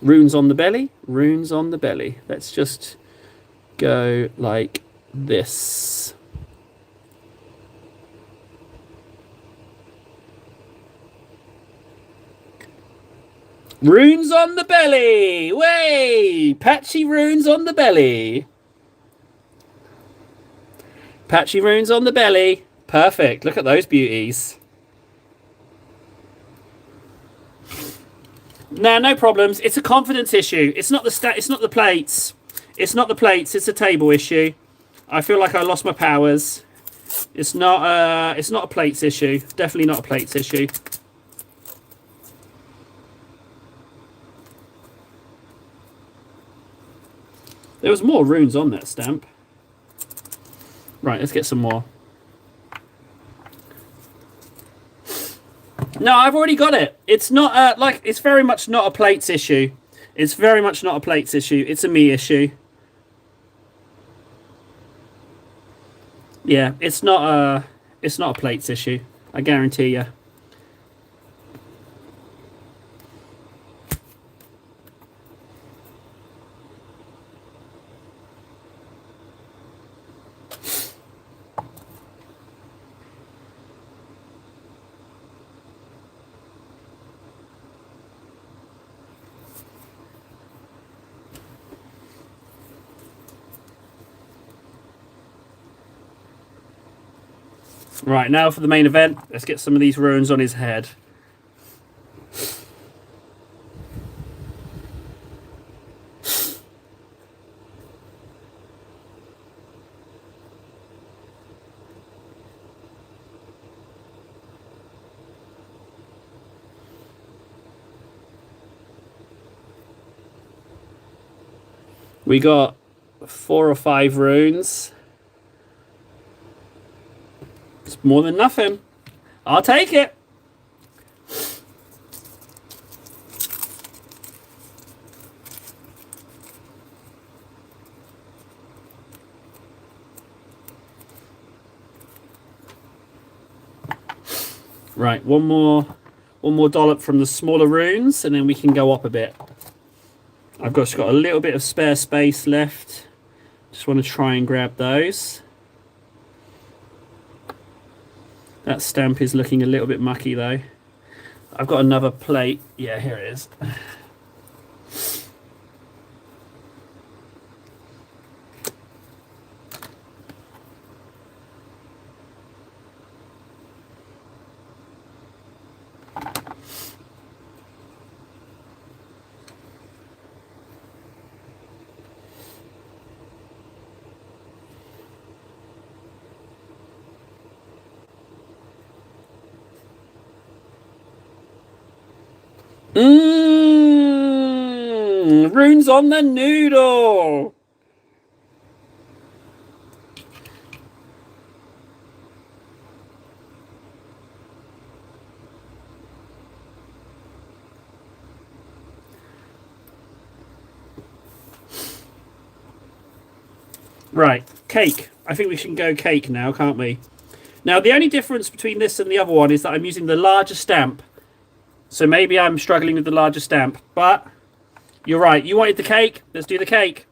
Runes on the belly. Runes on the belly. Let's just go like this. Runes on the belly! Way! Patchy runes on the belly. Patchy runes on the belly. Perfect. Look at those beauties. Nah, no problems. It's a confidence issue. It's not the it's not the plates. It's not the plates. It's a table issue. I feel like I lost my powers. It's not a plates issue. Definitely not a plates issue. There was more runes on that stamp. Right, let's get some more. No, I've already got it. It's not like it's very much not a plates issue. It's very much not a plates issue. It's a me issue. Yeah, it's not a plates issue. I guarantee you. Right, now for the main event. Let's get some of these runes on his head. We got 4 or 5 runes. It's more than nothing. I'll take it. Right, one more dollop from the smaller runes, and then we can go up a bit. I've just got a little bit of spare space left. Just want to try and grab those. That stamp is looking a little bit mucky though. I've got another plate. Yeah, here it is. Runes on the noodle. Right, cake. I think we can go cake now, can't we? Now, the only difference between this and the other one is that I'm using the larger stamp. So maybe I'm struggling with the larger stamp, but you're right. You wanted the cake. Let's do the cake.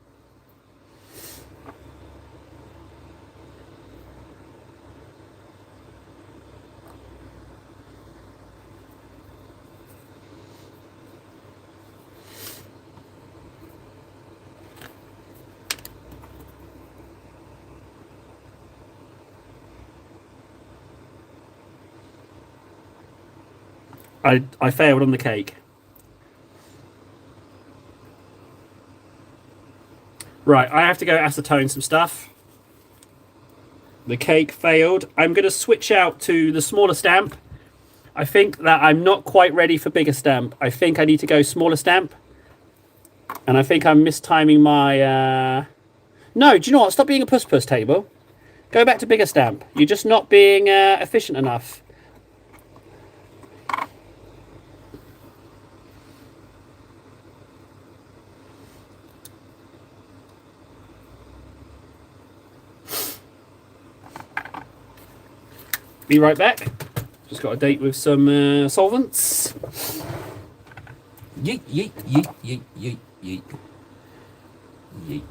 I failed on the cake. Right, I have to go acetone some stuff. The cake failed. I'm going to switch out to the smaller stamp. I think that I'm not quite ready for bigger stamp. I think I need to go smaller stamp. And I think I'm mistiming my... No, do you know what? Stop being a puss-puss table. Go back to bigger stamp. You're just not being efficient enough. Be right back. Just got a date with some solvents. Yeet, yeet, yeet, yeet, yeet, yeet. Yeet.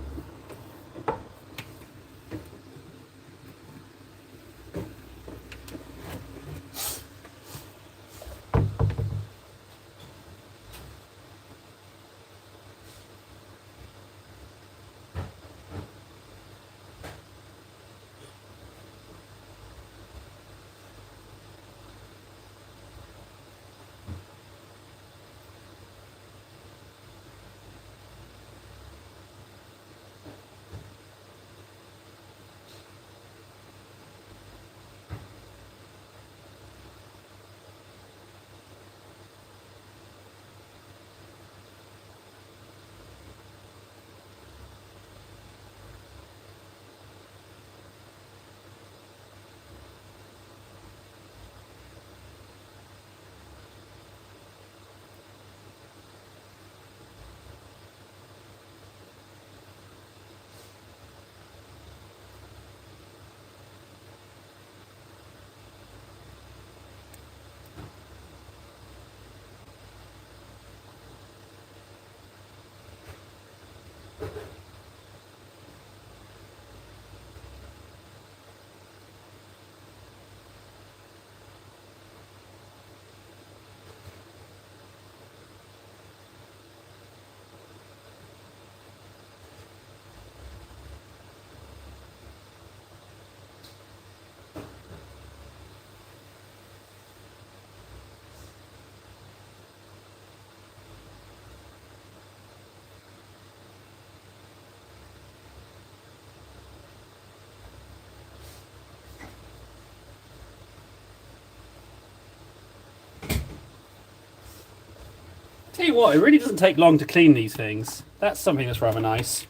Tell you what, it really doesn't take long to clean these things. That's something that's rather nice.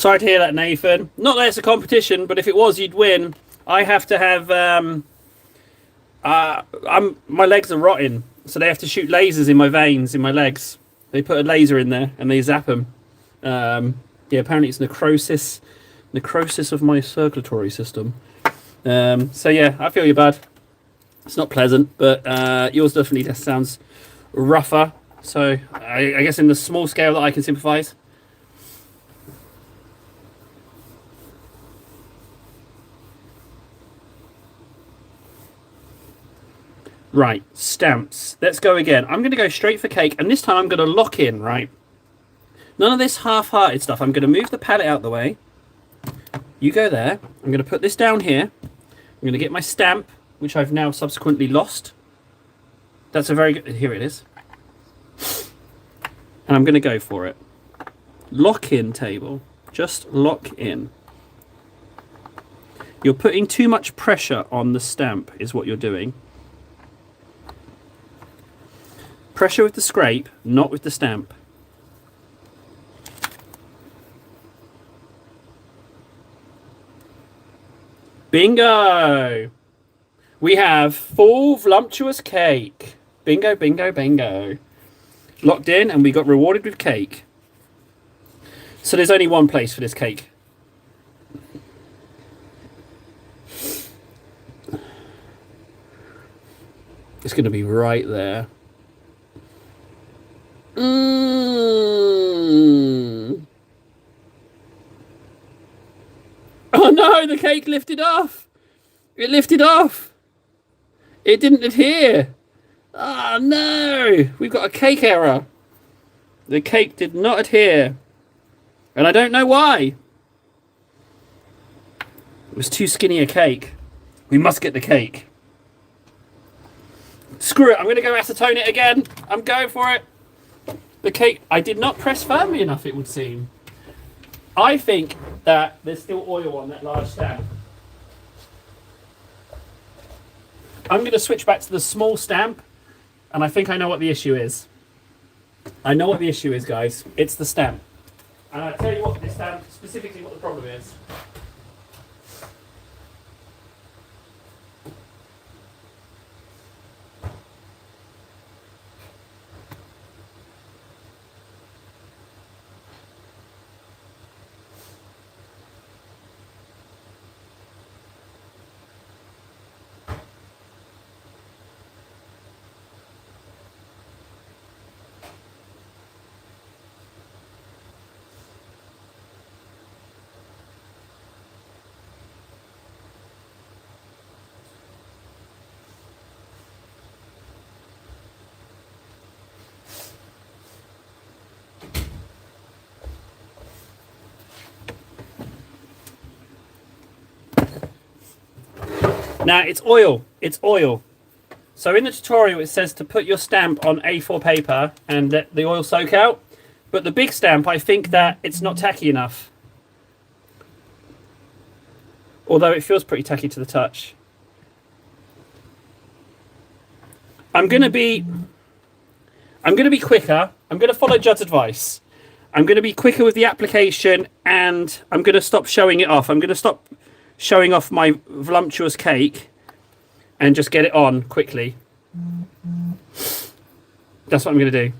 Sorry to hear that, Nathan. Not that it's a competition, but if it was, you'd win. I have to have. My legs are rotting, so they have to shoot lasers in my veins in my legs. They put a laser in there and they zap them. Yeah, apparently it's necrosis of my circulatory system. So yeah, I feel you bad. It's not pleasant, but yours definitely just sounds rougher. So I guess in the small scale that I can sympathise. Right, stamps. Let's go again. I'm going to go straight for cake, and this time I'm going to lock in, right? None of this half-hearted stuff. I'm going to move the palette out the way. You go there. I'm going to put this down here. I'm going to get my stamp, which I've now subsequently lost. That's a very good... Here it is. And I'm going to go for it. Lock-in table. Just lock in. You're putting too much pressure on the stamp, is what you're doing. Pressure with the scrape, not with the stamp. Bingo! We have full voluptuous cake. Bingo, bingo, bingo. Locked in, and we got rewarded with cake. So there's only one place for this cake. It's going to be right there. Oh no, the cake lifted off. It lifted off. It didn't adhere. Oh no, we've got a cake error. The cake did not adhere. And I don't know why. It was too skinny a cake. We must get the cake. Screw it, I'm going to go acetone it again. I'm going for it. The cake, I did not press firmly enough, it would seem. I think that there's still oil on that large stamp. I'm going to switch back to the small stamp, and I think I know what the issue is. I know what the issue is, guys. It's the stamp. And I'll tell you what this stamp, specifically what the problem is. Now, it's oil. It's oil. So in the tutorial, it says to put your stamp on A4 paper and let the oil soak out. But the big stamp, I think that it's not tacky enough. Although it feels pretty tacky to the touch. I'm going to be quicker. I'm going to follow Judd's advice. I'm going to be quicker with the application, and I'm going to stop showing it off. I'm going to stop showing off my voluptuous cake and just get it on quickly. That's what I'm going to do.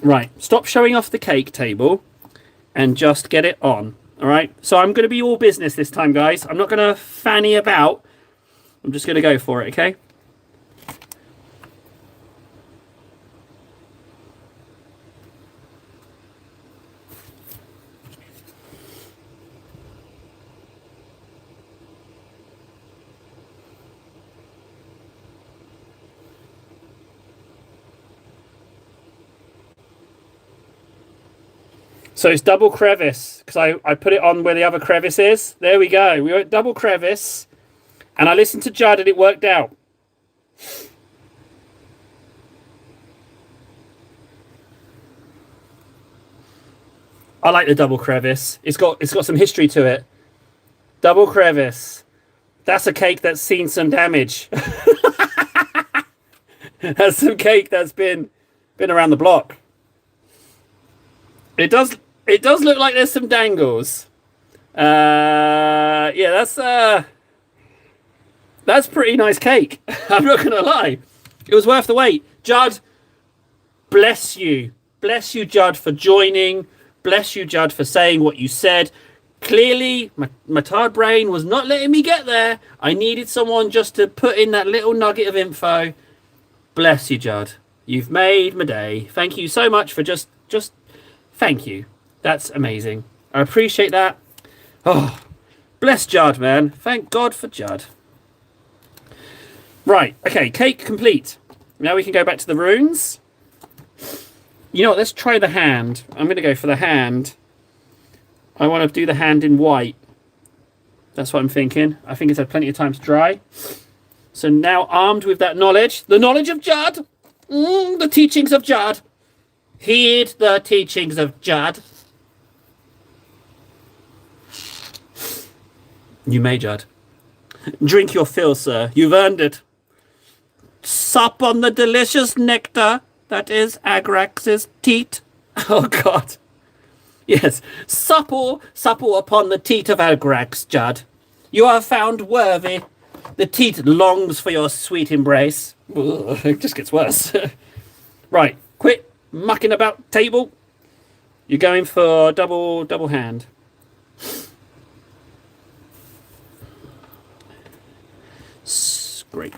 Right, stop showing off the cake table and just get it on. All right, so I'm going to be all business this time, guys. I'm not going to fanny about. I'm just going to go for it, okay? So it's double crevice, because I put it on where the other crevice is. There we go. We went double crevice. And I listened to Judd and it worked out. I like the double crevice. It's got some history to it. Double crevice. That's a cake that's seen some damage. That's some cake that's been around the block. It does look like there's some dangles. Yeah, that's pretty nice cake. I'm not gonna lie. It was worth the wait. Judd, bless you. Bless you, Judd, for joining. Bless you, Judd, for saying what you said. Clearly, my tired brain was not letting me get there. I needed someone just to put in that little nugget of info. Bless you, Judd. You've made my day. Thank you so much for just thank you. That's amazing. I appreciate that. Oh, bless Judd, man. Thank God for Judd. Right, okay, cake complete. Now we can go back to the runes. You know what, let's try the hand. I'm going to go for the hand. I want to do the hand in white. That's what I'm thinking. I think it's had plenty of time to dry. So now, armed with that knowledge, the knowledge of Judd, the teachings of Judd. Heed the teachings of Judd. You may, Judd. Drink your fill, sir. You've earned it. Sup on the delicious nectar that is Agrax's teat. Oh, God. Yes. Supple upon the teat of Agrax, Judd. You are found worthy. The teat longs for your sweet embrace. Ugh, it just gets worse. Right. Quit mucking about, table. You're going for double hand. Scrape.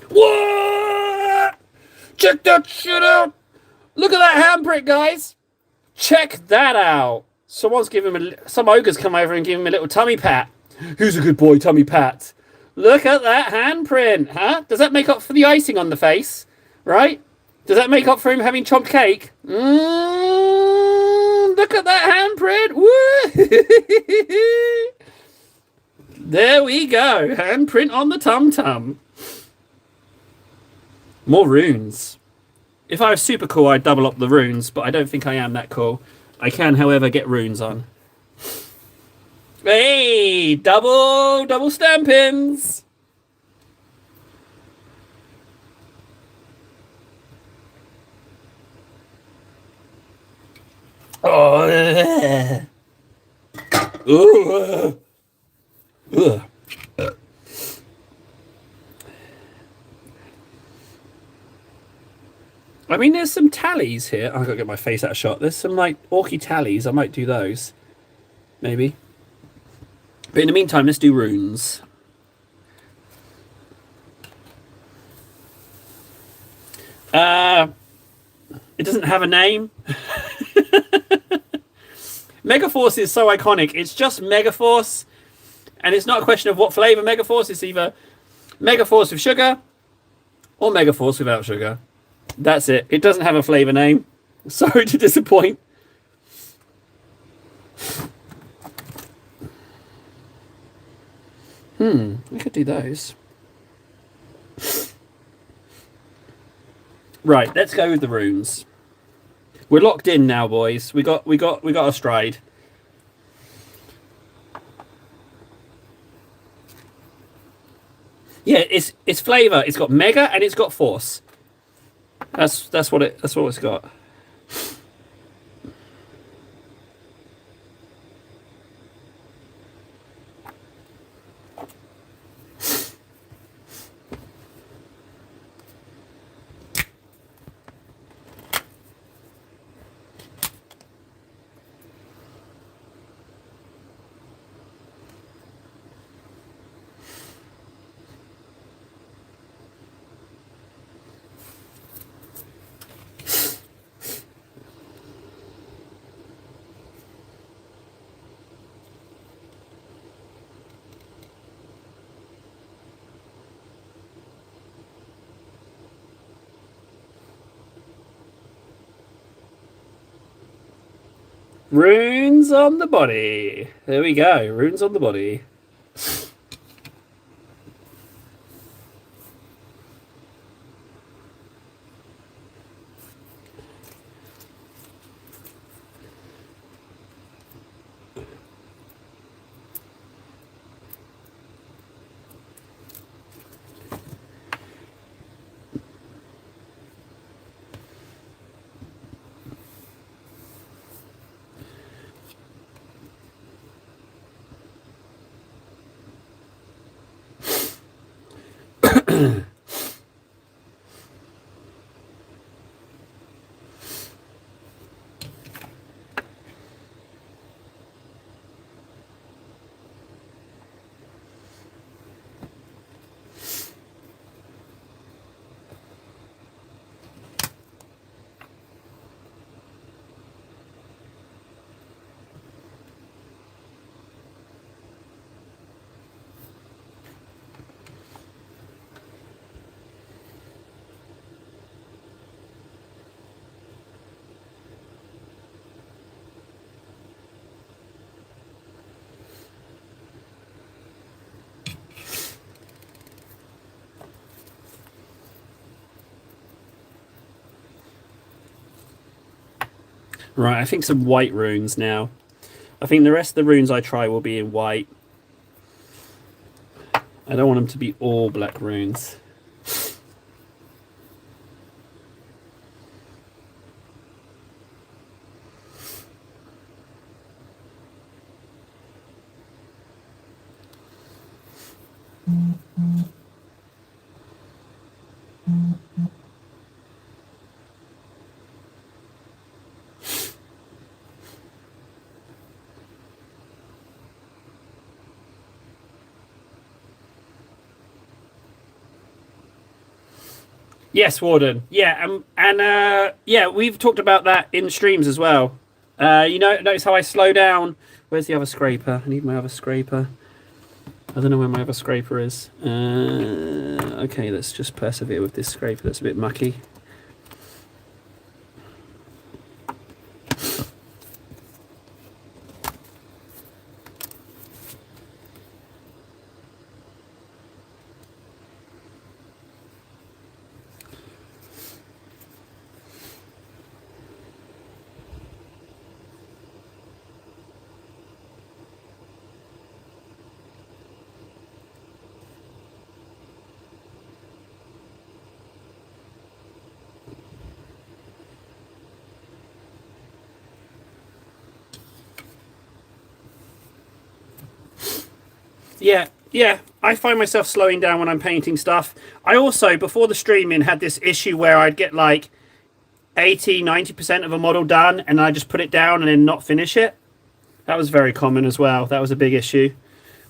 What? Check that shit out. Look at that handprint, guys. Check that out. Someone's giving him some ogre's come over and give him a little tummy pat. Who's a good boy, tummy pat? Look at that handprint, huh? Does that make up for the icing on the face? Right? Does that make up for him having chopped cake? Look at that handprint. Woo! There we go. Handprint on the tum-tum. More runes. If I was super cool, I'd double up the runes, but I don't think I am that cool. I can, however, get runes on. Hey! Double stampings! Oh! Ooh! Ugh. I mean, there's some tallies here. I've got to get my face out of shot. There's some, like, orky tallies. I might do those. Maybe. But in the meantime, let's do runes. It doesn't have a name. Megaforce is so iconic. It's just Megaforce. And it's not a question of what flavor Megaforce. It's either Megaforce with sugar or Megaforce without sugar. That's it. It doesn't have a flavor name. Sorry to disappoint. We could do those. Right, let's go with the runes. We're locked in now, boys. We got our stride. Yeah, it's flavor. It's got mega and it's got force. That's what it's got. Runes on the body. There we go. Runes on the body. Right, I think some white runes now. I think the rest of the runes I try will be in white. I don't want them to be all black runes. Yes, Warden. Yeah, and yeah, we've talked about that in streams as well. You know, notice how I slow down. Where's the other scraper? I need my other scraper. I don't know where my other scraper is. Okay, let's just persevere with this scraper that's a bit mucky. Yeah, I find myself slowing down when I'm painting stuff. I also, before the streaming, had this issue where I'd get like 80-90% of a model done and I just put it down and then not finish it. That was very common as well. That was a big issue.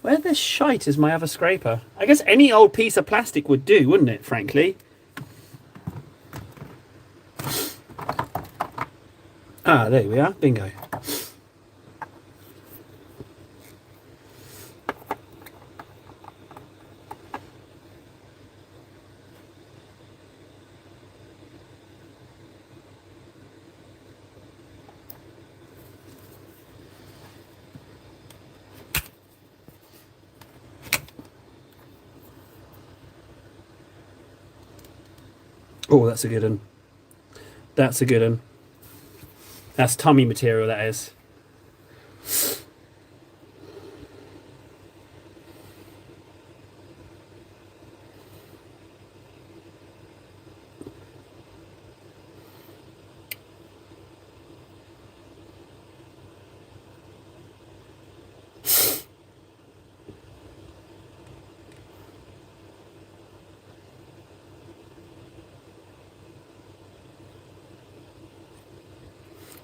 Where the shite is my other scraper? I guess any old piece of plastic would do, wouldn't it, frankly? Ah, there we are. Bingo. Oh, that's a good one. That's a good one. That's tummy material, that is.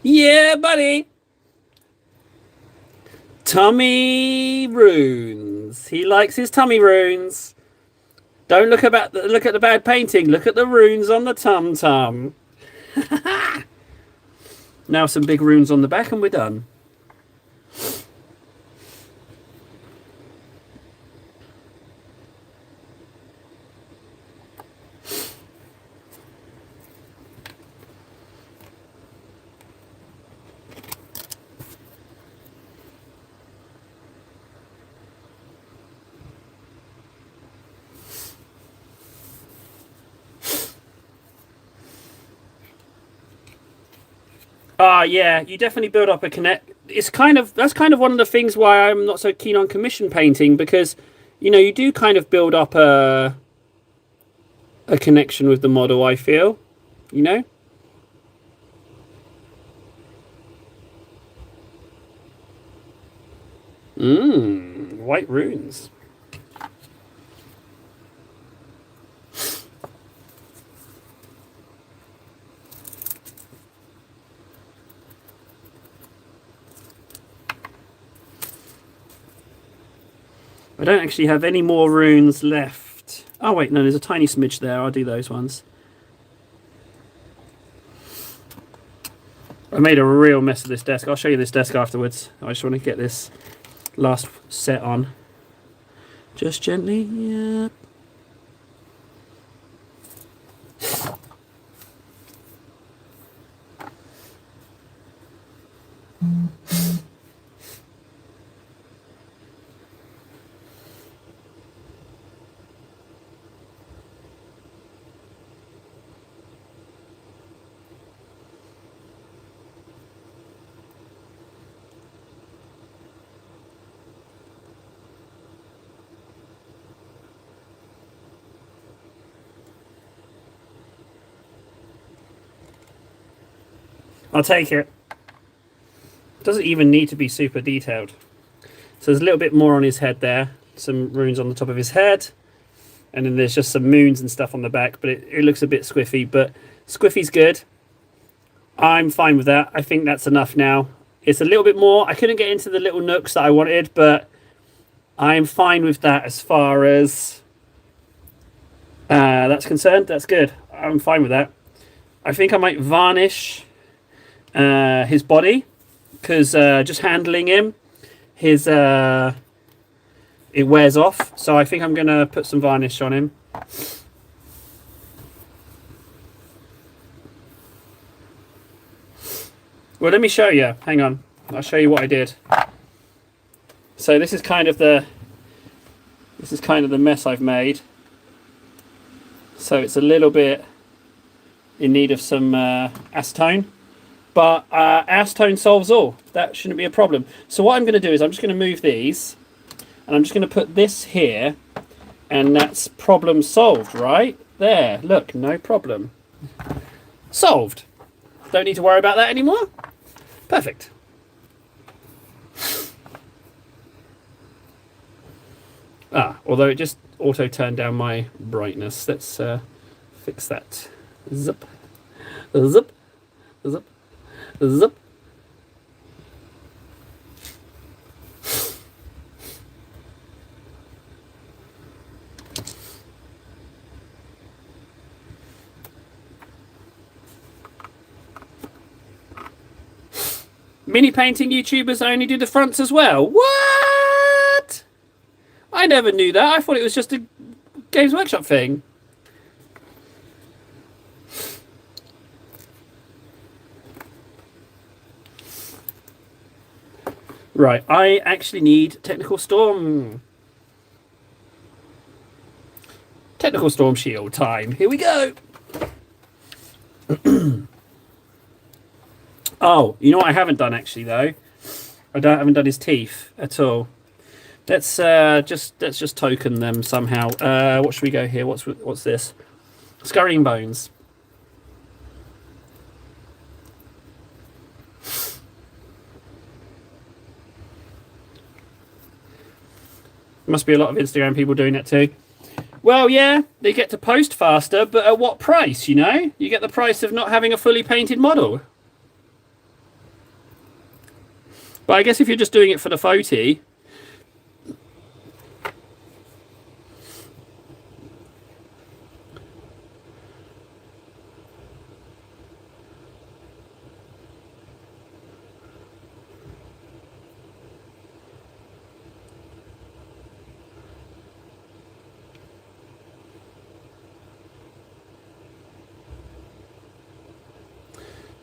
Yeah, buddy. Tummy runes. He likes his tummy runes. Don't look at the bad painting. Look at the runes on the tum tum. Now some big runes on the back, and we're done. Yeah, you definitely build up a connect. That's kind of one of the things why I'm not so keen on commission painting, because you do kind of build up a connection with the model, I feel, you know. White runes. I don't actually have any more runes left. Oh wait, no, there's a tiny smidge there. I'll do those ones. I made a real mess of this desk. I'll show you this desk afterwards. I just want to get this last set on. Just gently, yeah. I'll take it. Doesn't even need to be super detailed. So there's a little bit more on his head there. Some runes on the top of his head. And then there's just some moons and stuff on the back. But it looks a bit squiffy. But squiffy's good. I'm fine with that. I think that's enough now. It's a little bit more. I couldn't get into the little nooks that I wanted. But I'm fine with that as far as that's concerned. That's good. I'm fine with that. I think I might varnish his body, because just handling him, his it wears off. So I think I'm going to put some varnish on him. Well, let me show you. Hang on. I'll show you what I did. So this is kind of the mess I've made. So it's a little bit in need of some acetone, but acetone solves all. That shouldn't be a problem. So what I'm going to do is I'm just going to move these, and I'm just going to put this here, and that's problem solved, right? There, look, no problem. Solved. Don't need to worry about that anymore. Perfect. Although it just auto turned down my brightness. Let's fix that. Zip, zip, zip, zip. Mini painting YouTubers only do the fronts as well. What? I never knew that. I thought it was just a Games Workshop thing. Right, I actually need Technical Storm. Technical Storm Shield time. Here we go. Oh, you know what I haven't done actually though? haven't done his teeth at all. Let's just token them somehow. What should we go here? What's this? Scurrying bones. Must be a lot of Instagram people doing it too. Well, yeah, they get to post faster, but at what price, you know? You get the price of not having a fully painted model. But I guess if you're just doing it for the photo,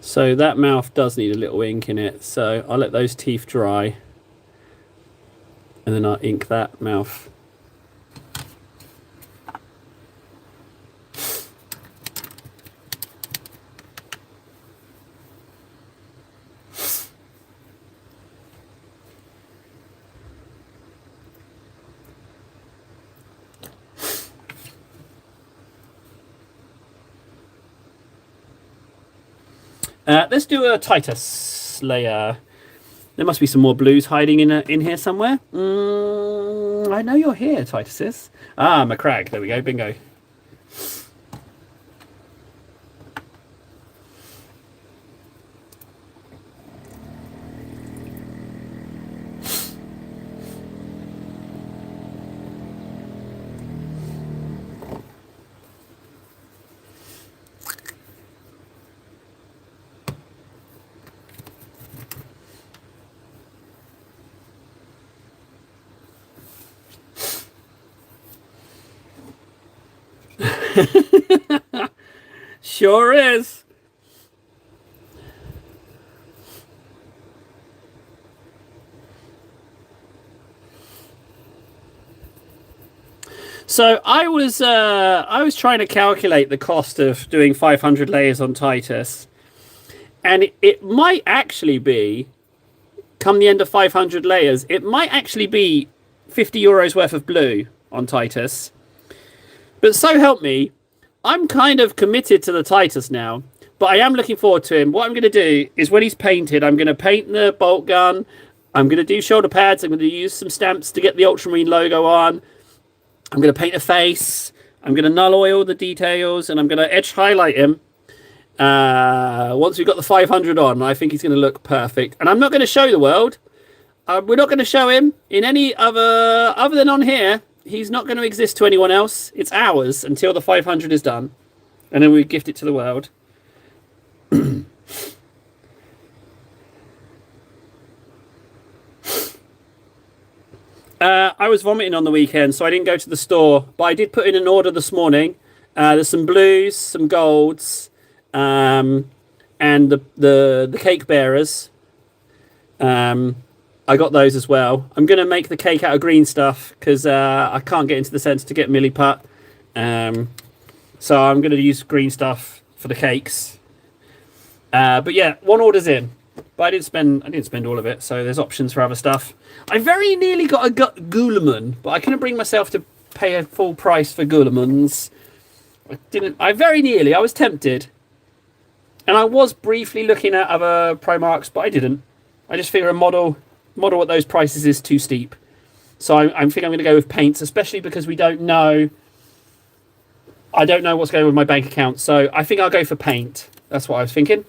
so that mouth does need a little ink in it, so I'll let those teeth dry and then I'll ink that mouth. Let's do a Titus layer. There must be some more blues hiding in here somewhere. I know you're here, Tituses. Ah, Macragge. There we go. Bingo. Sure is. So I was trying to calculate the cost of doing 500 layers on Titus, and it might actually be, come the end of 500 layers, it might actually be €50 worth of blue on Titus. But so help me, I'm kind of committed to the Titus now, but I am looking forward to him. What I'm going to do is when he's painted, I'm going to paint the bolt gun. I'm going to do shoulder pads. I'm going to use some stamps to get the Ultramarine logo on. I'm going to paint a face. I'm going to null oil the details, and I'm going to edge highlight him. Once we've got the 500 on, I think he's going to look perfect. And I'm not going to show the world. We're not going to show him in any other than on here. He's not going to exist to anyone else. It's ours until the 500 is done. and then we gift it to the world. I was vomiting on the weekend, so I didn't go to the store, but I did put in an order this morning. There's some blues, some golds, and the cake bearers. I got those as well. I'm going to make the cake out of green stuff because I can't get into the centre to get milliput. So I'm going to use green stuff for the cakes. But yeah, one order's in. But I didn't spend all of it, so there's options for other stuff. I very nearly got a Guilliman, but I couldn't bring myself to pay a full price for Guillimans. I very nearly. I was tempted. And I was briefly looking at other Primarks, but I didn't. I just figure a model at those prices is too steep. So I think I'm going to go with paints, especially because we don't know. I don't know what's going on with my bank account, so I think I'll go for paint. That's what I was thinking.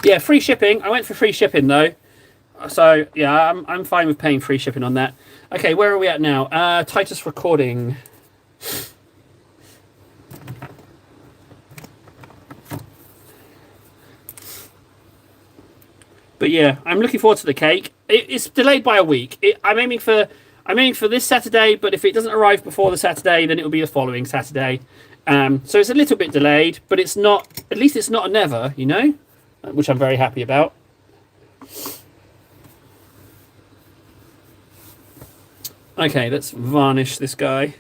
Yeah, free shipping. I went for free shipping though, so yeah, I'm fine with paying free shipping on that. Okay, where are we at now? Titus recording. But yeah, I'm looking forward to the cake. It's delayed by a week. I'm aiming for this Saturday, but if it doesn't arrive before the Saturday, then it will be the following Saturday. So it's a little bit delayed, but it's not. At least it's not a never, you know, which I'm very happy about. Okay, let's varnish this guy.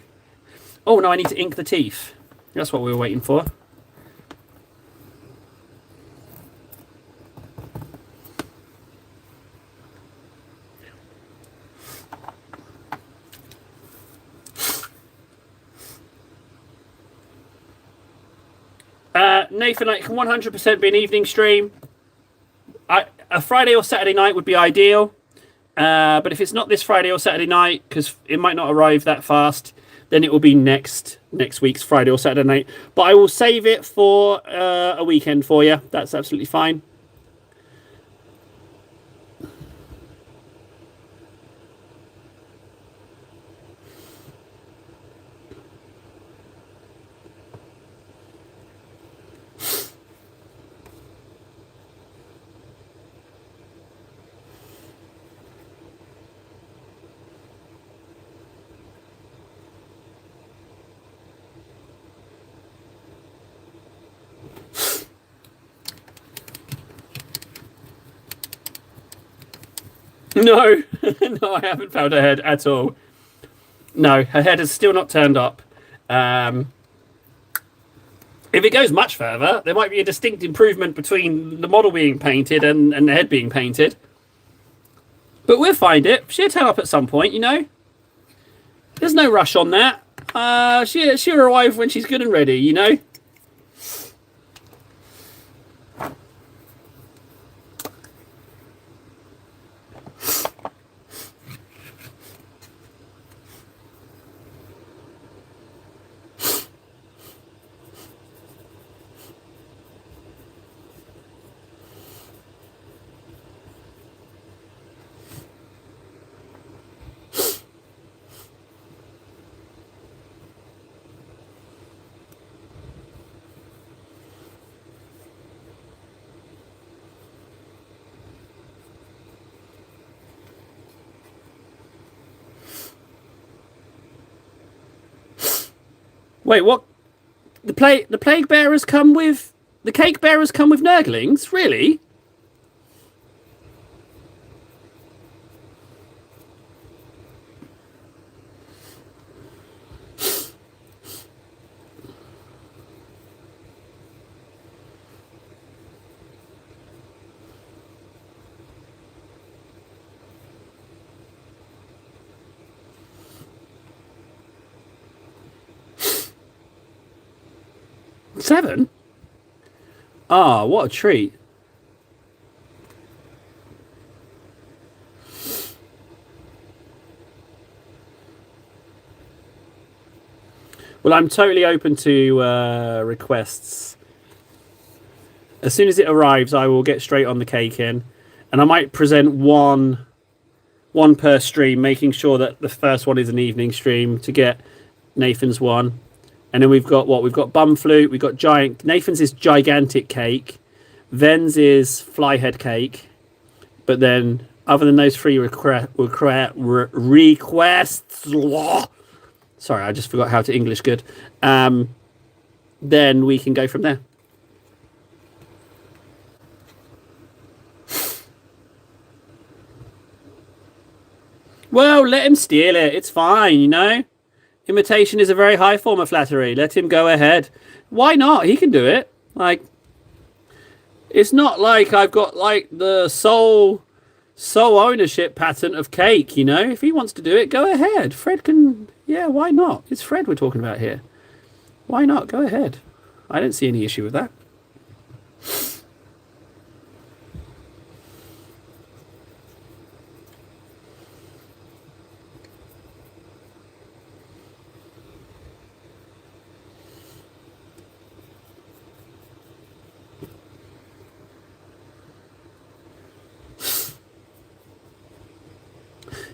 Oh no, I need to ink the teeth. That's what we were waiting for. Nathan, it can 100% be an evening stream. A Friday or Saturday night would be ideal. But if it's not this Friday or Saturday night, because it might not arrive that fast, then it will be next week's Friday or Saturday night. But I will save it for a weekend for you. That's absolutely fine. No, no, I haven't found her head at all. No, her head has still not turned up. If it goes much further, there might be a distinct improvement between the model being painted and the head being painted. But we'll find it. She'll turn up at some point, you know. There's no rush on that. She'll arrive when she's good and ready, you know. Wait, what? The plague bearers come with the cake bearers come with Nurglings? Really? Seven? Ah, what a treat. Well, I'm totally open to requests. As soon as it arrives, I will get straight on the cake in. And I might present one per stream, making sure that the first one is an evening stream to get Nathan's one. And then we've got what? We've got bum flute. We've got giant. Nathan's is gigantic cake. Ven's is flyhead cake. But then, other than those three requests, sorry, I just forgot how to English good. Then we can go from there. Well, let him steal it. It's fine, you know. Imitation is a very high form of flattery. Let him go ahead. Why not? He can do it. Like, it's not like I've got like the sole ownership patent of cake, you know. If he wants to do it, go ahead. Fred can. Yeah, why not? It's Fred we're talking about here. Why not? Go ahead. I don't see any issue with that.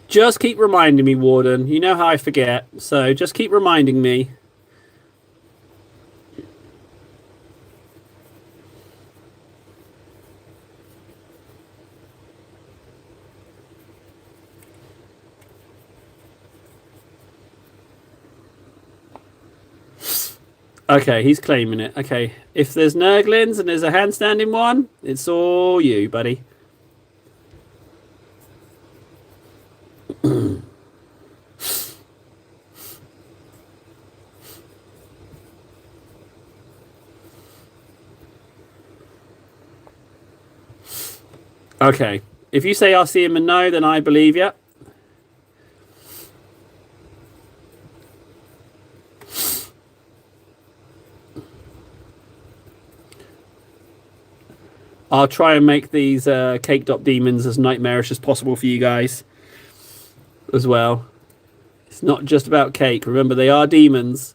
Just keep reminding me, Warden. You know how I forget, so just keep reminding me. Okay, he's claiming it. Okay, if there's Nurglings and there's a handstanding one, it's all you, buddy. Okay, if you say I'll see him and no, then I believe you. I'll try and make these caked up demons as nightmarish as possible for you guys as well. It's not just about cake. Remember, they are demons.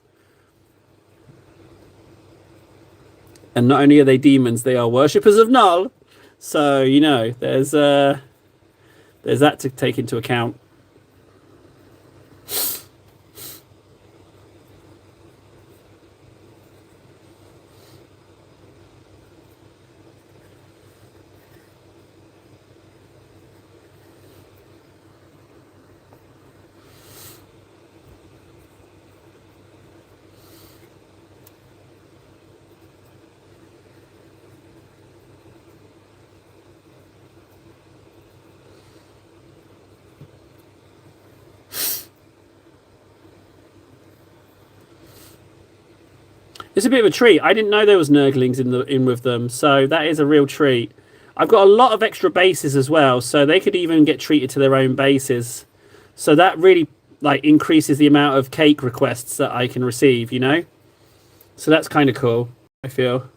And not only are they demons, they are worshippers of Null. So, you know, there's that to take into account. It's a bit of a treat. I didn't know there was Nurglings in with them, so that is a real treat. I've got a lot of extra bases as well, so they could even get treated to their own bases. So that really like increases the amount of cake requests that I can receive, you know? So that's kind of cool, I feel.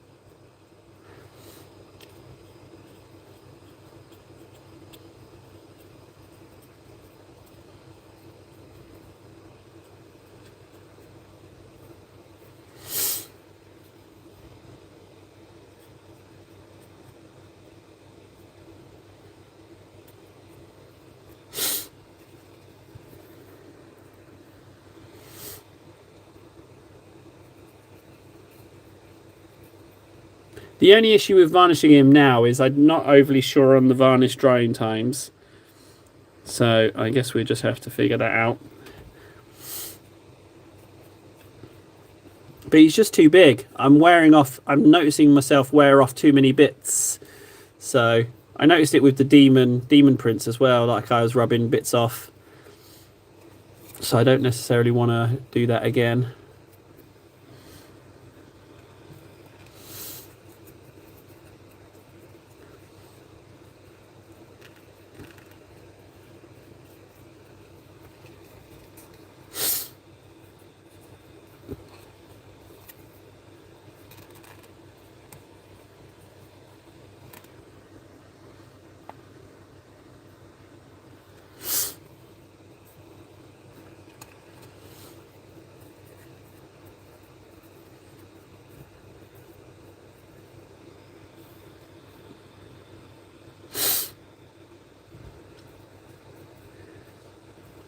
The only issue with varnishing him now is I'm not overly sure on the varnish drying times. So I guess we just have to figure that out. But he's just too big. I'm noticing myself wear off too many bits. So I noticed it with the demon prince as well, like I was rubbing bits off. So I don't necessarily want to do that again.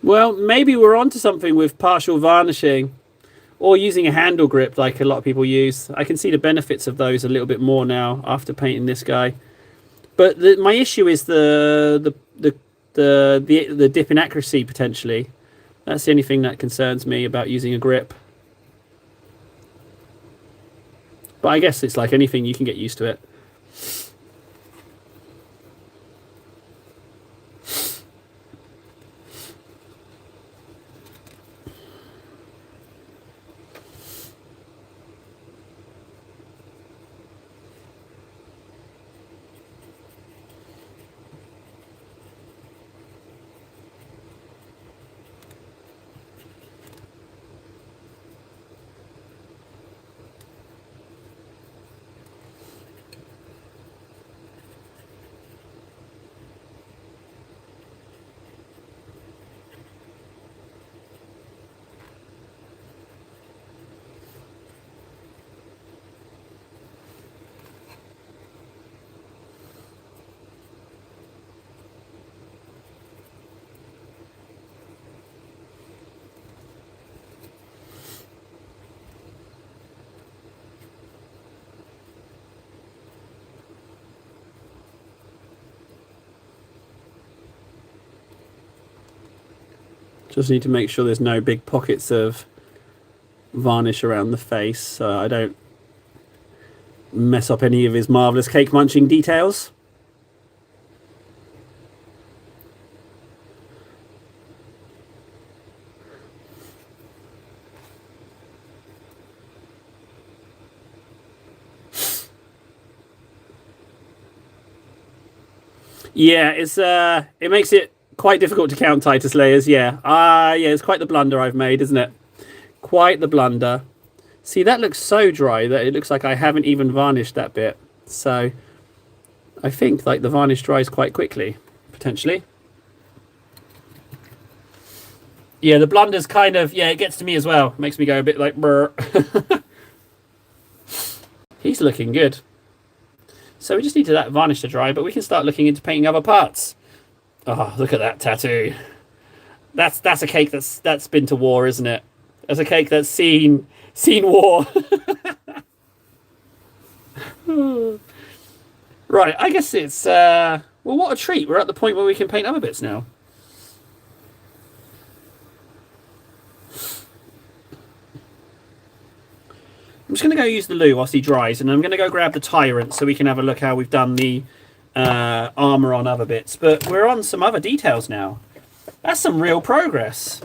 Well, maybe we're onto something with partial varnishing. or using a handle grip like a lot of people use. I can see the benefits of those a little bit more now after painting this guy. But my issue is the dip in accuracy potentially. That's the only thing that concerns me about using a grip. But I guess it's like anything, you can get used to it. Just need to make sure there's no big pockets of varnish around the face so I don't mess up any of his marvellous cake munching details. Yeah, it makes it quite difficult to count Titus layers, yeah. Yeah, it's quite the blunder I've made, isn't it? Quite the blunder. See, that looks so dry that it looks like I haven't even varnished that bit. So I think like the varnish dries quite quickly, potentially. Yeah, the blunder's kind of, yeah, it gets to me as well. It makes me go a bit like, brr. He's looking good. So we just need that varnish to dry, but we can start looking into painting other parts. Oh, look at that tattoo. That's a cake that's been to war, isn't it? That's a cake that's seen war. Right, I guess it's well, what a treat. We're at the point where we can paint other bits now. I'm just going to go use the loo whilst he dries, and I'm going to go grab the Tyrant so we can have a look how we've done the armour on other bits. But we're on some other details now. That's some real progress.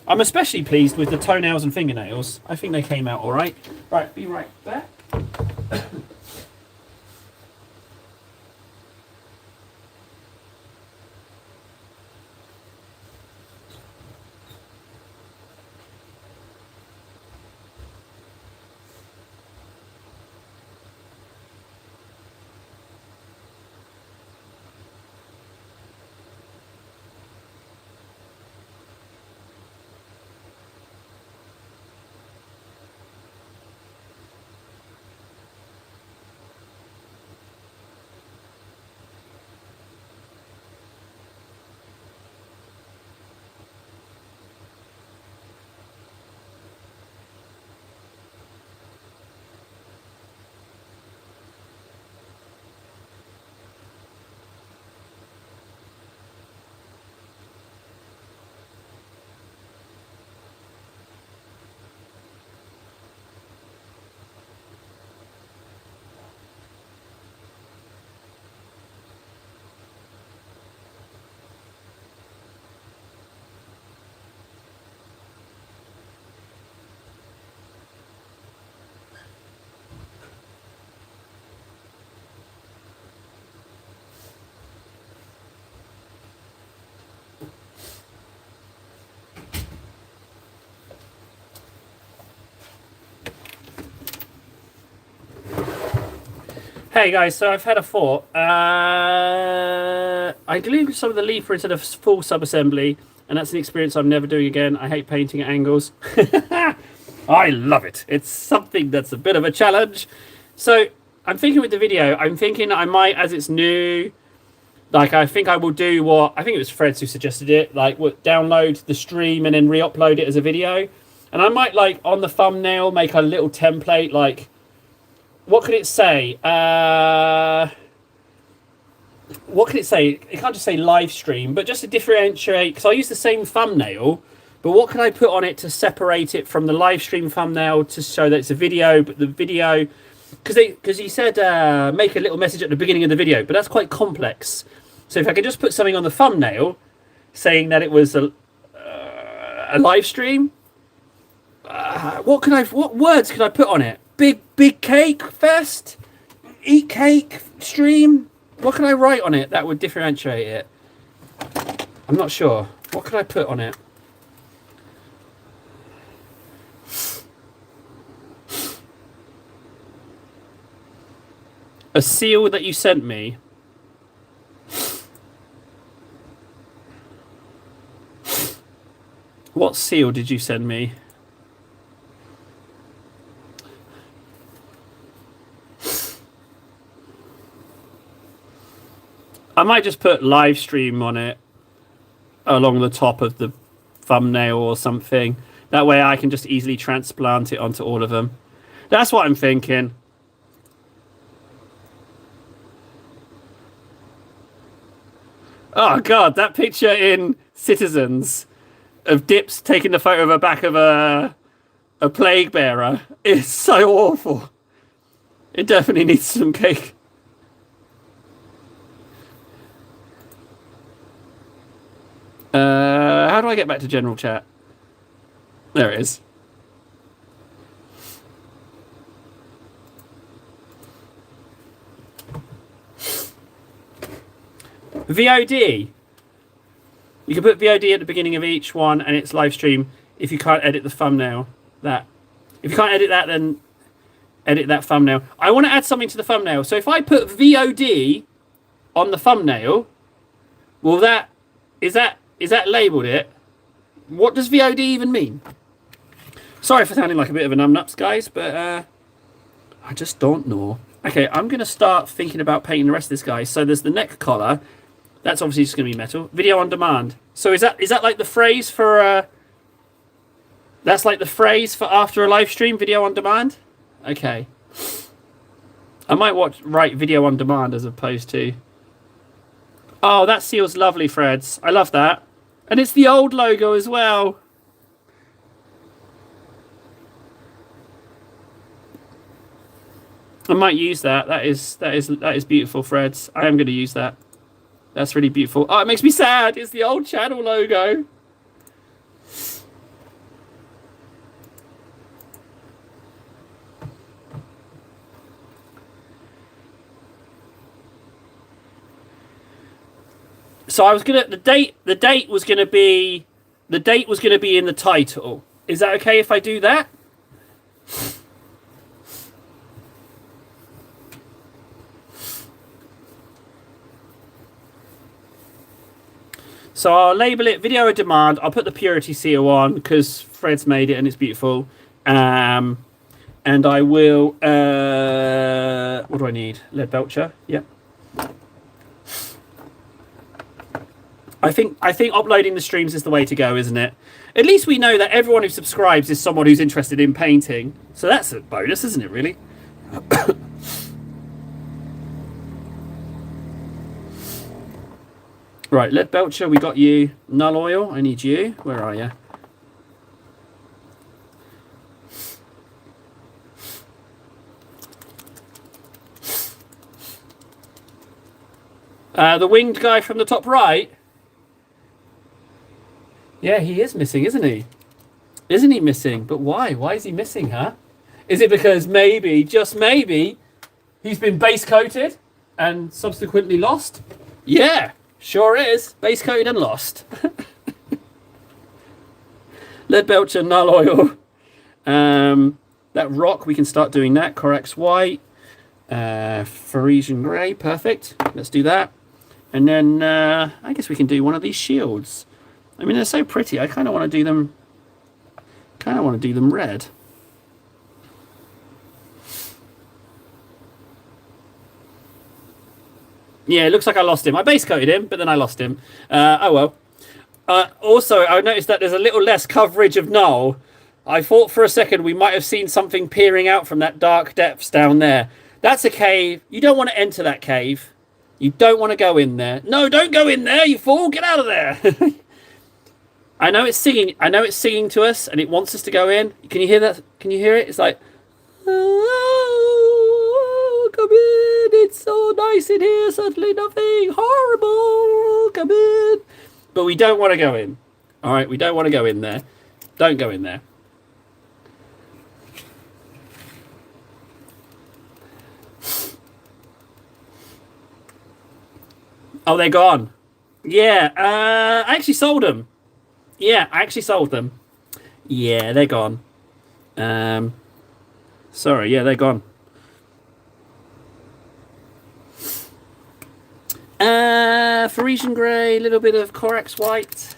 I'm especially pleased with the toenails and fingernails. I think they came out all right. Right, be right back. Hey guys, so I've had a thought. I glued some of the leaf into the full sub-assembly, and that's an experience I'm never doing again. I hate painting at angles. I love it. It's something that's a bit of a challenge. So I'm thinking with the video, I'm thinking I might, as it's new, like I think I will do what, I think it was Freds who suggested it, like download the stream and then re-upload it as a video. And I might, like, on the thumbnail, make a little template, like, what could it say? What can it say? It can't just say live stream, but just to differentiate, because I use the same thumbnail, but what can I put on it to separate it from the live stream thumbnail to show that it's a video, but the video, because he said make a little message at the beginning of the video, but that's quite complex. So if I could just put something on the thumbnail saying that it was a live stream, what words could I put on it? Big cake fest? Eat cake stream? What can I write on it that would differentiate it? I'm not sure. What could I put on it? A seal that you sent me. What seal did you send me? I might just put live stream on it along the top of the thumbnail or something. That way I can just easily transplant it onto all of them. That's what I'm thinking. Oh, God, that picture in Citizens of Dips taking the photo of the back of a plague bearer is so awful. It definitely needs some cake. How do I get back to general chat? There it is. VOD. You can put VOD at the beginning of each one, and it's live stream. If you can't edit the thumbnail, if you can't edit that, then edit that thumbnail. I want to add something to the thumbnail. So if I put VOD on the thumbnail, will that is that labeled it? What does VOD even mean? Sorry for sounding like a bit of a numbnuts, guys, but I just don't know. Okay, I'm going to start thinking about painting the rest of this guy. So there's the neck collar. That's obviously just going to be metal. Video on demand. So is that like the phrase for... that's like the phrase for after a live stream, video on demand? Okay. I might write video on demand as opposed to... Oh, that seal's lovely, Freds. I love that. And it's the old logo as well. I might use that. That is beautiful, Freds. I am going to use that. That's really beautiful. Oh, it makes me sad. It's the old channel logo. So I was gonna the date was gonna be in the title. Is that okay if I do that? So I'll label it video on demand. I'll put the purity seal on because Fred's made it and it's beautiful. And I will what do I need? Lead belcher. Yep. I think uploading the streams is the way to go, isn't it? At least we know that everyone who subscribes is someone who's interested in painting. So that's a bonus, isn't it, really? Right, lead belcher, we got you. Null oil, I need you. Where are you? The winged guy from the top right. Yeah, he is missing, isn't he? Isn't he missing? But why? Why is he missing, huh? Is it because maybe, just maybe, he's been base coated and subsequently lost? Yeah, sure is. Base coated and lost. Lead belcher, null oil. That rock, we can start doing that. Corax white. Pharisian grey, perfect. Let's do that. And then I guess we can do one of these shields. I mean, they're so pretty. I kind of want to do them. Red. Yeah, it looks like I lost him. I base coated him, but then I lost him. Oh well. Also, I noticed that there's a little less coverage of Null I thought for a second we might have seen something peering out from that dark depths down there. That's a cave. You don't want to enter that cave. You don't want to go in there. No, don't go in there, you fool. Get out of there. I know it's singing. I know it's singing to us, and it wants us to go in. Can you hear that? Can you hear it? It's like, oh, come in. It's so nice in here. Certainly nothing horrible. Come in. But we don't want to go in. All right, we don't want to go in there. Don't go in there. Oh, they're gone. Yeah, I actually sold them. Yeah, I actually sold them. Yeah, they're gone. Sorry, yeah, they're gone. Parisian Grey, a little bit of Corax White.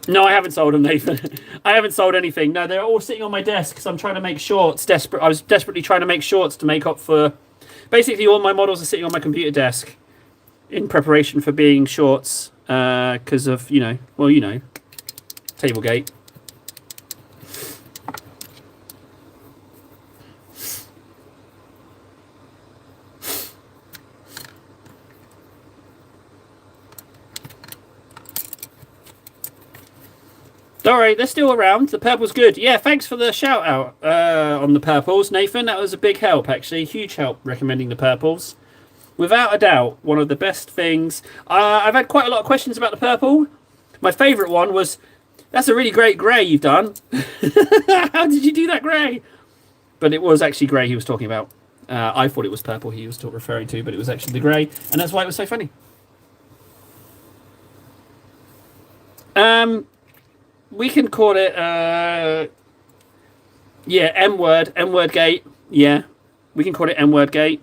No, I haven't sold them, Nathan. I haven't sold anything. No, they're all sitting on my desk because I'm trying to make shorts. I was desperately trying to make shorts to make up for... Basically, all my models are sitting on my computer desk in preparation for being shorts because of, Tablegate. Alright, they're still around. The purple's good. Yeah, thanks for the shout out on the purples, Nathan. That was a big help, actually. Huge help recommending the purples. Without a doubt, one of the best things. I've had quite a lot of questions about the purple. My favourite one was, that's a really great grey you've done. How did you do that grey? But it was actually grey he was talking about. I thought it was purple he was referring to, but it was actually the grey. And that's why it was so funny. We can call it, M-word gate. Yeah, we can call it M-word gate.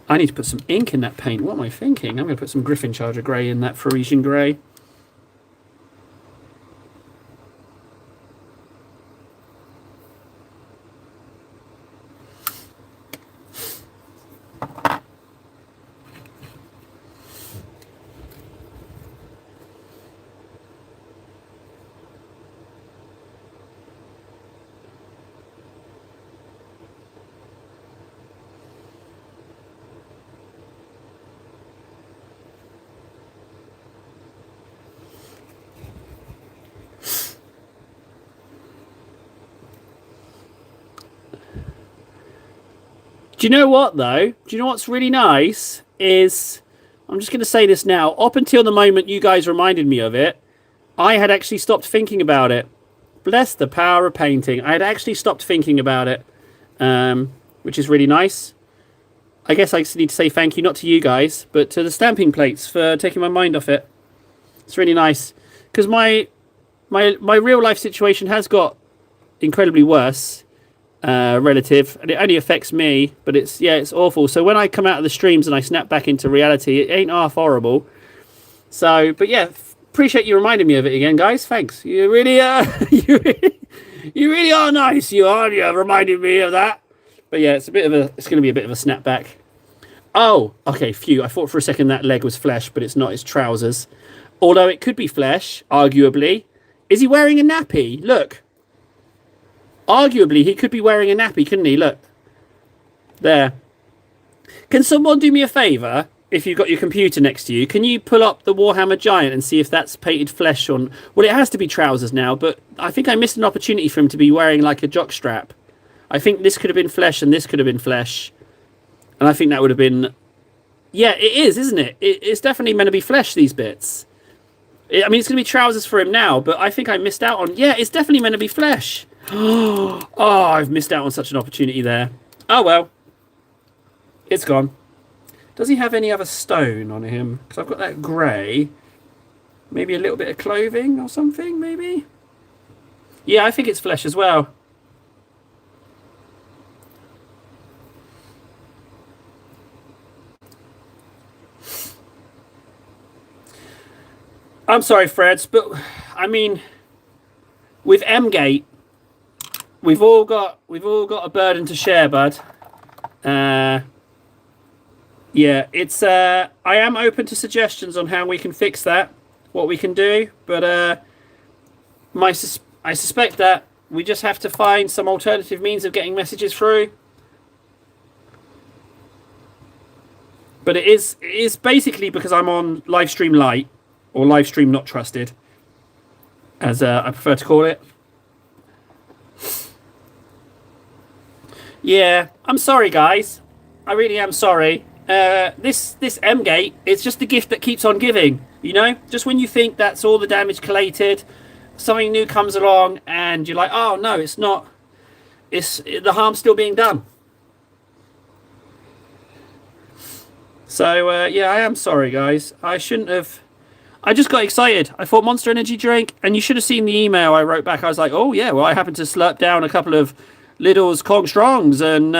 I need to put some ink in that paint. What am I thinking? I'm going to put some Griffin Charger Grey in that Parisian Grey. Do you know what, though? Do you know what's really nice is, I'm just going to say this now, up until the moment you guys reminded me of it, I had actually stopped thinking about it. Bless the power of painting. I had actually stopped thinking about it, which is really nice. I guess I just need to say thank you, not to you guys, but to the stamping plates for taking my mind off it. It's really nice. Because my real life situation has got incredibly worse. Relative, and it only affects me, but it's awful. So when I come out of the streams and I snap back into reality, it ain't half horrible. So, but yeah, appreciate you reminding me of it again, guys. Thanks. You really are. you really are nice. You are. You're reminding me of that. But yeah, it's going to be a bit of a snapback. Oh, okay. Phew. I thought for a second that leg was flesh, but it's not. It's trousers. Although it could be flesh, arguably. Is he wearing a nappy? Look. Arguably, he could be wearing a nappy, couldn't he? Look. There. Can someone do me a favour? If you've got your computer next to you, can you pull up the Warhammer Giant and see if that's painted flesh on... Well, it has to be trousers now, but I think I missed an opportunity for him to be wearing like a jock strap. I think this could have been flesh and this could have been flesh. And I think that would have been... Yeah, it is, isn't it? It's definitely meant to be flesh, these bits. I mean, it's going to be trousers for him now, but I think I missed out on... Yeah, it's definitely meant to be flesh. Oh, I've missed out on such an opportunity there. Oh, well. It's gone. Does he have any other stone on him? Because I've got that grey. Maybe a little bit of clothing or something, maybe? Yeah, I think it's flesh as well. I'm sorry, Freds, but, I mean, with M-Gate... We've all got a burden to share, bud. Yeah, it's I am open to suggestions on how we can fix that. what we can do, but I suspect that we just have to find some alternative means of getting messages through. But it is basically because I'm on Livestream Lite, or Livestream Not Trusted, as I prefer to call it. Yeah, I'm sorry, guys. I really am sorry. This M-Gate, it's just the gift that keeps on giving. You know, just when you think that's all the damage collated, something new comes along, and you're like, oh no, it's not. The harm's still being done. So yeah, I am sorry, guys. I shouldn't have. I just got excited. I thought Monster Energy drink, and you should have seen the email I wrote back. I was like, oh yeah, well I happened to slurp down a couple of Lidl's Kong Strongs and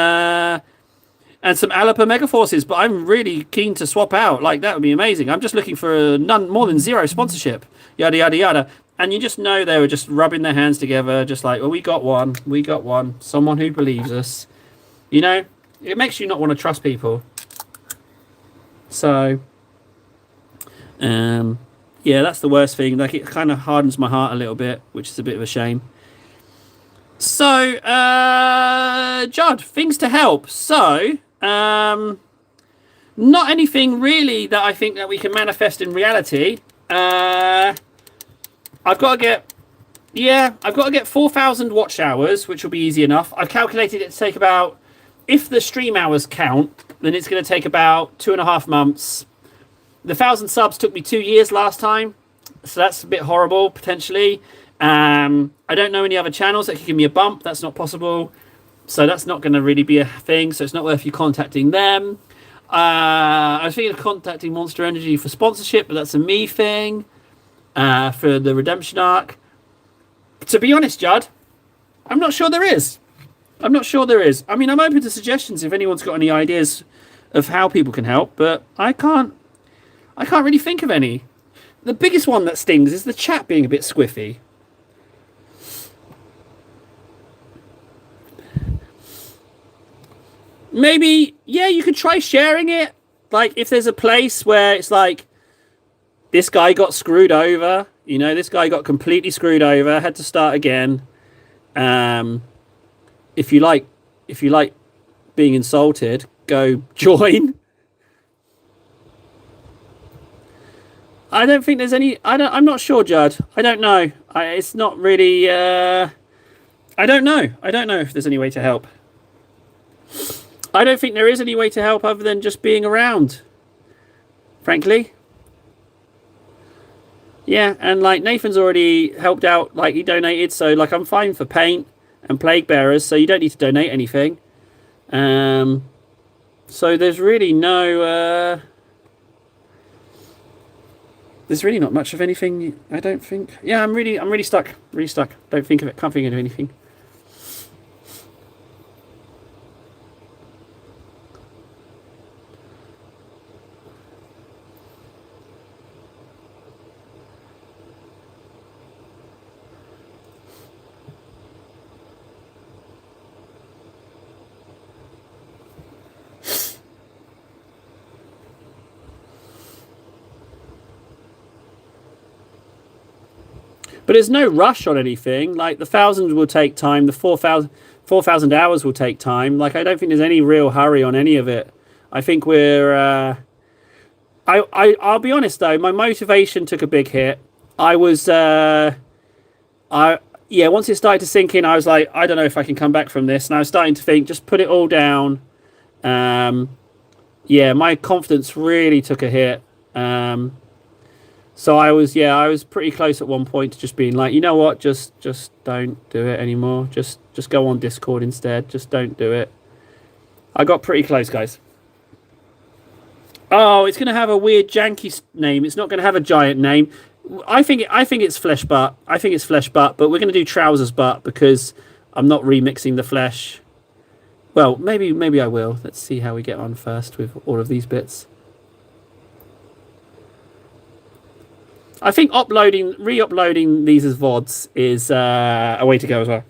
some Alapa Megaforces, but I'm really keen to swap out. Like, that would be amazing. I'm just looking for none more than zero sponsorship. Yada, yada, yada. And you just know they were just rubbing their hands together, just like, oh, we got one. We got one. Someone who believes us. You know, it makes you not want to trust people. So, yeah, that's the worst thing. Like, it kind of hardens my heart a little bit, which is a bit of a shame. So, Judd, things to help. So, not anything really that I think that we can manifest in reality. I've got to get 4,000 watch hours, which will be easy enough. I've calculated it to take about, if the stream hours count, then it's going to take about 2.5 months. The 1,000 subs took me 2 years last time, so that's a bit horrible, potentially. I don't know any other channels that could give me a bump. That's not possible. So that's not going to really be a thing. So it's not worth you contacting them. I was thinking of contacting Monster Energy for sponsorship, but that's a me thing. For the redemption arc. To be honest, Judd, I'm not sure there is. I'm not sure there is. I mean, I'm open to suggestions if anyone's got any ideas of how people can help, but I can't really think of any. The biggest one that stings is the chat being a bit squiffy. Maybe, yeah, you could try sharing it. Like, if there's a place where it's like, this guy got screwed over, you know, this guy got completely screwed over, had to start again. If you like being insulted, go join. I don't think there's any. I'm not sure, Judd. I don't know. It's not really. I don't know. I don't know if there's any way to help. I don't think there is any way to help other than just being around. Frankly. Yeah, and like Nathan's already helped out. Like, he donated, so like I'm fine for paint and plague bearers. So you don't need to donate anything. So there's really no. There's really not much of anything, I don't think. Yeah, I'm really stuck. Really stuck. Don't think of it. Can't think of anything. But there's no rush on anything. Like, the 1,000 will take time. The 4,000 hours will take time. Like, I don't think there's any real hurry on any of it. I think we're... I'll be honest, though. My motivation took a big hit. I was... once it started to sink in, I was like, I don't know if I can come back from this. And I was starting to think, just put it all down. Yeah, my confidence really took a hit. So I was pretty close at one point to just being like, you know what, just don't do it anymore. Just go on Discord instead. Just don't do it. I got pretty close, guys. Oh, it's going to have a weird janky name. It's not going to have a giant name. I think it's Flesh Butt. I think it's Flesh Butt, but we're going to do Trousers Butt because I'm not remixing the flesh. Well, maybe I will. Let's see how we get on first with all of these bits. I think re-uploading these as VODs is a way to go as well.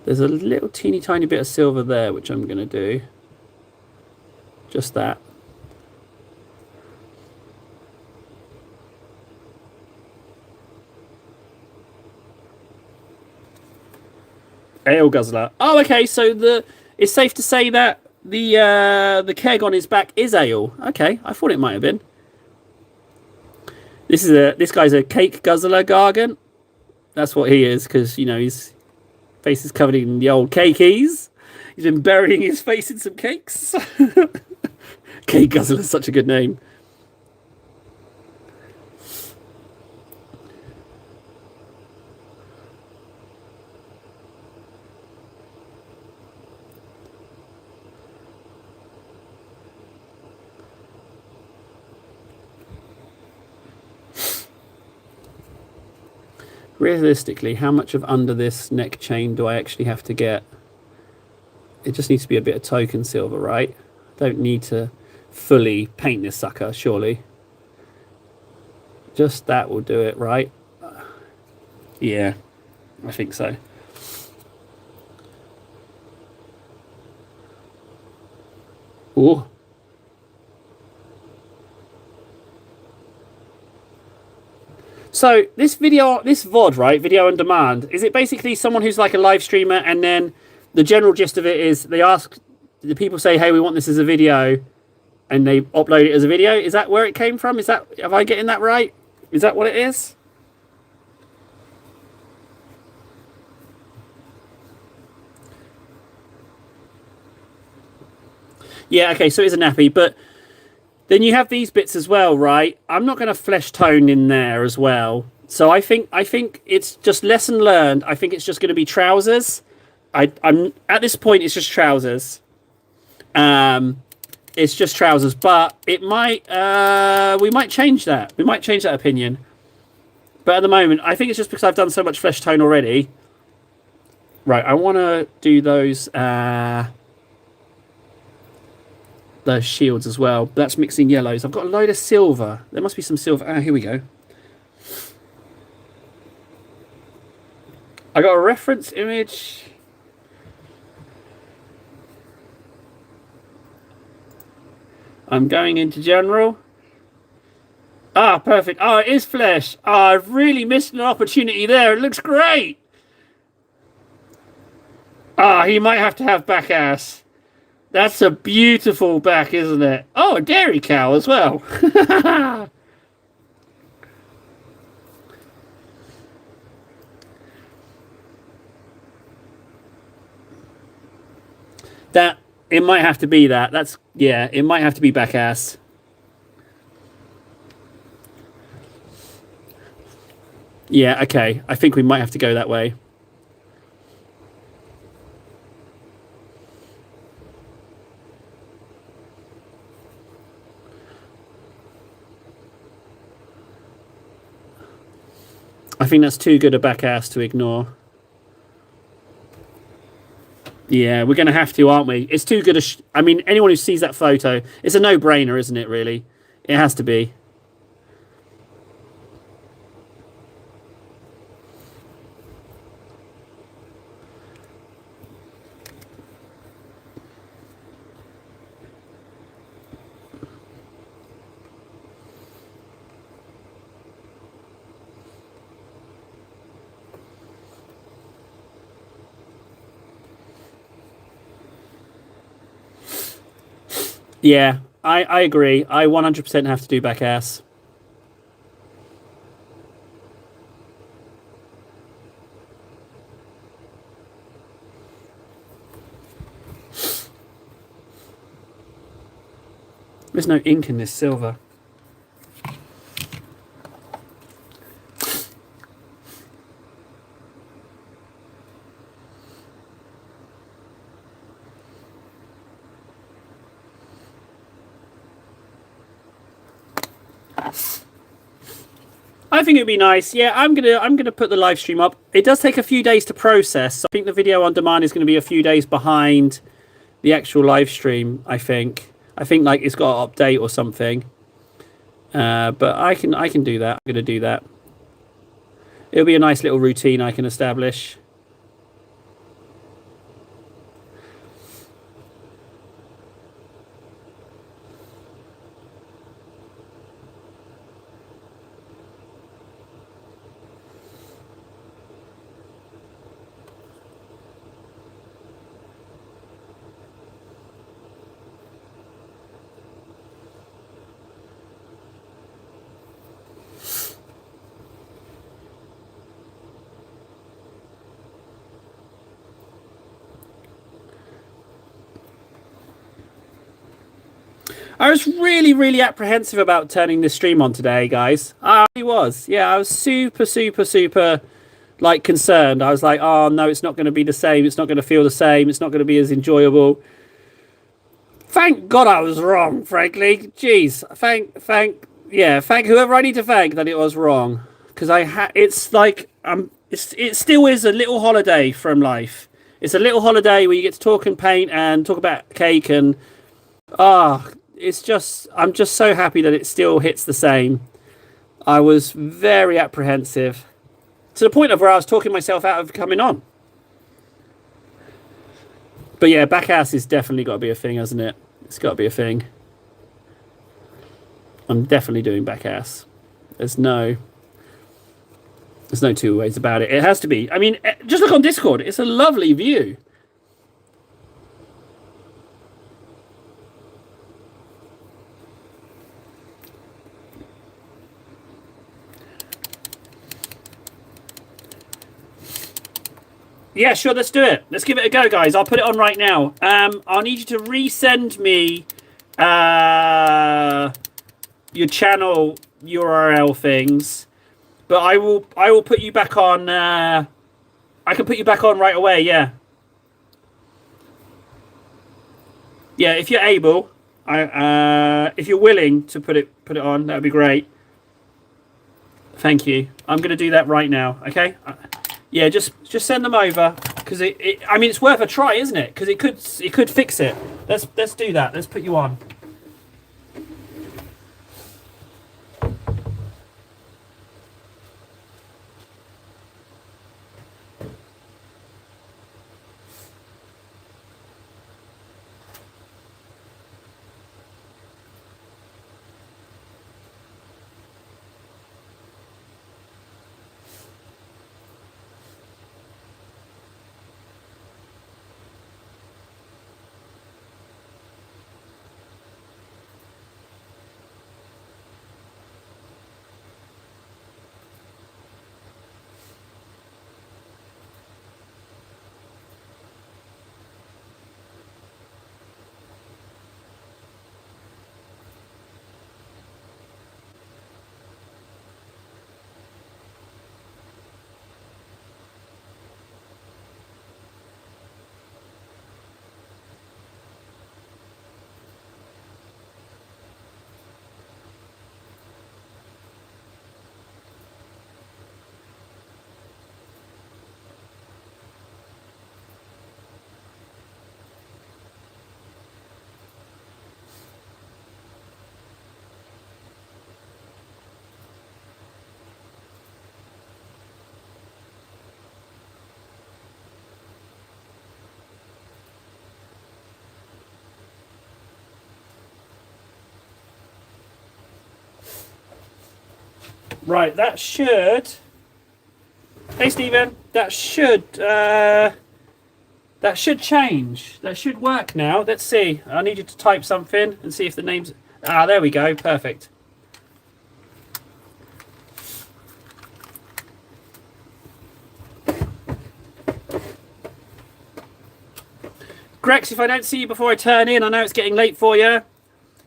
There's a little teeny tiny bit of silver there, which I'm going to do. Just that. Ale guzzler. Oh, okay. So it's safe to say that the keg on his back is ale. Okay, I thought it might have been. This guy's a cake guzzler gargant. That's what he is, because you know his face is covered in the old cakeys. He's been burying his face in some cakes. Cake guzzler is such a good name. Realistically, how much of under this neck chain do I actually have to get? It just needs to be a bit of token silver, right? Don't need to fully paint this sucker, surely. Just that will do it, right? Yeah, I think so. Ooh. So this video, this VOD, right? Video on demand. Is it basically someone who's like a live streamer, and then the general gist of it is they ask, the people say, hey, we want this as a video, and they upload it as a video? Is that where it came from? Is that, am I getting that right? Is that what it is? Yeah, okay, so it's a nappy, but then you have these bits as well, right? I'm not going to flesh tone in there as well. So I think it's just lesson learned. I think it's just going to be trousers. I'm at this point. It's just trousers. It's just trousers, but it might. We might change that. We might change that opinion. But at the moment, I think it's just because I've done so much flesh tone already. Right, I want to do those. Those shields as well. That's mixing yellows. I've got a load of silver. There must be some silver. Ah, here we go. I got a reference image. I'm going into general. Ah, perfect. Oh, it is flesh. Oh, I've really missed an opportunity there. It looks great. Ah, he might have to have back ass. That's a beautiful back, isn't it? Oh, a dairy cow as well. That, it might have to be that. That's, yeah, it might have to be back ass. Yeah, okay. I think we might have to go that way. I think that's too good a back ass to ignore. Yeah, we're going to have to, aren't we? It's too good a... I mean, anyone who sees that photo, it's a no-brainer, isn't it, really? It has to be. Yeah, I agree. I 100% have to do back ass. There's no ink in this silver. I think it'd be nice. Yeah, I'm gonna put the live stream up. It does take a few days to process. So I think the video on demand is going to be a few days behind the actual live stream. I think like it's got to update or something. But I can do that. I'm gonna do that. It'll be a nice little routine I can establish. I was really, really apprehensive about turning this stream on today, guys. I really was. Yeah, I was super, super, super, like, concerned. I was like, oh, no, it's not going to be the same. It's not going to feel the same. It's not going to be as enjoyable. Thank God I was wrong, frankly. Jeez. Thank whoever I need to thank that it was wrong. Because it's like, it still is a little holiday from life. It's a little holiday where you get to talk and paint and talk about cake and, it's just, I'm just so happy that it still hits the same. I was very apprehensive to the point of where I was talking myself out of coming on. But yeah, back ass is definitely got to be a thing, hasn't it? It's got to be a thing. I'm definitely doing back ass. There's no two ways about it. It has to be. I mean, just look on Discord. It's a lovely view. Yeah, sure, let's do it. Let's give it a go, guys. I'll put it on right now. I'll need you to resend me your channel URL things. But I will put you back on I can put you back on right away, yeah. Yeah, if you're able, if you're willing to put it on, that would be great. Thank you. I'm going to do that right now, okay? Yeah, just send them over because I mean it's worth a try, isn't it? Because it could fix it. Let's do that. Let's put you on. Right, that should. Hey, Stephen. That should change. That should work now. Let's see. I need you to type something and see if the name's. Ah, there we go. Perfect. Grex, if I don't see you before I turn in, I know it's getting late for you.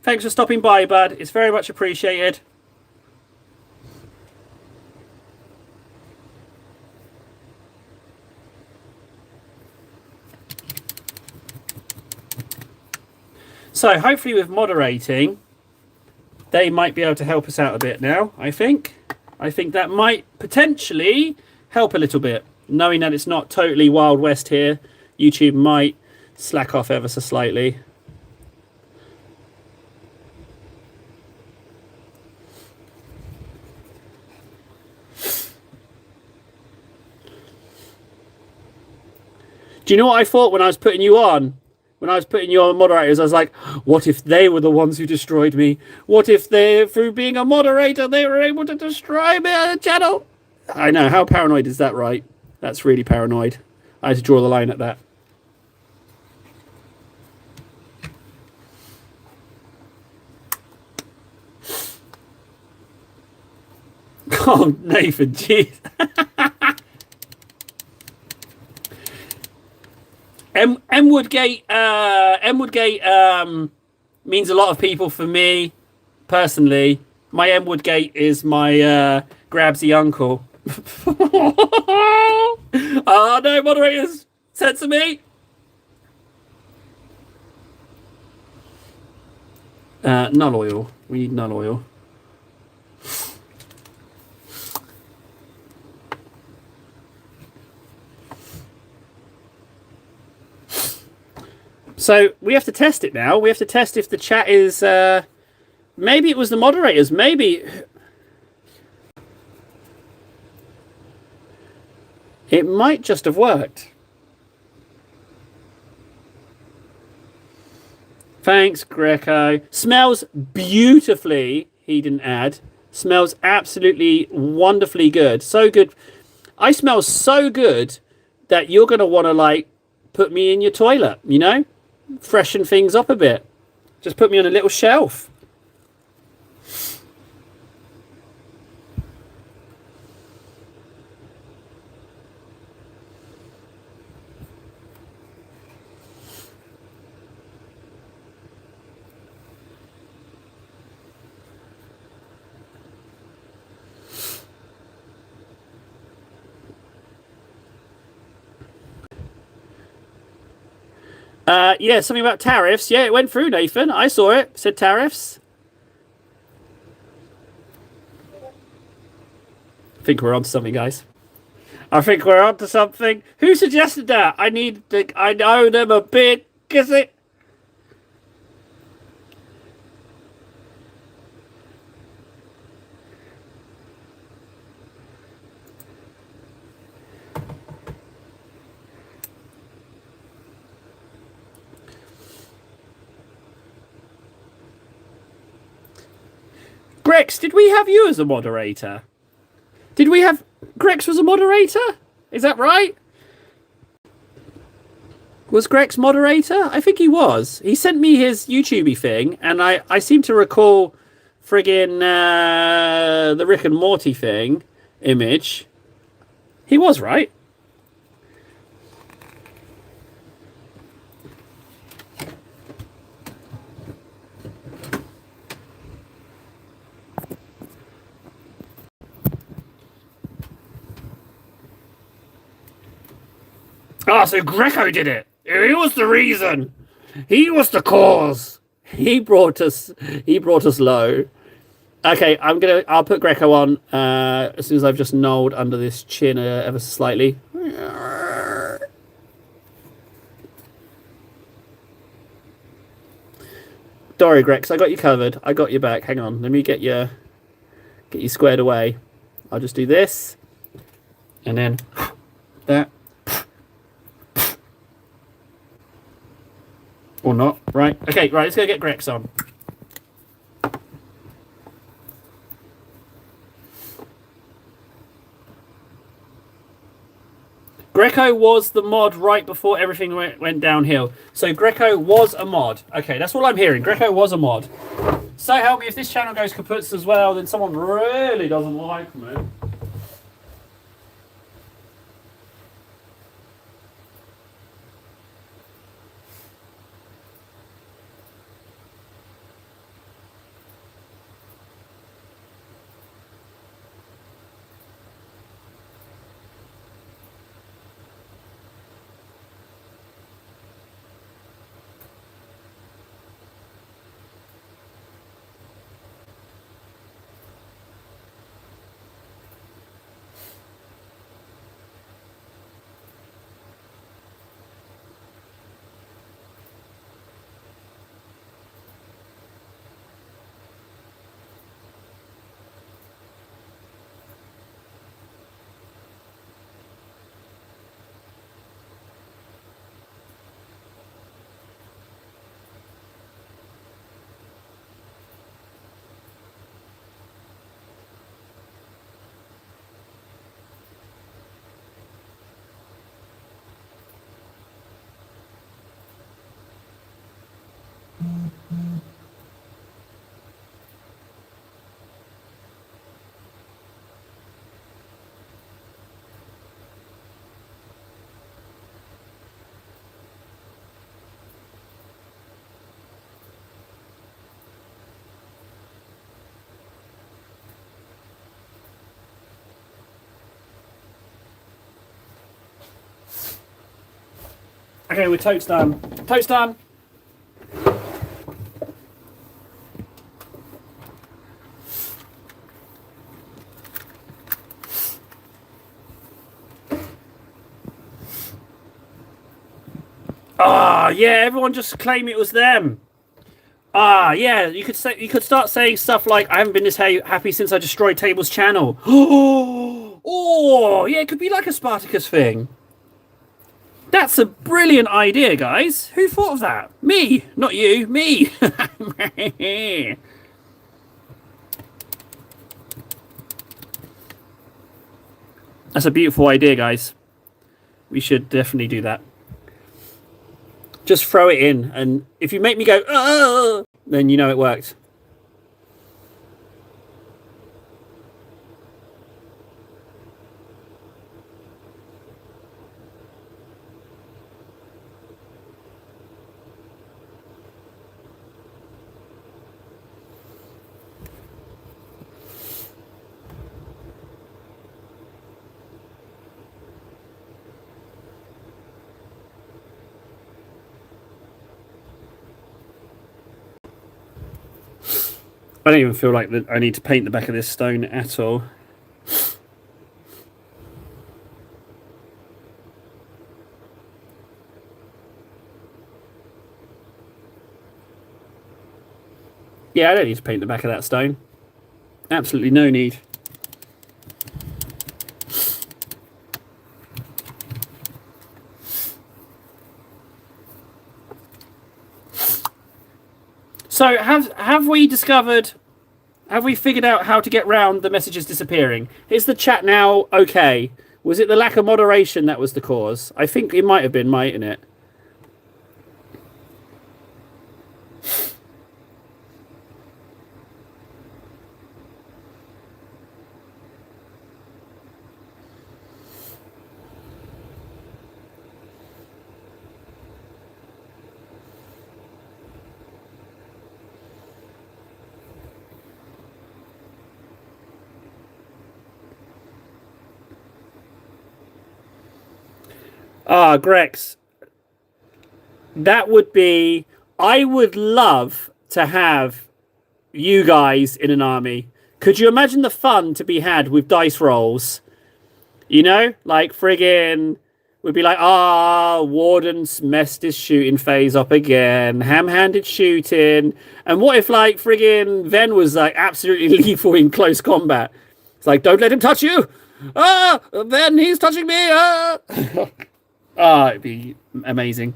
Thanks for stopping by, bud. It's very much appreciated. So hopefully with moderating, they might be able to help us out a bit now, I think. I think that might potentially help a little bit. Knowing that it's not totally Wild West here, YouTube might slack off ever so slightly. Do you know what I thought when I was putting you on? When I was putting you on moderators, I was like, what if they were the ones who destroyed me? What if they, through being a moderator, they were able to destroy me on the channel? I know, how paranoid is that, right? That's really paranoid. I had to draw the line at that. Oh, Nathan, jeez. M Woodgate Means a lot of people for me, personally. My M Woodgate is my Grabsy uncle. Oh no, moderators! Censor me! Null oil. We need null oil. So we have to test it now. We have to test if the chat is... maybe it was the moderators. Maybe... It might just have worked. Thanks, Greco. Smells beautifully, he didn't add. Smells absolutely wonderfully good. So good. I smell so good that you're going to want to, like, put me in your toilet, you know? Freshen things up a bit. Just put me on a little shelf. Yeah, something about tariffs. Yeah, it went through, Nathan. I saw it. It said tariffs. I think we're on to something, guys. I think we're on to something. Who suggested that? I know them a bit. Is it? Grex, did we have you as a moderator? Did we have... Grex was a moderator? Is that right? Was Grex moderator? I think he was. He sent me his YouTube thing, and I seem to recall friggin' the Rick and Morty thing image. He was, right? Ah, so Greco did it. He was the reason. He was the cause. He brought us low. Okay, I'll put Greco on as soon as I've just knolled under this chin ever so slightly. Don't worry, Grex, I got you covered. I got you back. Hang on, let me get you squared away. I'll just do this, and then that. Or not, right? Okay, right, let's go get Grex on. Greco was the mod right before everything went downhill. So Greco was a mod. Okay, that's all I'm hearing. Greco was a mod. So help me, if this channel goes kaputs as well, then someone really doesn't like me. Okay, we're toast done. Toast done. Ah, yeah, everyone just claim it was them. Ah, yeah, you could start saying stuff like, "I haven't been this happy since I destroyed Table's channel." Oh, yeah, it could be like a Spartacus thing. That's a brilliant idea, guys. Who thought of that? Me, not you, me. That's a beautiful idea, guys. We should definitely do that. Just throw it in, and if you make me go, "Oh," then you know it worked. I don't even feel like that I need to paint the back of this stone at all. Yeah, I don't need to paint the back of that stone. Absolutely no need. So have we discovered? Have we figured out how to get round the messages disappearing? Is the chat now okay? Was it the lack of moderation that was the cause? I think it might have been, mightn't it? Ah, Grex, that would be. I would love to have you guys in an army. Could you imagine the fun to be had with dice rolls? You know, like friggin', we'd be like, Warden's messed his shooting phase up again, ham-handed shooting. And what if, like, friggin' Ven was like absolutely lethal in close combat? It's like, don't let him touch you. Ven, he's touching me. It'd be amazing.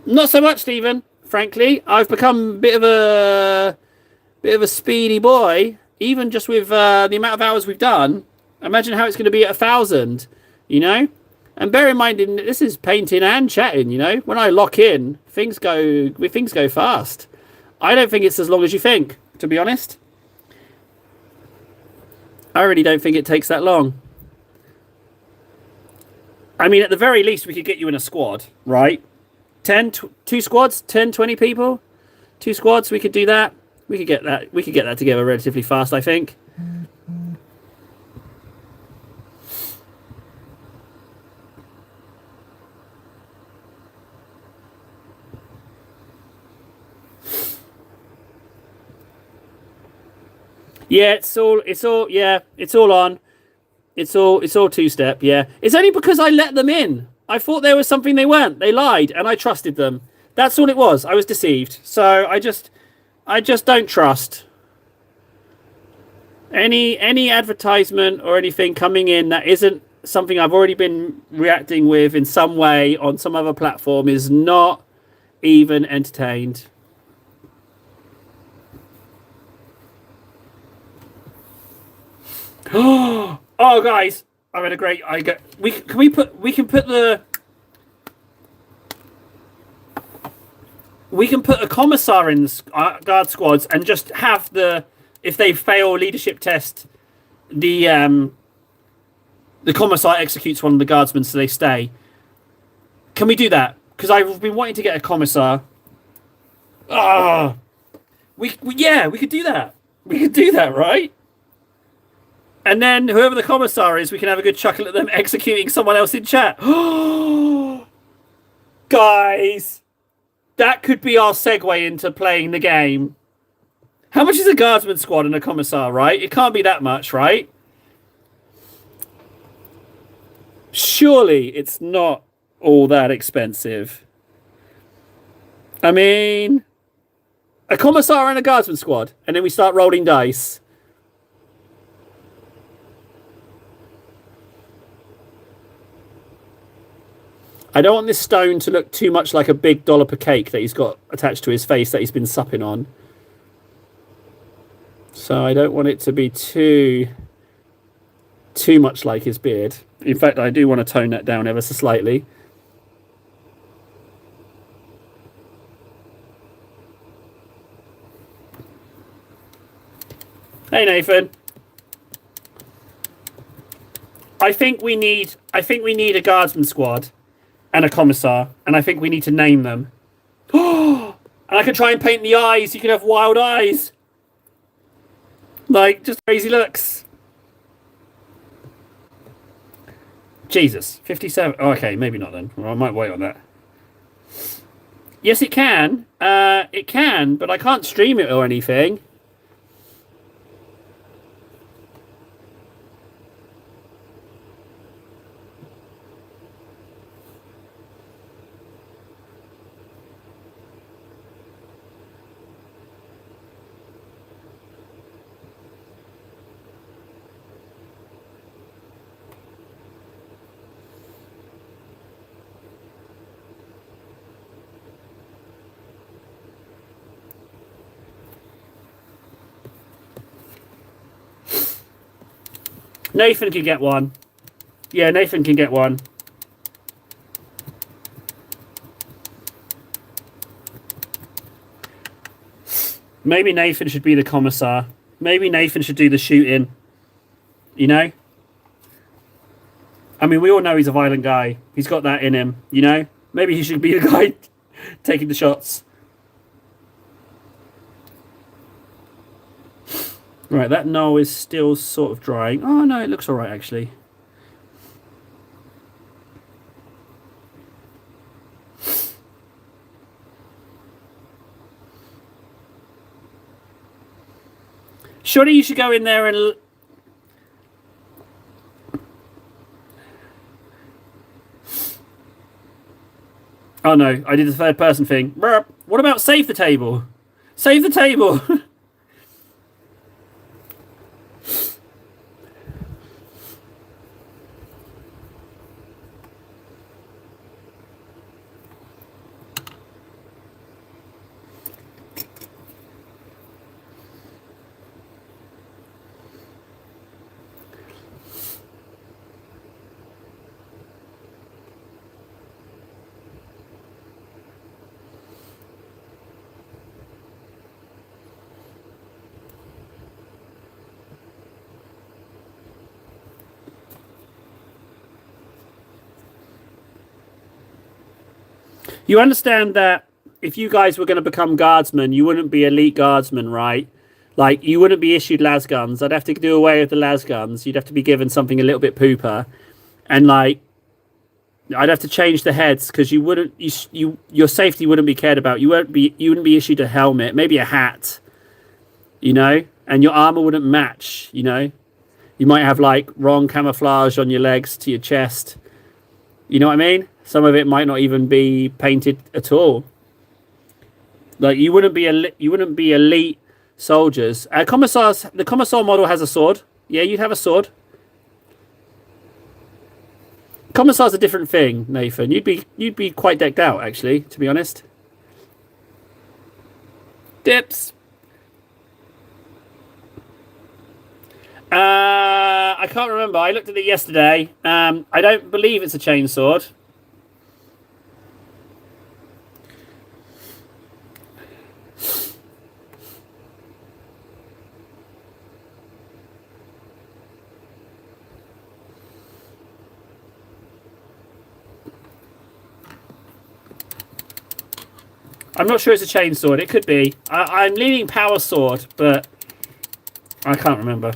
Not so much, Stephen. Frankly, I've become a bit of a speedy boy, even just with the amount of hours we've done. Imagine how it's going to be at 1,000, you know? And bear in mind, this is painting and chatting, you know? When I lock in, things go fast. I don't think it's as long as you think, to be honest. I really don't think it takes that long. I mean, at the very least, we could get you in a squad, right? 2 squads, 10, 20 people? 2 squads, we could do that. We could get that together relatively fast, I think. Yeah, it's all on. It's all 2-step, yeah. It's only because I let them in. I thought there was something they weren't. They lied and I trusted them. That's all it was. I was deceived. So I just don't trust any advertisement or anything coming in that isn't something I've already been reacting with in some way on some other platform is not even entertained. Oh, guys, I read a great. We can put a commissar in guard squads and just have if they fail leadership test, the commissar executes one of the guardsmen so they stay. Can we do that? Because I've been wanting to get a commissar. We could do that. We could do that, right? And then whoever the commissar is, we can have a good chuckle at them executing someone else in chat. Guys, that could be our segue into playing the game. How much is a guardsman squad and a commissar, right? It can't be that much, right? Surely it's not all that expensive. I mean, a commissar and a guardsman squad, and then we start rolling dice. I don't want this stone to look too much like a big dollop of cake that he's got attached to his face that he's been supping on. So I don't want it to be too much like his beard. In fact, I do want to tone that down ever so slightly. Hey, Nathan. I think we need a guardsman squad and a commissar, and I think we need to name them. And I can try and paint the eyes. You can have wild eyes. Like, just crazy looks. Jesus, 57. Oh, okay, maybe not then. Well, I might wait on that. Yes, it can. It can, but I can't stream it or anything. Nathan can get one. Yeah, Nathan can get one. Maybe Nathan should be the commissar. Maybe Nathan should do the shooting. You know? I mean, we all know he's a violent guy. He's got that in him, you know? Maybe he should be the guy taking the shots. Right, that knoll is still sort of drying. Oh, no, it looks all right, actually. Surely you should go in there and... Oh, no, I did the third person thing. What about save the table? Save the table! You understand that if you guys were going to become guardsmen, you wouldn't be elite guardsmen, right? Like, you wouldn't be issued las guns. I'd have to do away with the las guns. You'd have to be given something a little bit pooper. And, like, I'd have to change the heads because you wouldn't... your safety wouldn't be cared about. You wouldn't be issued a helmet, maybe a hat, you know? And your armor wouldn't match, you know? You might have, like, wrong camouflage on your legs to your chest. You know what I mean? Some of it might not even be painted at all. Like, you wouldn't be elite soldiers. The commissar model has a sword. Yeah, you'd have a sword. Commissar's a different thing, Nathan. You'd be quite decked out, actually, to be honest. Dips. I can't remember. I looked at it yesterday. I don't believe it's a chainsword. I'm not sure it's a chainsword. It could be. I'm leaning power sword, but I can't remember.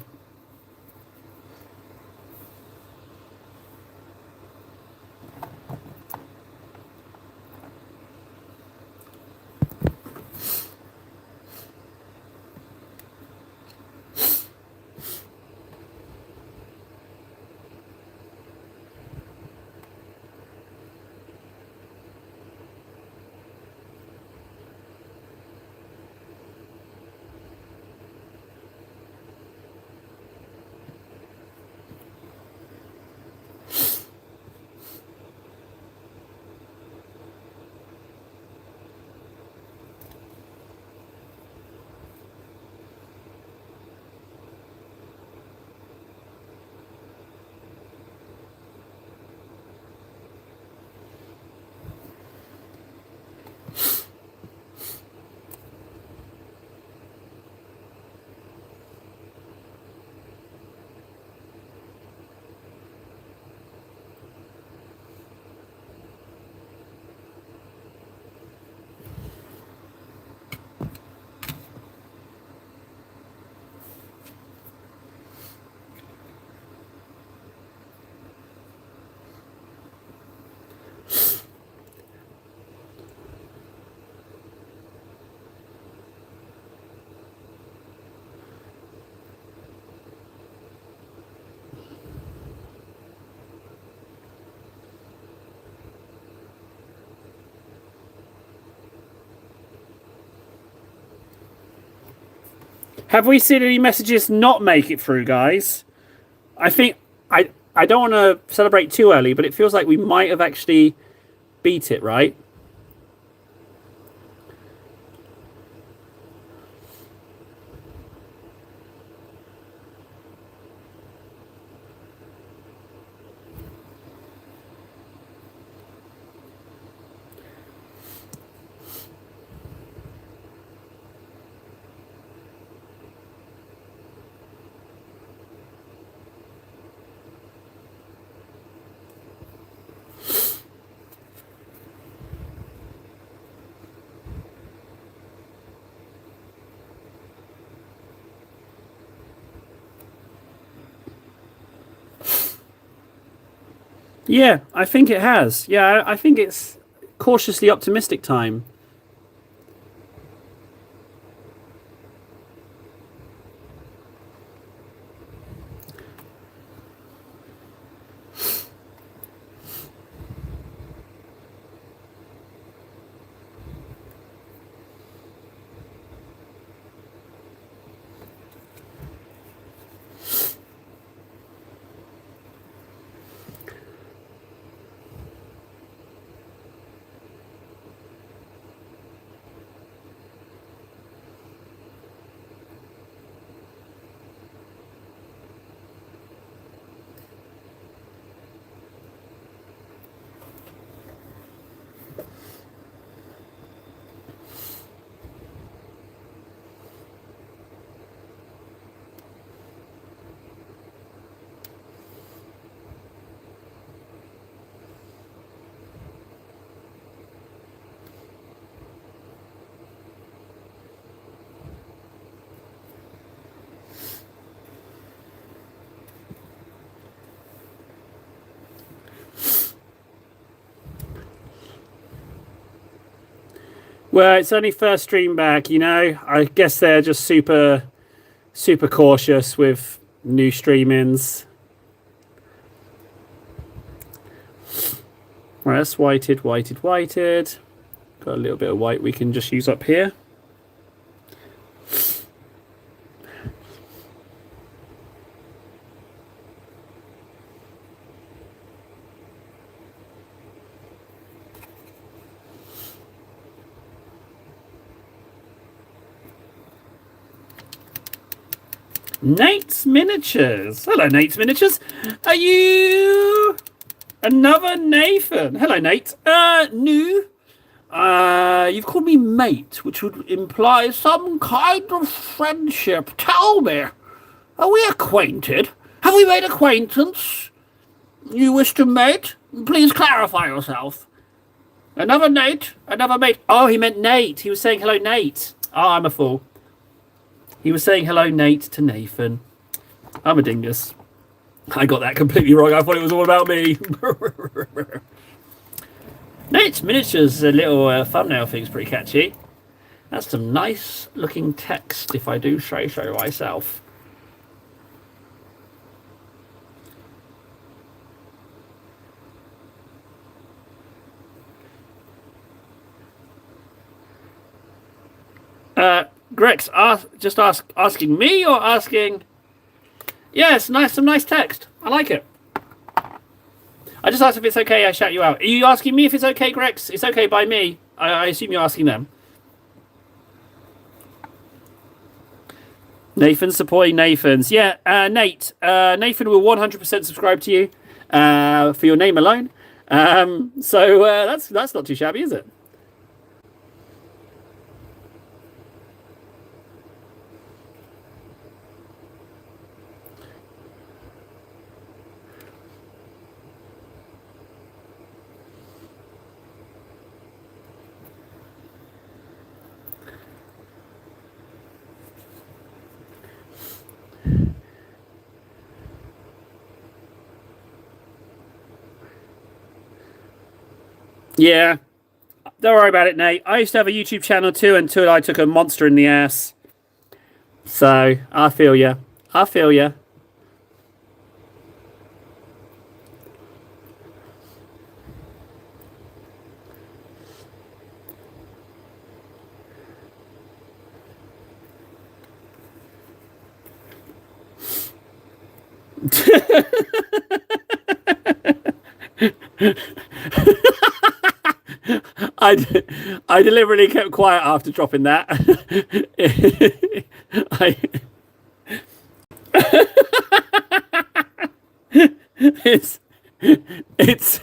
Have we seen any messages not make it through, guys? I think I don't want to celebrate too early, but it feels like we might have actually beat it, right? Yeah, I think it has. Yeah, I think it's cautiously optimistic time. Well, it's only first stream back, you know. I guess they're just super cautious with new streamings. Right, that's whited. Got a little bit of white we can just use up here. Nate's Miniatures. Hello, Nate's Miniatures. Are you another Nathan? Hello, Nate. New. You've called me mate, which would imply some kind of friendship. Tell me, are we acquainted? Have we made acquaintance? You wish to mate? Please clarify yourself. Another Nate? Another mate? Oh, he meant Nate. He was saying hello, Nate. Oh, I'm a fool. He was saying hello, Nate, to Nathan. I'm a dingus. I got that completely wrong. I thought it was all about me. Nate's Miniatures, a little thumbnail thing's pretty catchy. That's some nice looking text, if I do say so myself. Grex, asking me or asking? Yes, nice, some nice text. I like it. I just asked if it's okay I shout you out. Are you asking me if it's okay, Grex? It's okay by me. I assume you're asking them. Nathan's supporting Nathan's. Yeah, Nate. Nathan will 100% subscribe to you for your name alone. So that's not too shabby, is it? Yeah. Don't worry about it, Nate. I used to have a YouTube channel too until I took a monster in the ass. So, I feel ya. I feel ya. I, I deliberately kept quiet after dropping that. I, it's it's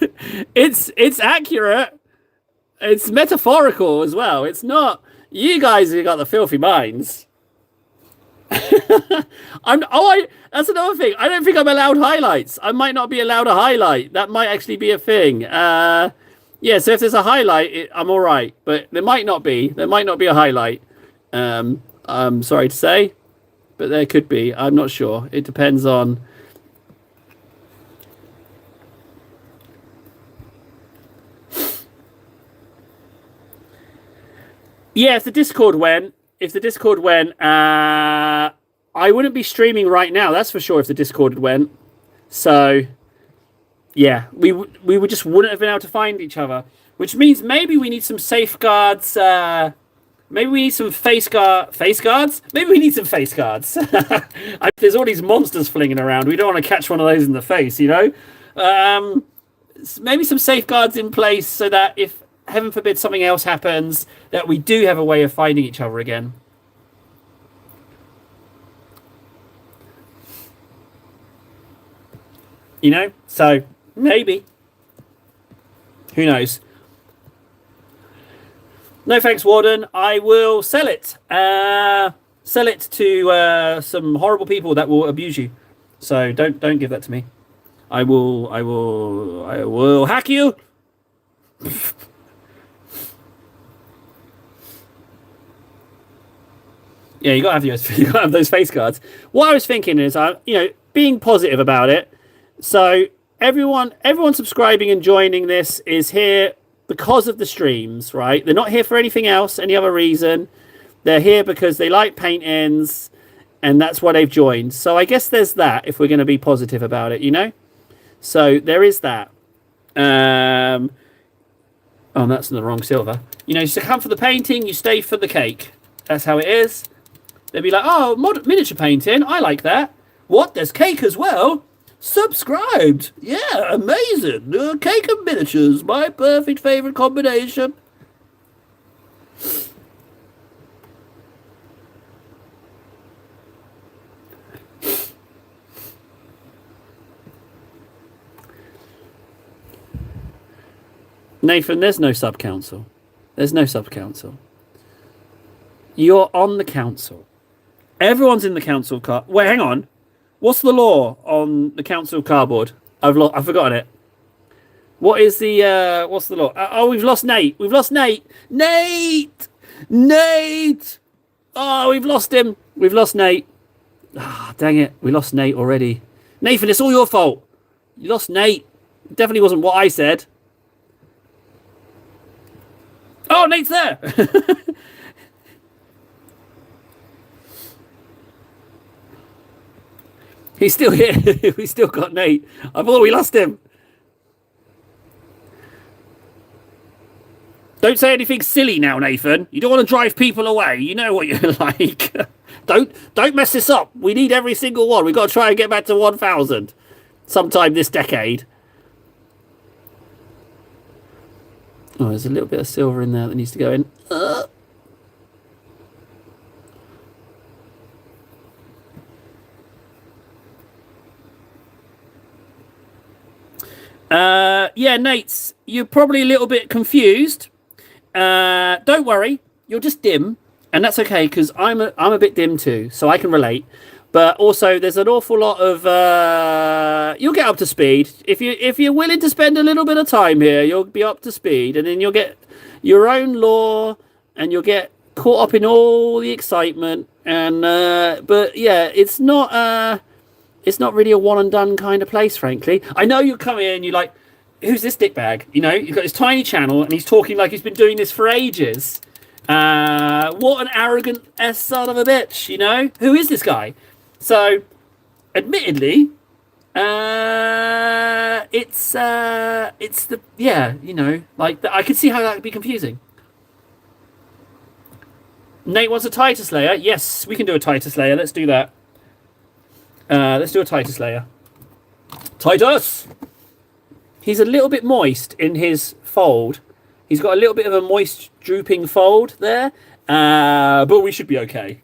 it's accurate. It's metaphorical as well. It's not you guys who got the filthy minds. That's another thing. I don't think I'm allowed highlights. I might not be allowed a highlight. That might actually be a thing. Yeah, so if there's a highlight, I'm all right. But there might not be. There might not be a highlight. I'm sorry to say, but there could be. I'm not sure. It depends on. Yeah, if the Discord went, I wouldn't be streaming right now. That's for sure. If the Discord went, so yeah, we would just wouldn't have been able to find each other. Which means maybe we need some safeguards. Maybe we need some face guards. Maybe we need some face guards. There's all these monsters flinging around. We don't want to catch one of those in the face, you know. Maybe some safeguards in place so that if heaven forbid something else happens, that we do have a way of finding each other again. You know, so maybe. Who knows? No thanks, Warden. I will sell it. Sell it to some horrible people that will abuse you. So don't give that to me. I will hack you. Yeah, you gotta have those face guards. What I was thinking is, being positive about it. So everyone subscribing and joining this is here because of the streams, right? They're not here for anything else, any other reason. They're here because they like paintings, and that's why they've joined. So I guess there's that. If we're going to be positive about it, you know. So there is that. Oh, that's in the wrong silver. You know, you come for the painting, you stay for the cake. That's how it is. They'd be like, oh, miniature painting. I like that. What? There's cake as well? Subscribed. Yeah, amazing. Cake and miniatures. My perfect favourite combination. Nathan, there's no sub-council. There's no sub-council. You're on the council. Everyone's in the council car. Wait, hang on. What's the law on the council cardboard? I've forgotten it. What's the law? Oh, we've lost Nate. Nate! Oh, we've lost him. We've lost Nate. Ah, oh, dang it. We lost Nate already. Nathan, it's all your fault. You lost Nate. It definitely wasn't what I said. Oh, Nate's there. He's still here. We still got Nate. I thought we lost him. Don't say anything silly now, Nathan. You don't want to drive people away. You know what you're like. Don't mess this up. We need every single one. We've got to try and get back to 1,000 sometime this decade. Oh, there's a little bit of silver in there that needs to go in. Yeah, Nate's, you're probably a little bit confused. Don't worry, you're just dim, and that's okay because I'm a bit dim too, so I can relate. But also, there's an awful lot of you'll get up to speed if you're willing to spend a little bit of time here. You'll be up to speed, and then you'll get your own lore, and you'll get caught up in all the excitement. And but yeah, it's not really a one and done kind of place, frankly. I know you come in, you're like, who's this dickbag? You know, you've got this tiny channel, and he's talking like he's been doing this for ages. What an arrogant son of a bitch, you know? Who is this guy? So, admittedly, it's the, yeah, you know, like, I could see how that would be confusing. Nate wants a Titus layer. Yes, we can do a Titus layer. Let's do that. Let's do a Titus layer. Titus! He's a little bit moist in his fold. He's got a little bit of a moist, drooping fold there. But we should be okay.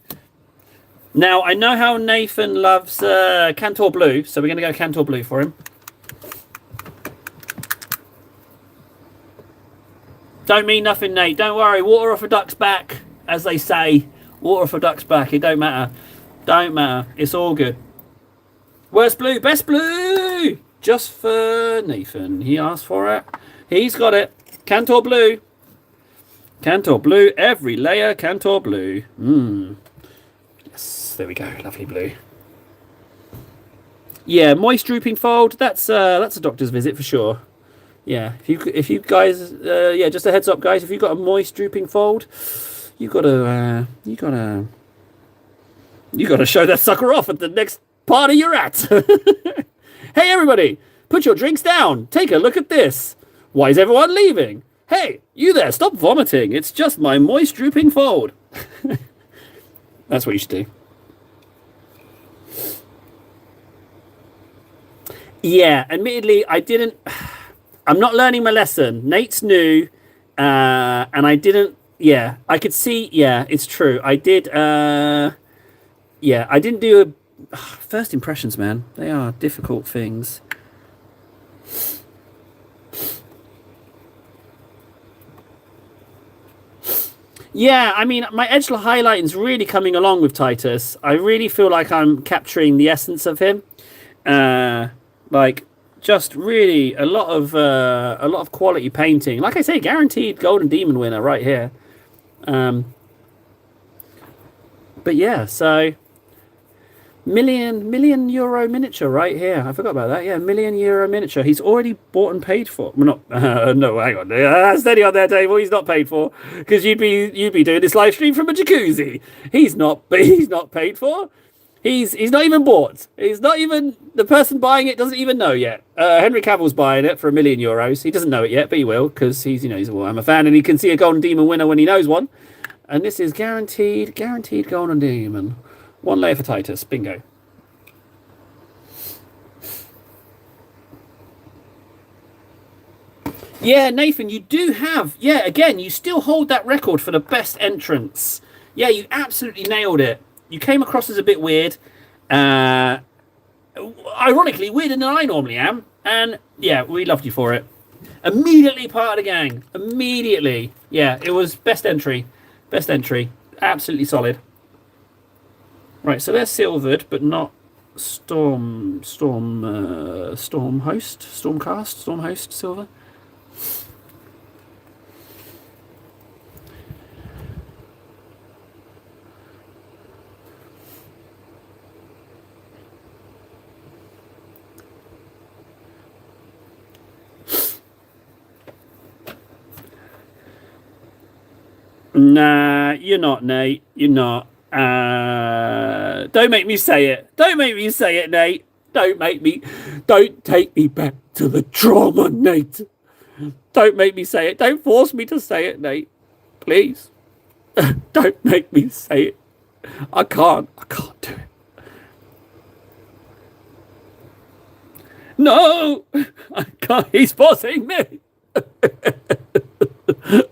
Now, I know how Nathan loves Cantor Blue, so we're going to go Cantor Blue for him. Don't mean nothing, Nate. Don't worry. Water off a duck's back, as they say. Water off a duck's back. It don't matter. Don't matter. It's all good. Worst blue? Best blue! Just for Nathan. He asked for it. He's got it. Cantor Blue. Cantor Blue. Every layer Cantor Blue. Yes. There we go. Lovely blue. Yeah, moist drooping fold. That's a doctor's visit for sure. Yeah, if you guys, yeah, just a heads up, guys. If you've got a moist drooping fold, you gotta show that sucker off at the next party you're at. Hey, everybody, put your drinks down. Take a look at this. Why is everyone leaving? Hey, you there, stop vomiting. It's just my moist drooping fold. That's what you should do. Yeah, admittedly, I'm not learning my lesson. Nate's new, and I didn't, yeah, I could see, yeah, it's true. I did, yeah, I didn't do first impressions, man. They are difficult things. Yeah, I mean, my edge highlighting is really coming along with Titus. I really feel like I'm capturing the essence of him. Like, just really a lot of quality painting. Like I say, guaranteed Golden Demon winner right here. But yeah, so million euro miniature right here. I forgot about that. Yeah, €1,000,000 miniature. He's already bought and paid for. Well, not no, hang on. Steady on there, table. He's not paid for because you'd be doing this live stream from a jacuzzi. He's not paid for. He's not even bought. He's not even, the person buying it doesn't even know yet. Henry Cavill's buying it for €1,000,000. He doesn't know it yet, but he will because he's a Warhammer fan and he can see a Golden Demon winner when he knows one. And this is guaranteed Golden Demon. One layer for Titus. Bingo. Yeah, Nathan, you do have, yeah, again, you still hold that record for the best entrance. Yeah, you absolutely nailed it. You came across as a bit weird. Ironically, weirder than I normally am. And yeah, we loved you for it. Immediately part of the gang. Immediately. Yeah, it was best entry. Best entry. Absolutely solid. Right, so they're silvered, but not Stormcast, Stormhost silver. Nah, you're not, Nate. You're not. Don't make me say it. Don't make me say it, Nate. Don't take me back to the trauma, Nate. Don't make me say it. Don't force me to say it, Nate. Please. Don't make me say it. I can't do it. No! I can't. He's forcing me.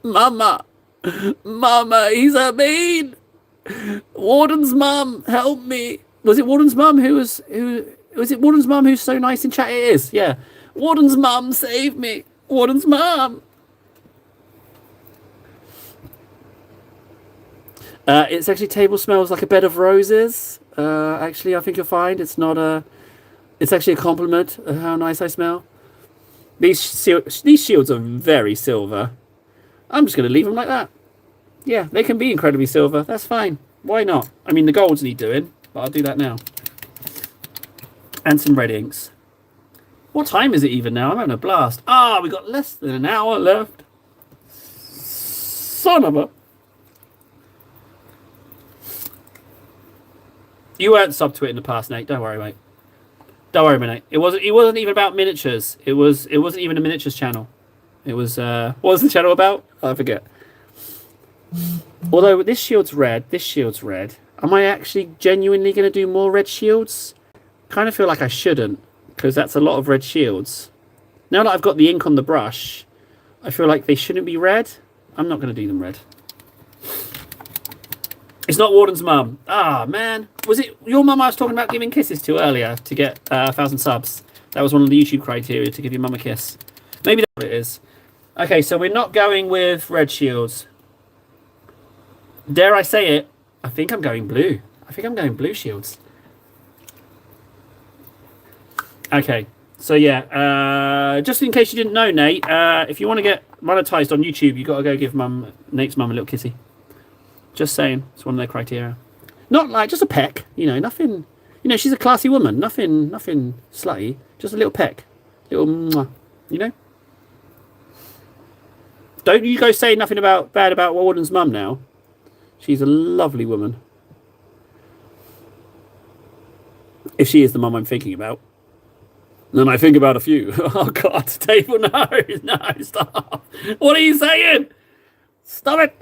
Mama, he's a mean. Warden's mum, help me. Was it Warden's mum was it Warden's mum who's so nice in chat? It is, yeah. Warden's mum, save me. Warden's mum. It's actually table smells like a bed of roses. Actually, I think you'll find it's actually a compliment of how nice I smell. These shields are very silver. I'm just going to leave them like that. Yeah, they can be incredibly silver. That's fine. Why not? I mean, the golds need doing, but I'll do that now. And some red inks. What time is it even now? I'm having a blast. We got less than an hour left. Son of a... You weren't sub to it in the past, Nate. Don't worry, mate. Don't worry, mate. It wasn't even about miniatures. It wasn't even a miniatures channel. It was what was the channel about? I forget. Although this shield's red. Am I actually genuinely going to do more red shields? Kind of feel like I shouldn't, because that's a lot of red shields. Now that I've got the ink on the brush, I feel like they shouldn't be red. I'm not going to do them red. It's not Warden's mum. Ah, man. Was it your mum I was talking about giving kisses to earlier to get 1,000 subs? That was one of the YouTube criteria to give your mum a kiss. Maybe that's what it is. Okay, so we're not going with red shields. Dare I say it? I think I'm going blue. I think I'm going blue shields. Okay, so yeah, just in case you didn't know, Nate, if you want to get monetized on YouTube, you've got to go give Nate's mum a little kissy. Just saying, it's one of their criteria. Not like just a peck, you know, nothing. You know, she's a classy woman, nothing slutty. Just a little peck, little mwah, you know. Don't you go say nothing bad about Warden's mum now. She's a lovely woman. If she is the mum I'm thinking about. And then I think about a few. Oh, God. Table, no. No, stop. What are you saying? Stop it.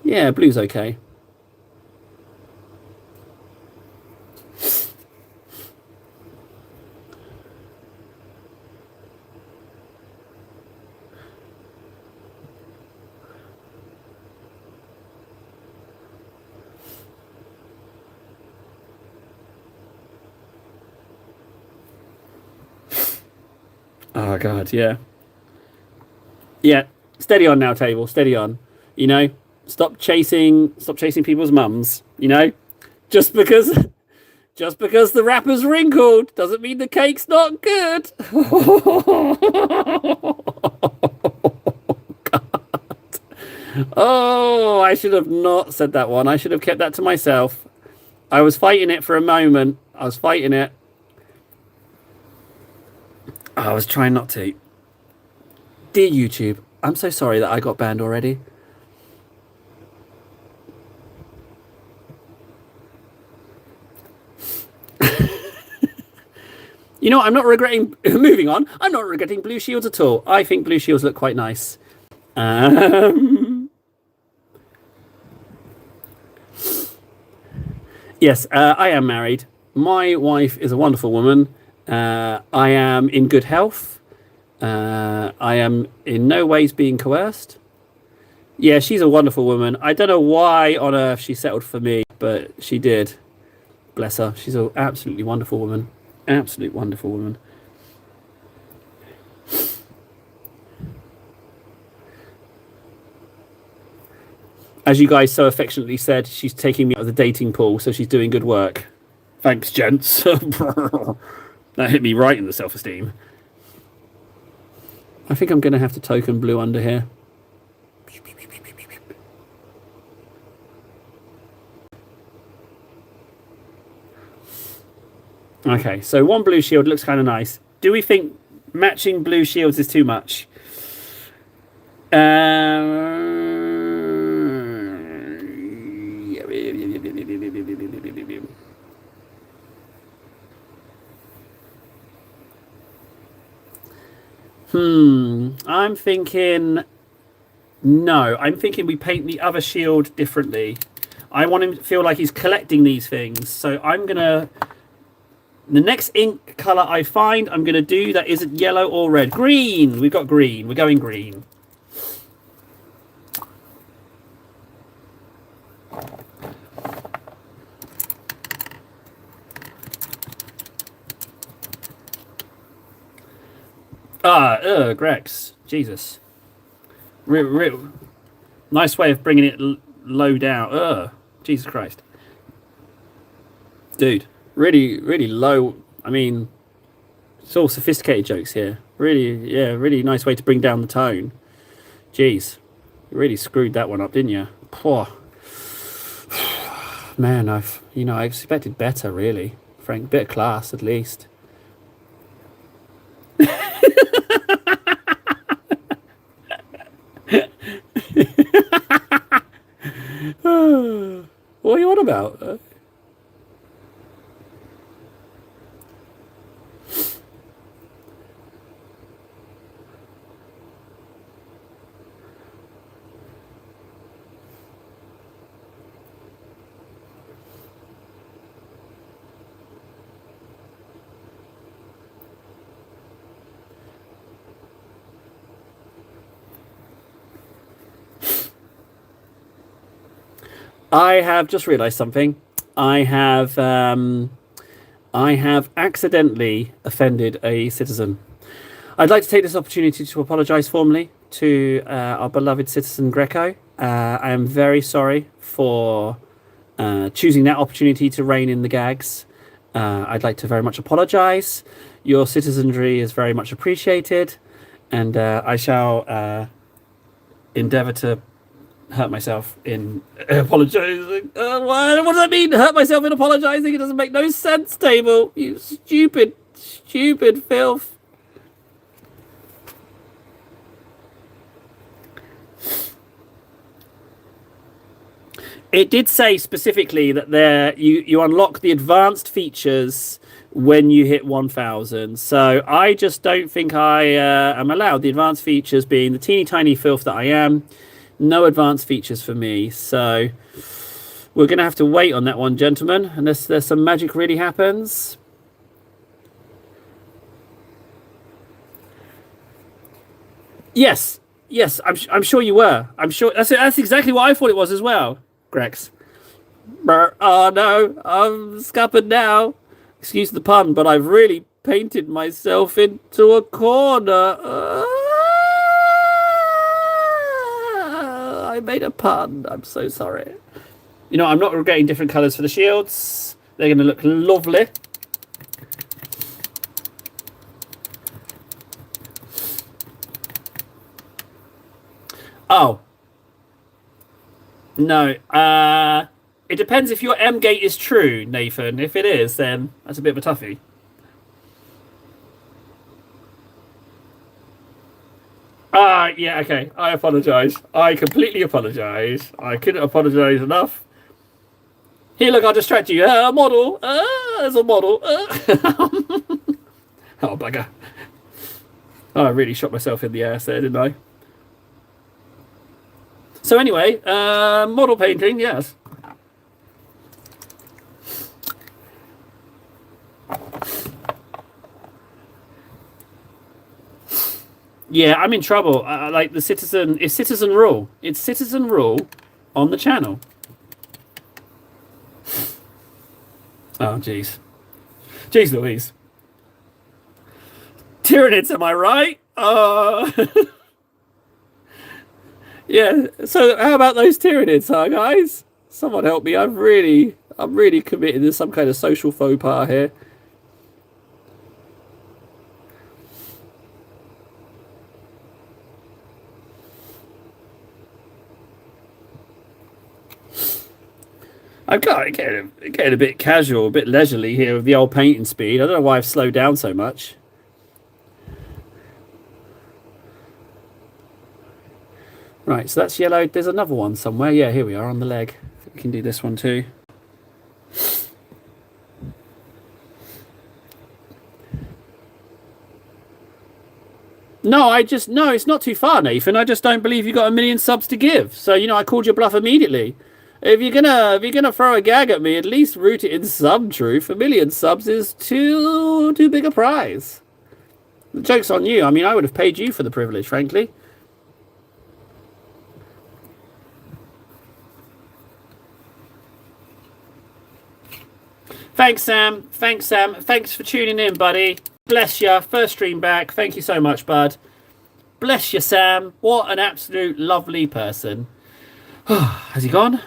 Yeah, blue's okay. Oh, God, yeah. Yeah, steady on now, Table. Steady on. You know, stop chasing people's mums, you know? Just because the wrapper's wrinkled doesn't mean the cake's not good. God. Oh, I should have not said that one. I should have kept that to myself. I was fighting it for a moment. I was fighting it. I was trying not to. Dear YouTube, I'm so sorry that I got banned already. You know, I'm not regretting... Moving on. I'm not regretting blue shields at all. I think blue shields look quite nice. Yes, I am married. My wife is a wonderful woman. I am in good health. I am in no ways being coerced. Yeah, she's a wonderful woman. I don't know why on earth she settled for me, but she did. Bless her. She's an absolutely wonderful woman. Absolute wonderful woman. As you guys so affectionately said, she's taking me out of the dating pool, so she's doing good work. Thanks, gents. That hit me right in the self-esteem. I think I'm going to have to token blue under here. Okay, so one blue shield looks kind of nice. Do we think matching blue shields is too much? I'm thinking... No, I'm thinking we paint the other shield differently. I want him to feel like he's collecting these things. So I'm going to... The next ink colour I find, I'm going to do that isn't yellow or red. Green! We've got green. We're going green. Grex. Jesus. Nice way of bringing it low down. Jesus Christ. Dude. Really, really low. I mean, it's all sophisticated jokes here. Really, yeah, really nice way to bring down the tone. Jeez. You really screwed that one up, didn't you? Poor. Man, I expected better, really. Frank, bit of class, at least. What are you on about? I have just realised something. I have accidentally offended a citizen. I'd like to take this opportunity to apologise formally to our beloved citizen Greco. I am very sorry for choosing that opportunity to rein in the gags. I'd like to very much apologise. Your citizenry is very much appreciated, and I shall endeavour to hurt myself in apologising. What does that mean? Hurt myself in apologising? It doesn't make no sense, Table. You stupid, stupid filth. It did say specifically that you unlock the advanced features when you hit 1000. So I just don't think I am allowed the advanced features, being the teeny tiny filth that I am. No advanced features for me. So we're going to have to wait on that one, gentlemen, unless there's some magic really happens. Yes, I'm sure you were. I'm sure that's exactly what I thought it was as well. Grex. Oh no, I'm scuppered now. Excuse the pun, but I've really painted myself into a corner. I made a pun. I'm so sorry. You know, I'm not regretting different colours for the shields. They're going to look lovely. Oh. No. It depends if your M gate is true, Nathan. If it is, then that's a bit of a toughie. Yeah, okay. I apologise. I completely apologise. I couldn't apologise enough. Here, look, I'll distract you. A model. There's a model. Oh, bugger. Oh, I really shot myself in the ass there, didn't I? So anyway, model painting, yes. Yeah, I'm in trouble. Like the citizen, it's citizen rule. It's citizen rule on the channel. Oh, jeez. Jeez Louise. Tyranids, am I right? Yeah, so how about those Tyranids, huh, guys? Someone help me. I'm really committed to some kind of social faux pas here. I'm getting a bit casual, a bit leisurely here with the old painting speed. I don't know why I've slowed down so much. Right, so that's yellow. There's another one somewhere. Yeah, here we are on the leg. We can do this one too. No, it's not too far, Nathan. I just don't believe you got 1 million subs to give. So, you know, I called your bluff immediately. If you're gonna throw a gag at me, at least root it in some truth. 1 million subs is too big a prize. The joke's on you. I mean, I would have paid you for the privilege, frankly. Thanks, Sam. Thanks for tuning in, buddy. Bless you. First stream back. Thank you so much, bud. Bless you, Sam. What an absolute lovely person. Has he gone?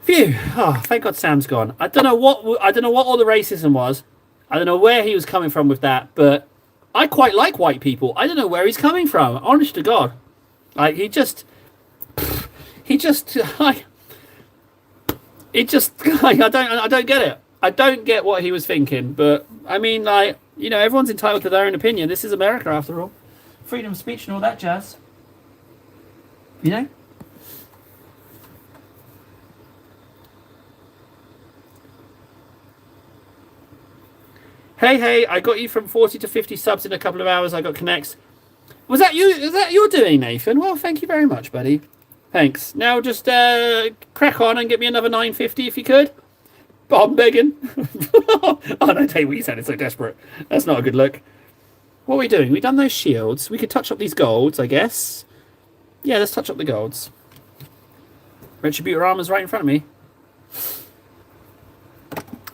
Phew. Oh, thank God Sam's gone. I don't know what all the racism was. I don't know where he was coming from with that, but I quite like white people. I don't know where he's coming from. Honest to God. Like I don't get it. I don't get what he was thinking, but I mean, like, you know, everyone's entitled to their own opinion. This is America, after all. Freedom of speech and all that jazz. You know? Hey, I got you from 40 to 50 subs in a couple of hours. I got connects. Was that you? Is that your doing, Nathan? Well, thank you very much, buddy. Thanks. Now just crack on and get me another 950 if you could. But I'm begging. Oh, no, tell you what, you sounded so desperate. That's not a good look. What are we doing? We've done those shields. We could touch up these golds, I guess. Yeah, let's touch up the golds. Retributorama's right in front of me.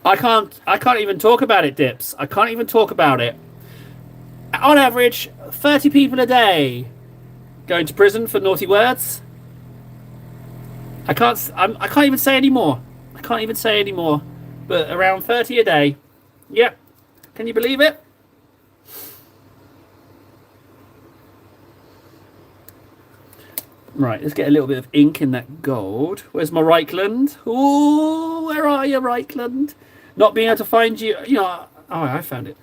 I can't even talk about it, Dips. I can't even talk about it. On average, 30 people a day going to prison for naughty words. I can't even say any more. I can't even say any more. But around 30 a day. Yep. Can you believe it? Right, let's get a little bit of ink in that gold. Where's my Reichland? Ooh, where are you, Reichland? Not being able to find you. You know, oh, I found it.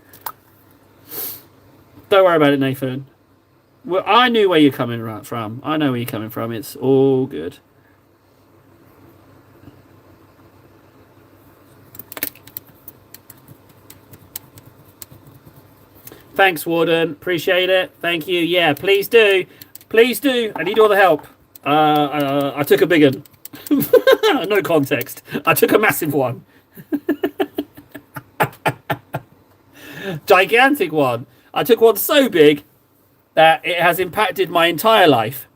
Don't worry about it, Nathan. Well, I knew where you're coming from. I know where you're coming from. It's all good. Thanks, Warden. Appreciate it. Thank you. Yeah, please do. Please do. I need all the help. I took a big one. No context. I took a massive one. Gigantic one. I took one so big that it has impacted my entire life.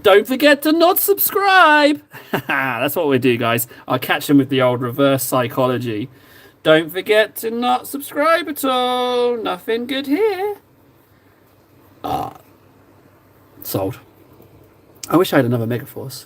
Don't forget to not subscribe. That's what we do, guys. I'll catch them with the old reverse psychology. Don't forget to not subscribe at all. Nothing good here. Sold. I wish I had another Megaforce.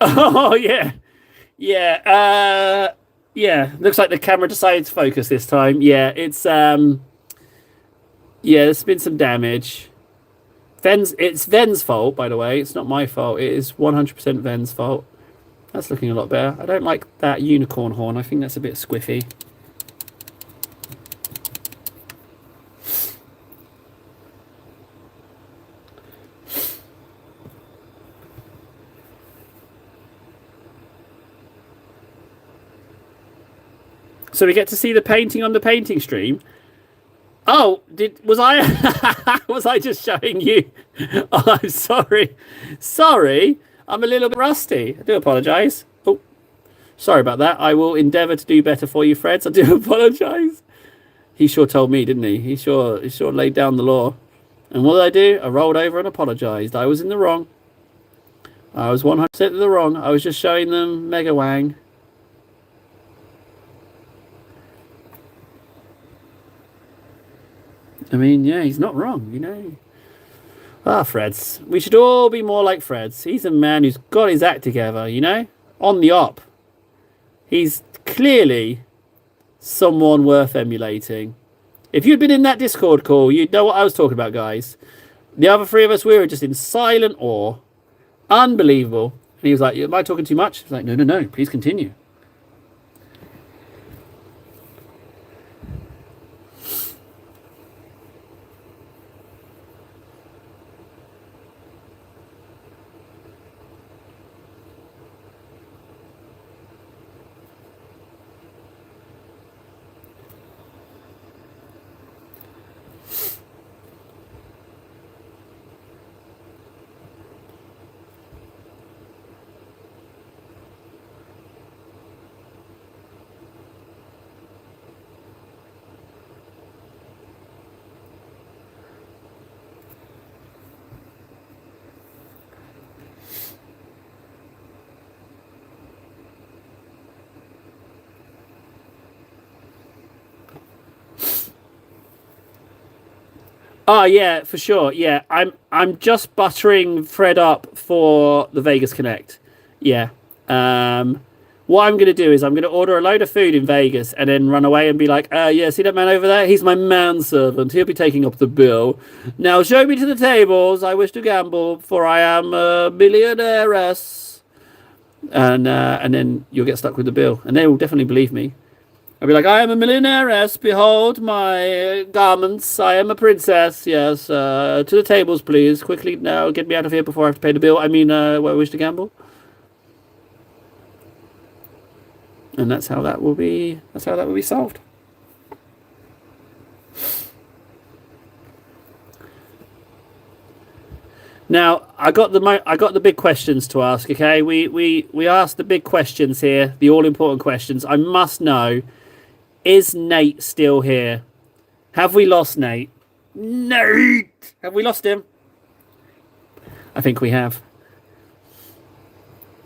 Oh, yeah. Yeah. Yeah. Looks like the camera decided to focus this time. Yeah, it's yeah, there's been some damage. It's Ven's fault, by the way. It's not my fault. It is 100% Ven's fault. That's looking a lot better. I don't like that unicorn horn. I think that's a bit squiffy. So we get to see the painting on the painting stream. Oh, was I just showing you? Oh, I'm sorry. Sorry. I'm a little bit rusty. I do apologise. Oh, sorry about that. I will endeavour to do better for you, Freds. I do apologise. He sure told me, didn't he? He sure laid down the law. And what did I do? I rolled over and apologised. I was in the wrong. I was 100% in the wrong. I was just showing them Mega Wang. I mean, yeah, he's not wrong, you know. Freds. We should all be more like Freds. He's a man who's got his act together, you know? On the op. He's clearly someone worth emulating. If you'd been in that Discord call, you'd know what I was talking about, guys. The other three of us, we were just in silent awe. Unbelievable. And he was like, am I talking too much? He's like, no, please continue. Oh yeah, for sure. Yeah, I'm just buttering Fred up for the Vegas Connect. Yeah. What I'm going to do is I'm going to order a load of food in Vegas and then run away and be like, yeah, see that man over there? He's my manservant. He'll be taking up the bill. Now show me to the tables. I wish to gamble, for I am a millionairess. And then you'll get stuck with the bill. And they will definitely believe me. I'll be like, I am a millionairess. Behold my garments. I am a princess. Yes. To the tables, please. Quickly now. Get me out of here before I have to pay the bill. I mean, I wish to gamble. And that's how that will be. That's how that will be solved. Now I got the big questions to ask. Okay, we asked the big questions here, the all important questions. I must know: is Nate still here? Have we lost Nate? Nate, have we lost him? I think we have.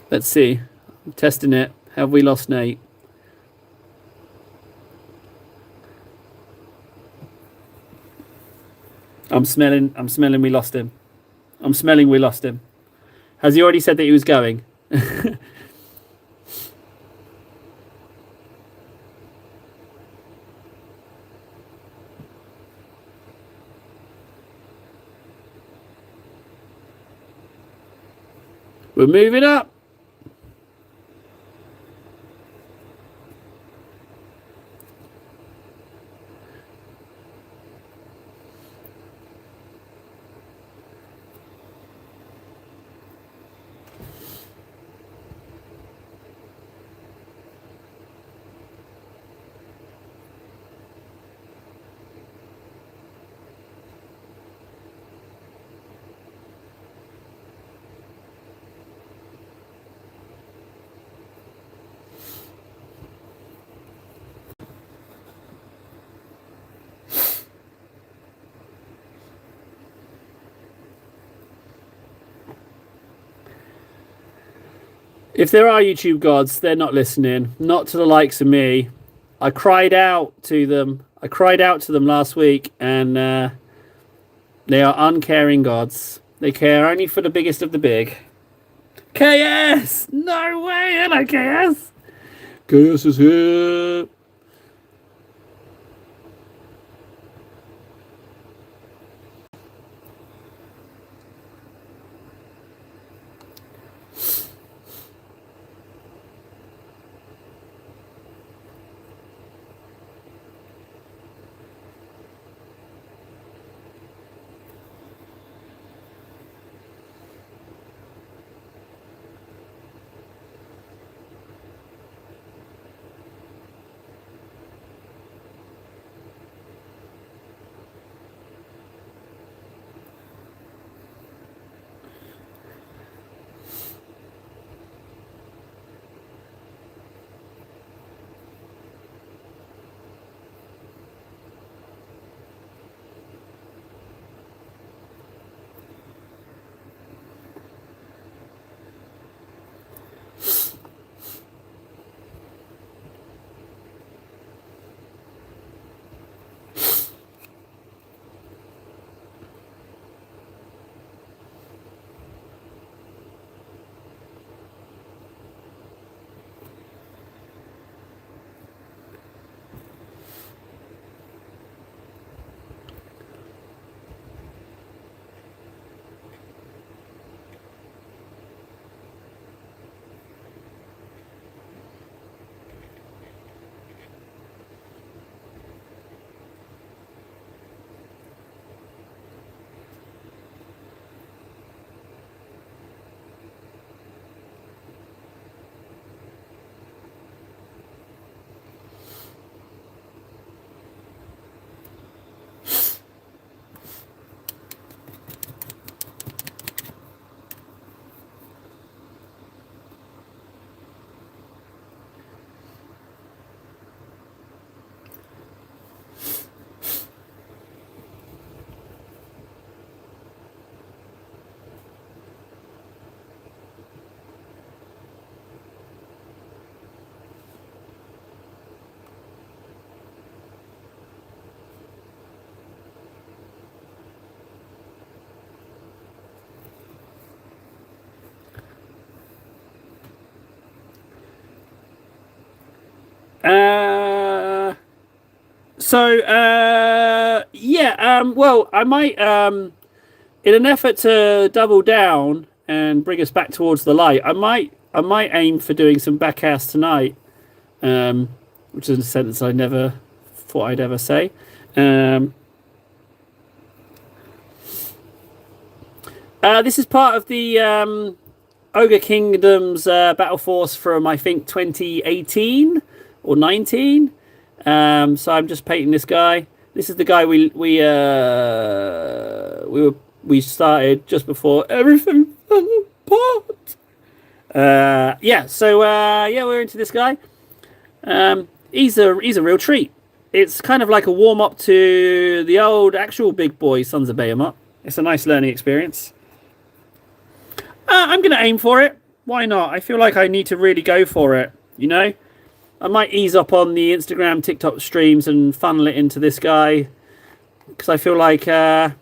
Let's see. I'm testing it. Have we lost Nate? I'm smelling we lost him. I'm smelling we lost him. Has he already said that he was going? We're moving up. If there are YouTube gods, they're not listening. Not to the likes of me. I cried out to them. I cried out to them last week, and they are uncaring gods. They care only for the biggest of the big. KS! No way! Hello, KS! KS is here! Well, I might, in an effort to double down and bring us back towards the light, I might aim for doing some Bacchass tonight, which is a sentence I never thought I'd ever say. This is part of the Ogre Kingdoms Battle Force from, I think, 2018 or 19. So I'm just painting this guy. This is the guy we started just before everything fell apart. We're into this guy. He's a real treat. It's kind of like a warm up to the old actual big boy Sons of Behemoth. It's a nice learning experience. I'm gonna aim for it. Why not? I feel like I need to really go for it. You know, I might ease up on the Instagram, TikTok streams and funnel it into this guy, because I feel like if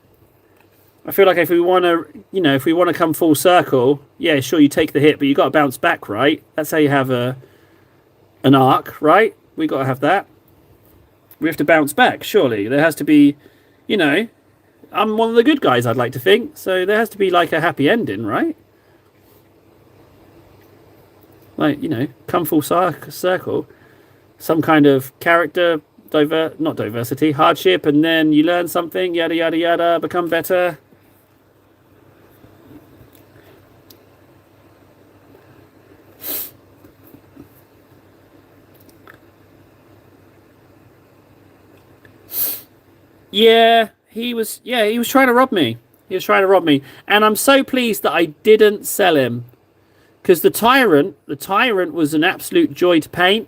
we want to, come full circle, yeah, sure, you take the hit, but you got to bounce back, right? That's how you have an arc, right? We got to have that. We have to bounce back, surely. There has to be, I'm one of the good guys, I'd like to think, so there has to be like a happy ending, right? Like, come full circle, some kind of character, not diversity, hardship, and then you learn something, yada, yada, yada, become better. Yeah, he was trying to rob me. And I'm so pleased that I didn't sell him. Because the tyrant was an absolute joy to paint.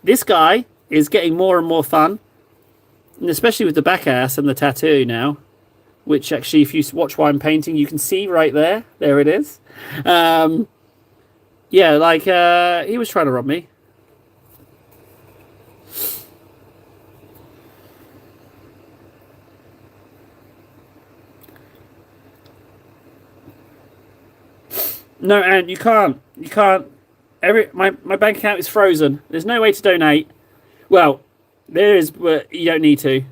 This guy is getting more and more fun. And especially with the Bacchass and the tattoo now. Which actually, if you watch why I'm painting, you can see right there. There it is. He was trying to rob me. No, and you can't. My bank account is frozen. There's no way to donate. Well, there is, but you don't need to.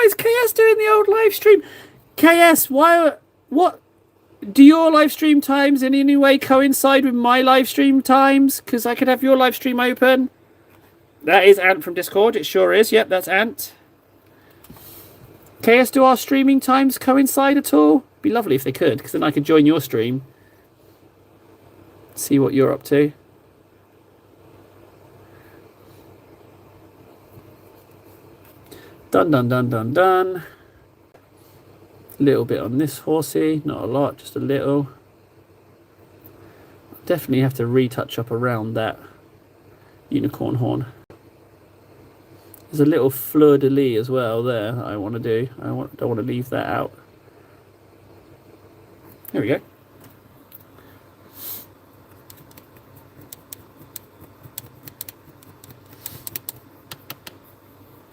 Is KS doing the old live stream? KS, what? Do your live stream times in any way coincide with my live stream times? Because I could have your live stream open. That is Ant from Discord. It sure is. Yep, that's Ant. KS, do our streaming times coincide at all? Be lovely if they could, because then I could join your stream. See what you're up to. Done. A little bit on this horsey, not a lot, just a little. Definitely have to retouch up around that unicorn horn. There's a little fleur de lis as well there that I want to do. Don't want to leave that out. There we go.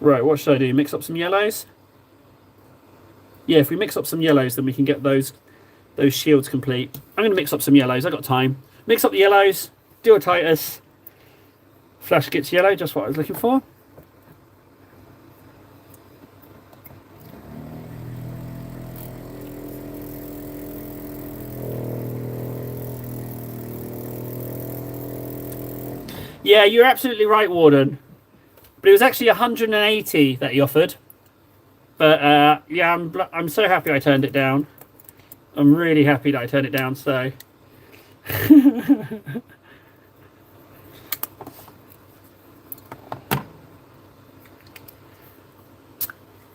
Right, what should I do? Mix up some yellows? Yeah, if we mix up some yellows, then we can get those shields complete. I'm going to mix up some yellows. I've got time. Mix up the yellows. Do a Titus. Flash gets yellow, just what I was looking for. Yeah, you're absolutely right, Warden. But it was actually 180 that he offered. But I'm so happy I turned it down. I'm really happy that I turned it down. So.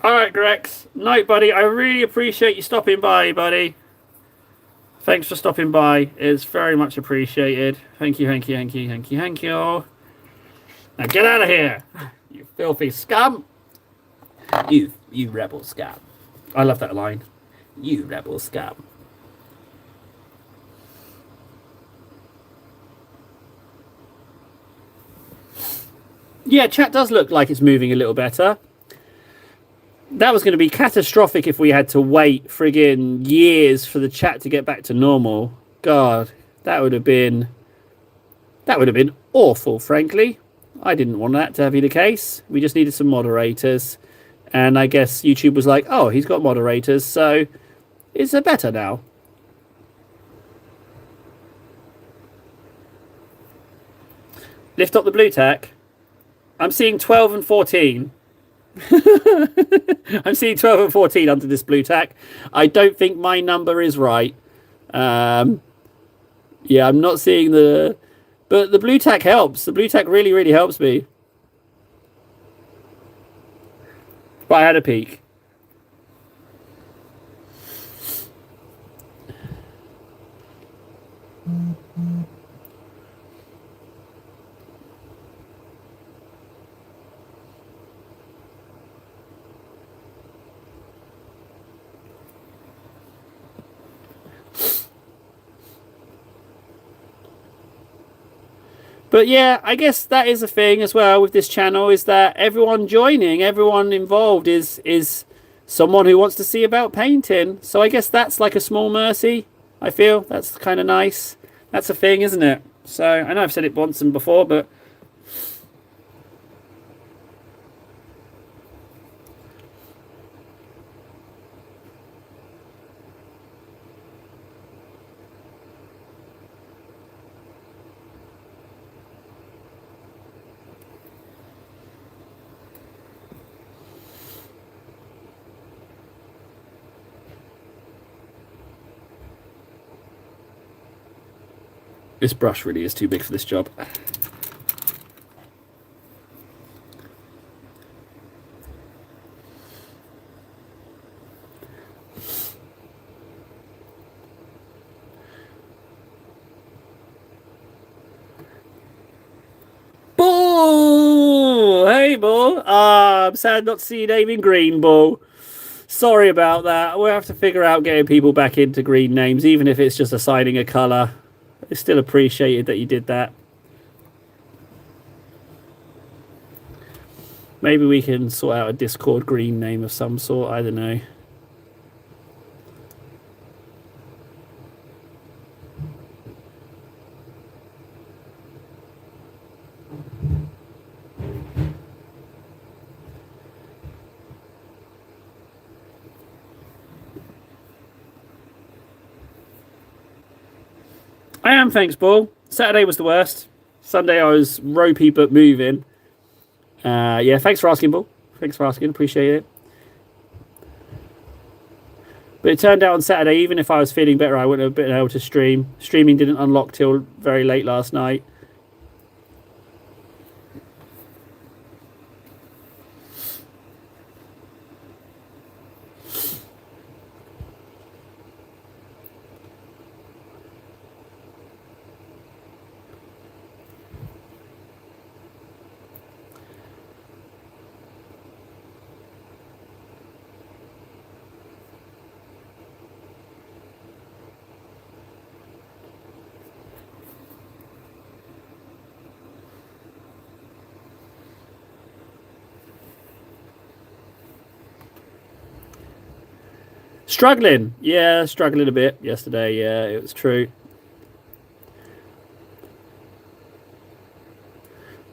All right, Grex. Night, buddy. I really appreciate you stopping by, buddy. Thanks for stopping by. It's very much appreciated. Thank you. Now get out of here, you filthy scum. You rebel scum. I love that line. You rebel scum. Yeah, chat does look like it's moving a little better. That was going to be catastrophic if we had to wait friggin' years for the chat to get back to normal. God, that would have been awful, frankly. I didn't want that to be the case. We just needed some moderators. And I guess YouTube was like, oh, he's got moderators, so it's better now. Lift up the blue tack. I'm seeing 12 and 14. I'm seeing 12 and 14 under this blue tack. I don't think my number is right. Yeah, I'm not seeing the... But the blue tack helps. The blue tack really, really helps me. But I had a peek. But yeah, I guess that is a thing as well with this channel, is that everyone joining, everyone involved is someone who wants to see about painting. So I guess that's like a small mercy. I feel that's kind of nice. That's a thing, isn't it? So I know I've said it once and before, but this brush really is too big for this job. Bull! Hey, Bull. I'm sad not to see your name in green, Bull. Sorry about that. We'll have to figure out getting people back into green names, even if it's just assigning a colour. It's still appreciated that you did that. Maybe we can sort out a Discord green name of some sort. I don't know. I am, thanks, Bull. Saturday was the worst. Sunday I was ropey but moving. Yeah, thanks for asking, Bull. Thanks for asking. Appreciate it. But it turned out on Saturday, even if I was feeling better, I wouldn't have been able to stream. Streaming didn't unlock till very late last night. Struggling. Yeah, struggling a bit yesterday. Yeah, it was true.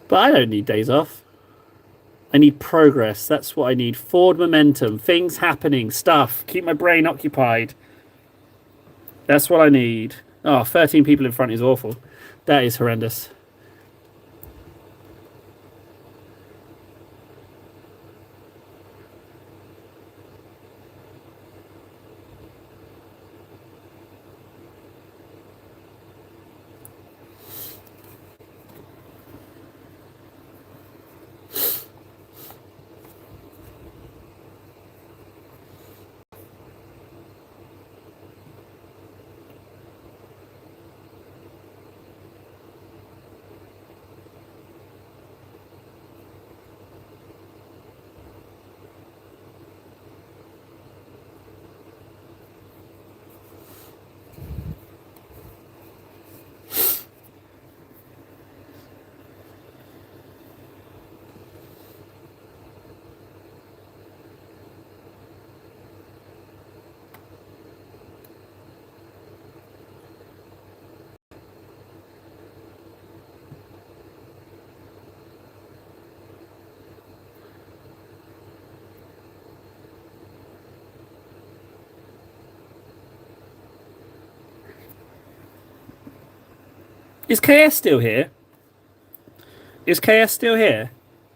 But I don't need days off. I need progress. That's what I need. Forward momentum. Things happening. Stuff. Keep my brain occupied. That's what I need. Oh, 13 people in front is awful. That is horrendous. Is KS still here? Is KS still here?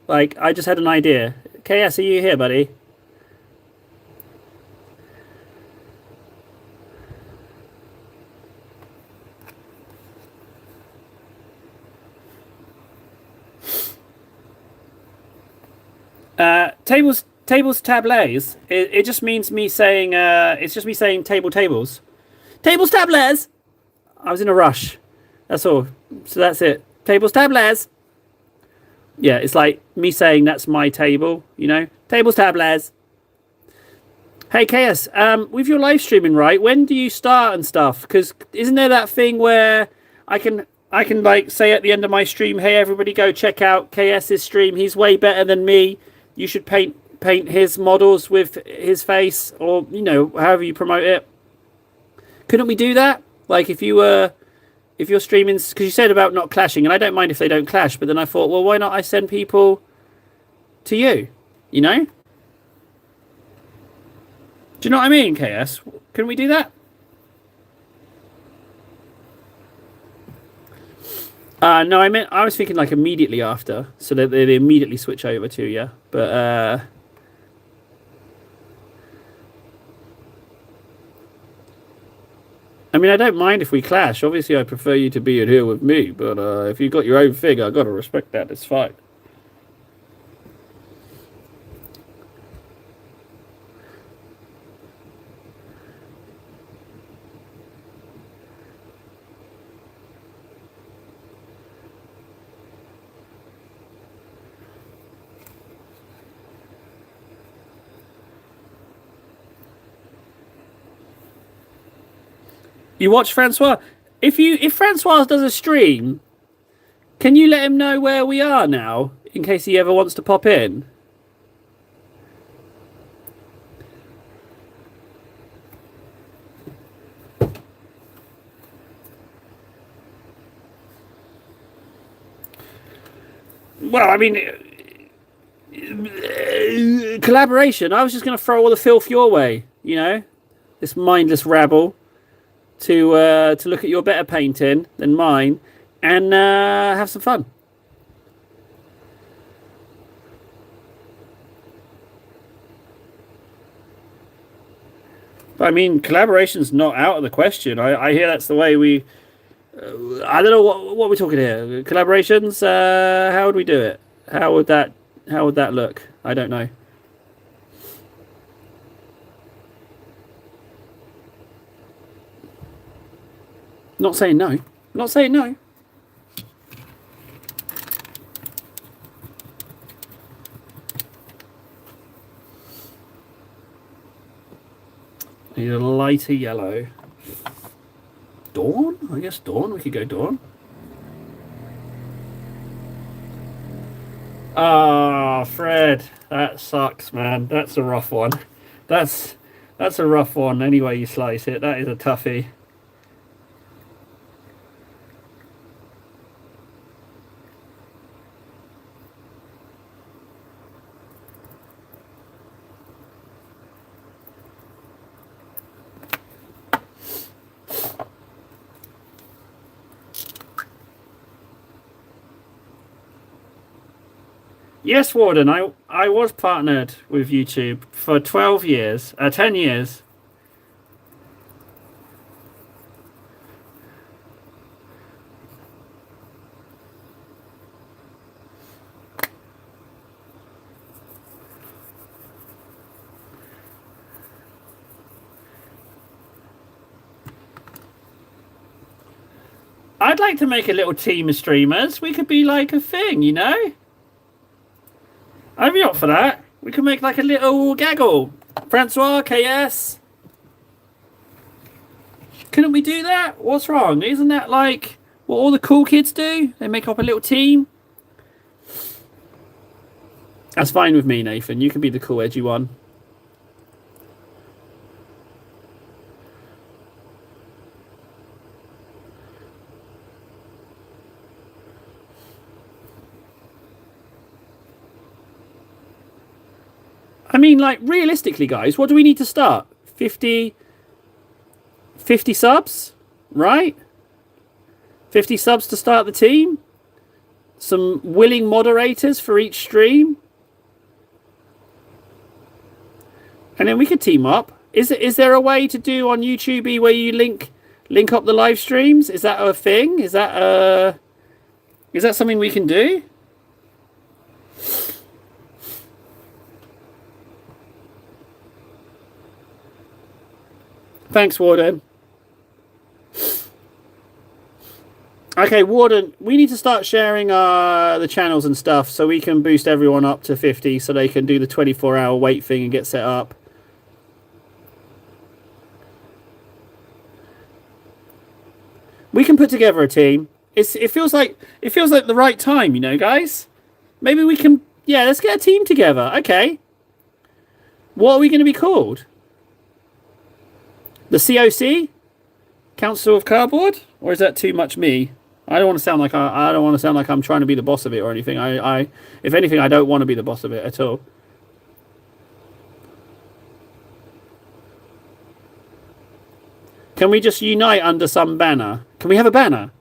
Like, I just had an idea. KS, are you here, buddy? Tables tables. It just means me saying it's just me saying tables. Tables tables. I was in a rush. That's all. So that's it. Tables tables. Yeah, it's like me saying that's my table, you know? Tables tables. Hey KS, with your live streaming, right? When do you start and stuff? Because isn't there that thing where I can like say at the end of my stream, hey everybody, go check out KS's stream. He's way better than me. You should paint his models with his face, or you know, however you promote it. Couldn't we do that? Like if you're streaming, because you said about not clashing, and I don't mind if they don't clash, but then I thought, well, why not I send people to you? You know? Do you know what I mean, KS? Can we do that? No, I was thinking like immediately after, so that they immediately switch over to you. But I mean, I don't mind if we clash. Obviously, I prefer you to be in here with me. But if you've got your own thing, I've got to respect that. It's fine. You watch Francois. If Francois does a stream, can you let him know where we are now, in case he ever wants to pop in? Well, I mean, collaboration. I was just going to throw all the filth your way, you know, this mindless rabble. To look at your better painting than mine and have some fun. But I mean, collaboration's not out of the question. I hear that's the way we. I don't know what we're talking here. Collaborations. How would we do it? How would that look? I don't know. Not saying no. Not saying no. Need a lighter yellow. Dawn? I guess dawn. We could go dawn. Ah, Fred. That sucks, man. That's a rough one. That's a rough one. Any way you slice it, that is a toughie. Yes, Warden, I was partnered with YouTube for 12 years, 10 years. I'd like to make a little team of streamers. We could be like a thing, you know? I'd be up for that. We could make like a little gaggle. Francois, KS. Couldn't we do that? What's wrong? Isn't that like what all the cool kids do? They make up a little team. That's fine with me, Nathan. You can be the cool, edgy one. I mean, like, realistically, guys, what do we need to start? 50 subs? Right? 50 subs to start the team. Some willing moderators for each stream. And then we could team up. Is there a way to do on YouTube where you link up the live streams? Is that a thing? Is that something we can do? Thanks, Warden. Okay, Warden, we need to start sharing the channels and stuff so we can boost everyone up to 50 so they can do the 24-hour wait thing and get set up. We can put together a team. It feels like the right time, you know, guys. Maybe we can, yeah, let's get a team together. Okay. What are we going to be called? The COC? Council of Cardboard? Or is that too much me? I don't want to sound like I don't want to sound like I'm trying to be the boss of it or anything. If anything, I don't want to be the boss of it at all. Can we just unite under some banner? Can we have a banner?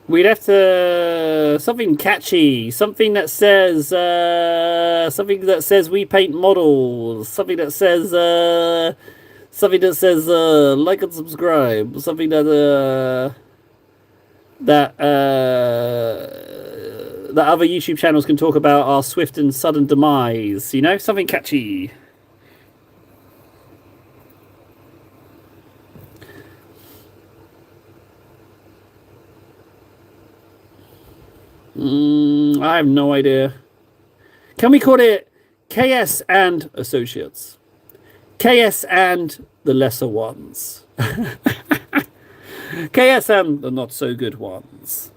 We'd have to something catchy, something that says we paint models, something that says like and subscribe, something that that other YouTube channels can talk about our swift and sudden demise, you know, something catchy. I have no idea. Can we call it KS and Associates? KS and the lesser ones. KS and the not so good ones.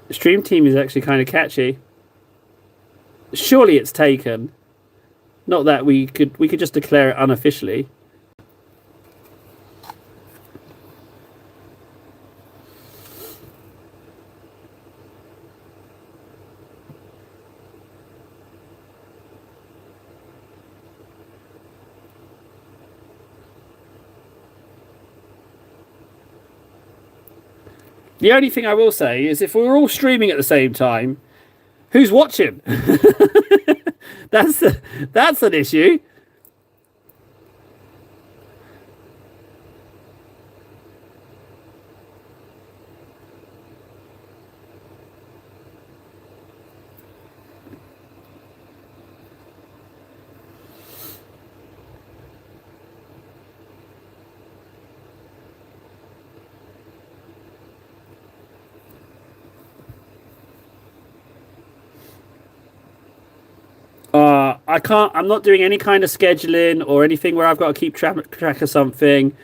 The stream team is actually kind of catchy. Surely it's taken. Not that we could just declare it unofficially. The only thing I will say is if we're all streaming at the same time, who's watching? That's an issue. I'm not doing any kind of scheduling or anything where I've got to keep track of something.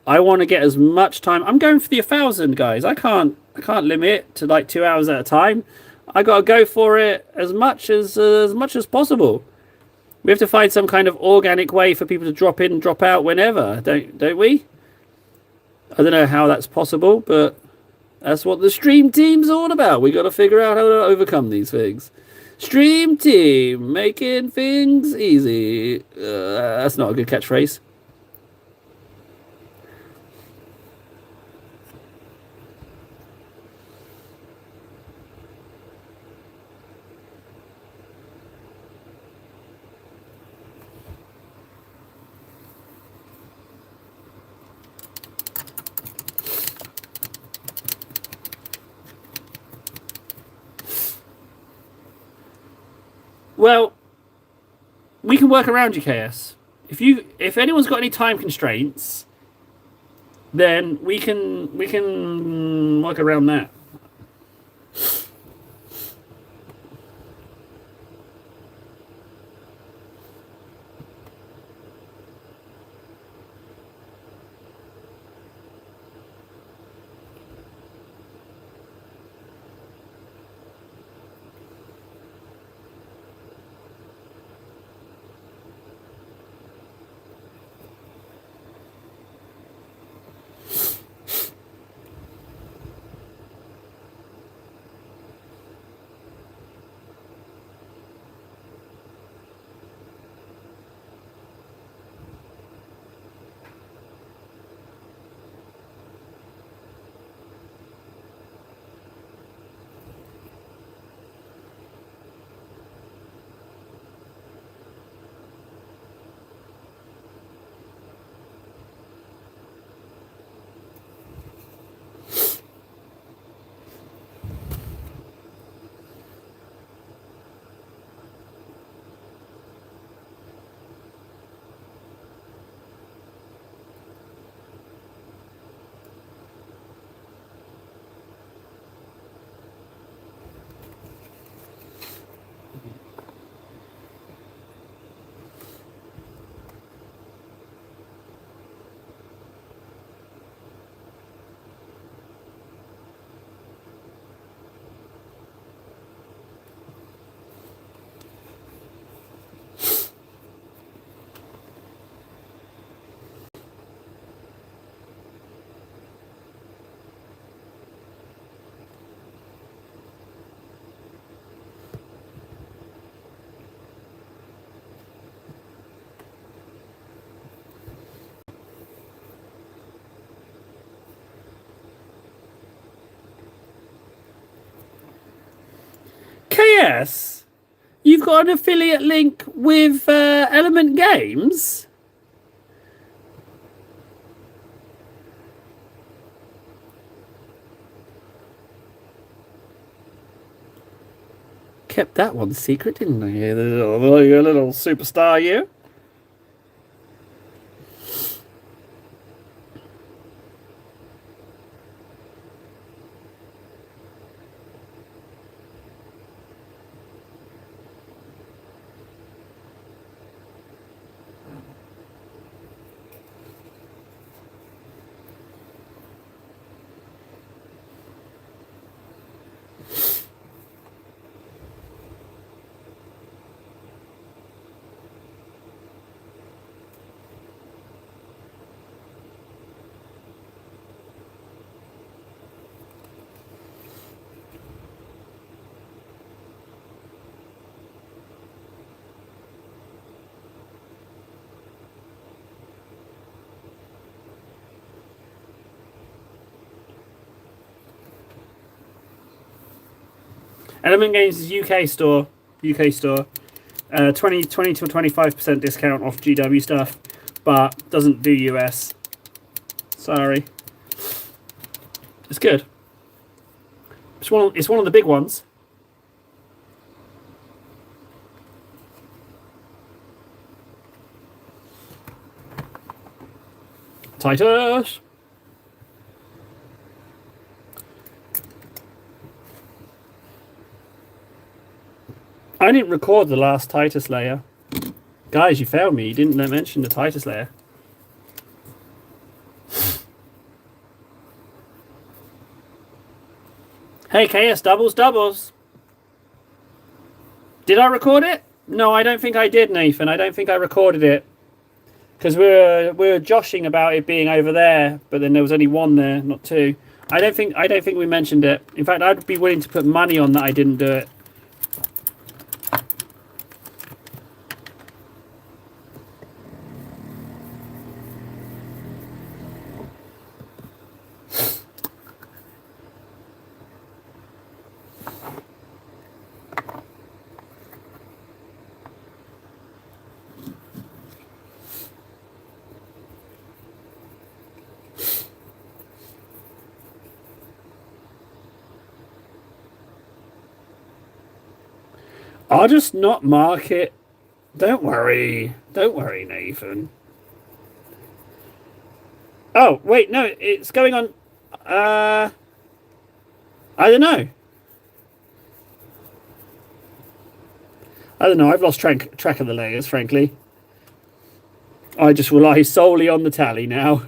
I want to get as much time. I'm going for the 1,000, guys. I can't limit it to like 2 hours at a time. I got to go for it as much as possible. We have to find some kind of organic way for people to drop in and drop out whenever, don't we? I don't know how that's possible, but that's what the stream team's all about. We got to figure out how to overcome these things. Stream team, making things easy. That's not a good catchphrase. Well, we can work around you, KS. If anyone's got any time constraints, then we can work around that. KS, you've got an affiliate link with Element Games? Kept that one secret, didn't I? You little superstar, you. Element Games' UK store, 20 to 25% discount off GW stuff, but doesn't do US. Sorry. It's good. It's one of the big ones. Titus. I didn't record the last Titus layer. Guys, you failed me. You didn't mention the Titus layer. Hey, KS, doubles. Did I record it? No, I don't think I did, Nathan. I don't think I recorded it. Because we were joshing about it being over there, but then there was only one there, not two. I don't think we mentioned it. In fact, I'd be willing to put money on that I didn't do it. I'll just not mark it. Don't worry. Don't worry, Nathan. Oh, wait, no, it's going on. I don't know. I don't know. I've lost track of the layers, frankly. I just rely solely on the tally now.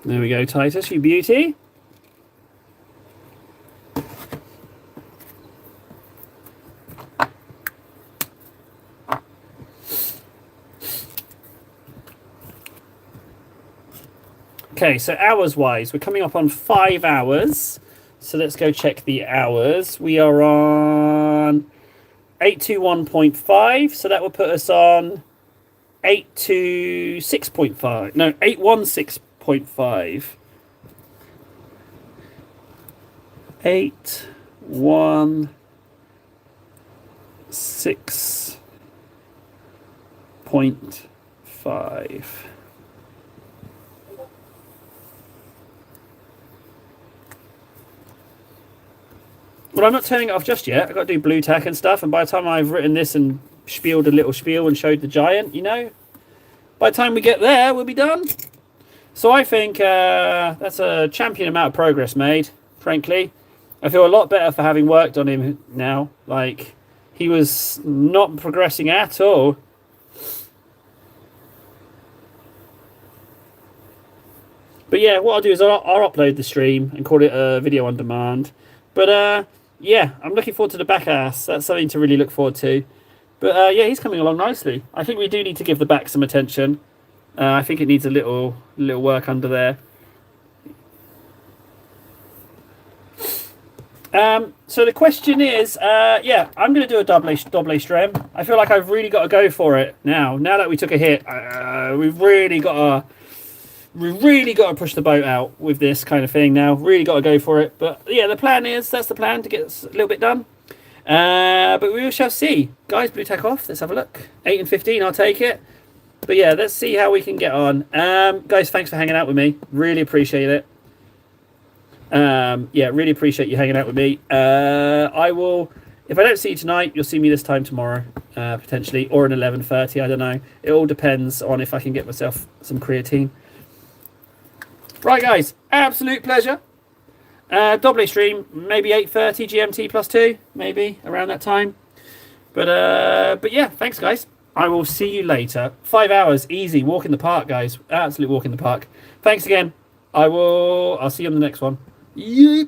There we go, Titus, you beauty. Okay, so hours-wise, we're coming up on 5 hours. So let's go check the hours. We are on 821.5, so that will put us on 826.5. No, 816.5. 816.5. Well, I'm not turning it off just yet. I've got to do blue tack and stuff, and by the time I've written this and spieled a little spiel and showed the giant, you know, by the time we get there, we'll be done. So I think that's a champion amount of progress made, frankly. I feel a lot better for having worked on him now. Like, he was not progressing at all. But yeah, what I'll do is I'll upload the stream and call it a video on demand. But yeah, I'm looking forward to the back ass. That's something to really look forward to. But yeah, he's coming along nicely. I think we do need to give the back some attention. I think it needs a little work under there. So the question is, yeah, I'm going to do a double strem. I feel like I've really got to go for it now. Now that we took a hit, we've really got to push the boat out with this kind of thing now. Really got to go for it. But yeah, that's the plan to get a little bit done. But we shall see. Guys, blue tack off. Let's have a look. 8 and 15, I'll take it. But yeah, let's see how we can get on. Guys, thanks for hanging out with me. Really appreciate it. Yeah, really appreciate you hanging out with me. I will, if I don't see you tonight, you'll see me this time tomorrow, potentially, or at 11:30. I don't know. It all depends on if I can get myself some creatine. Right, guys, absolute pleasure. Double stream, maybe 8:30 GMT +2, maybe around that time. But yeah, thanks, guys. I will see you later. 5 hours, easy, walk in the park, guys. Absolute walk in the park. Thanks again. I'll see you on the next one. Yeet.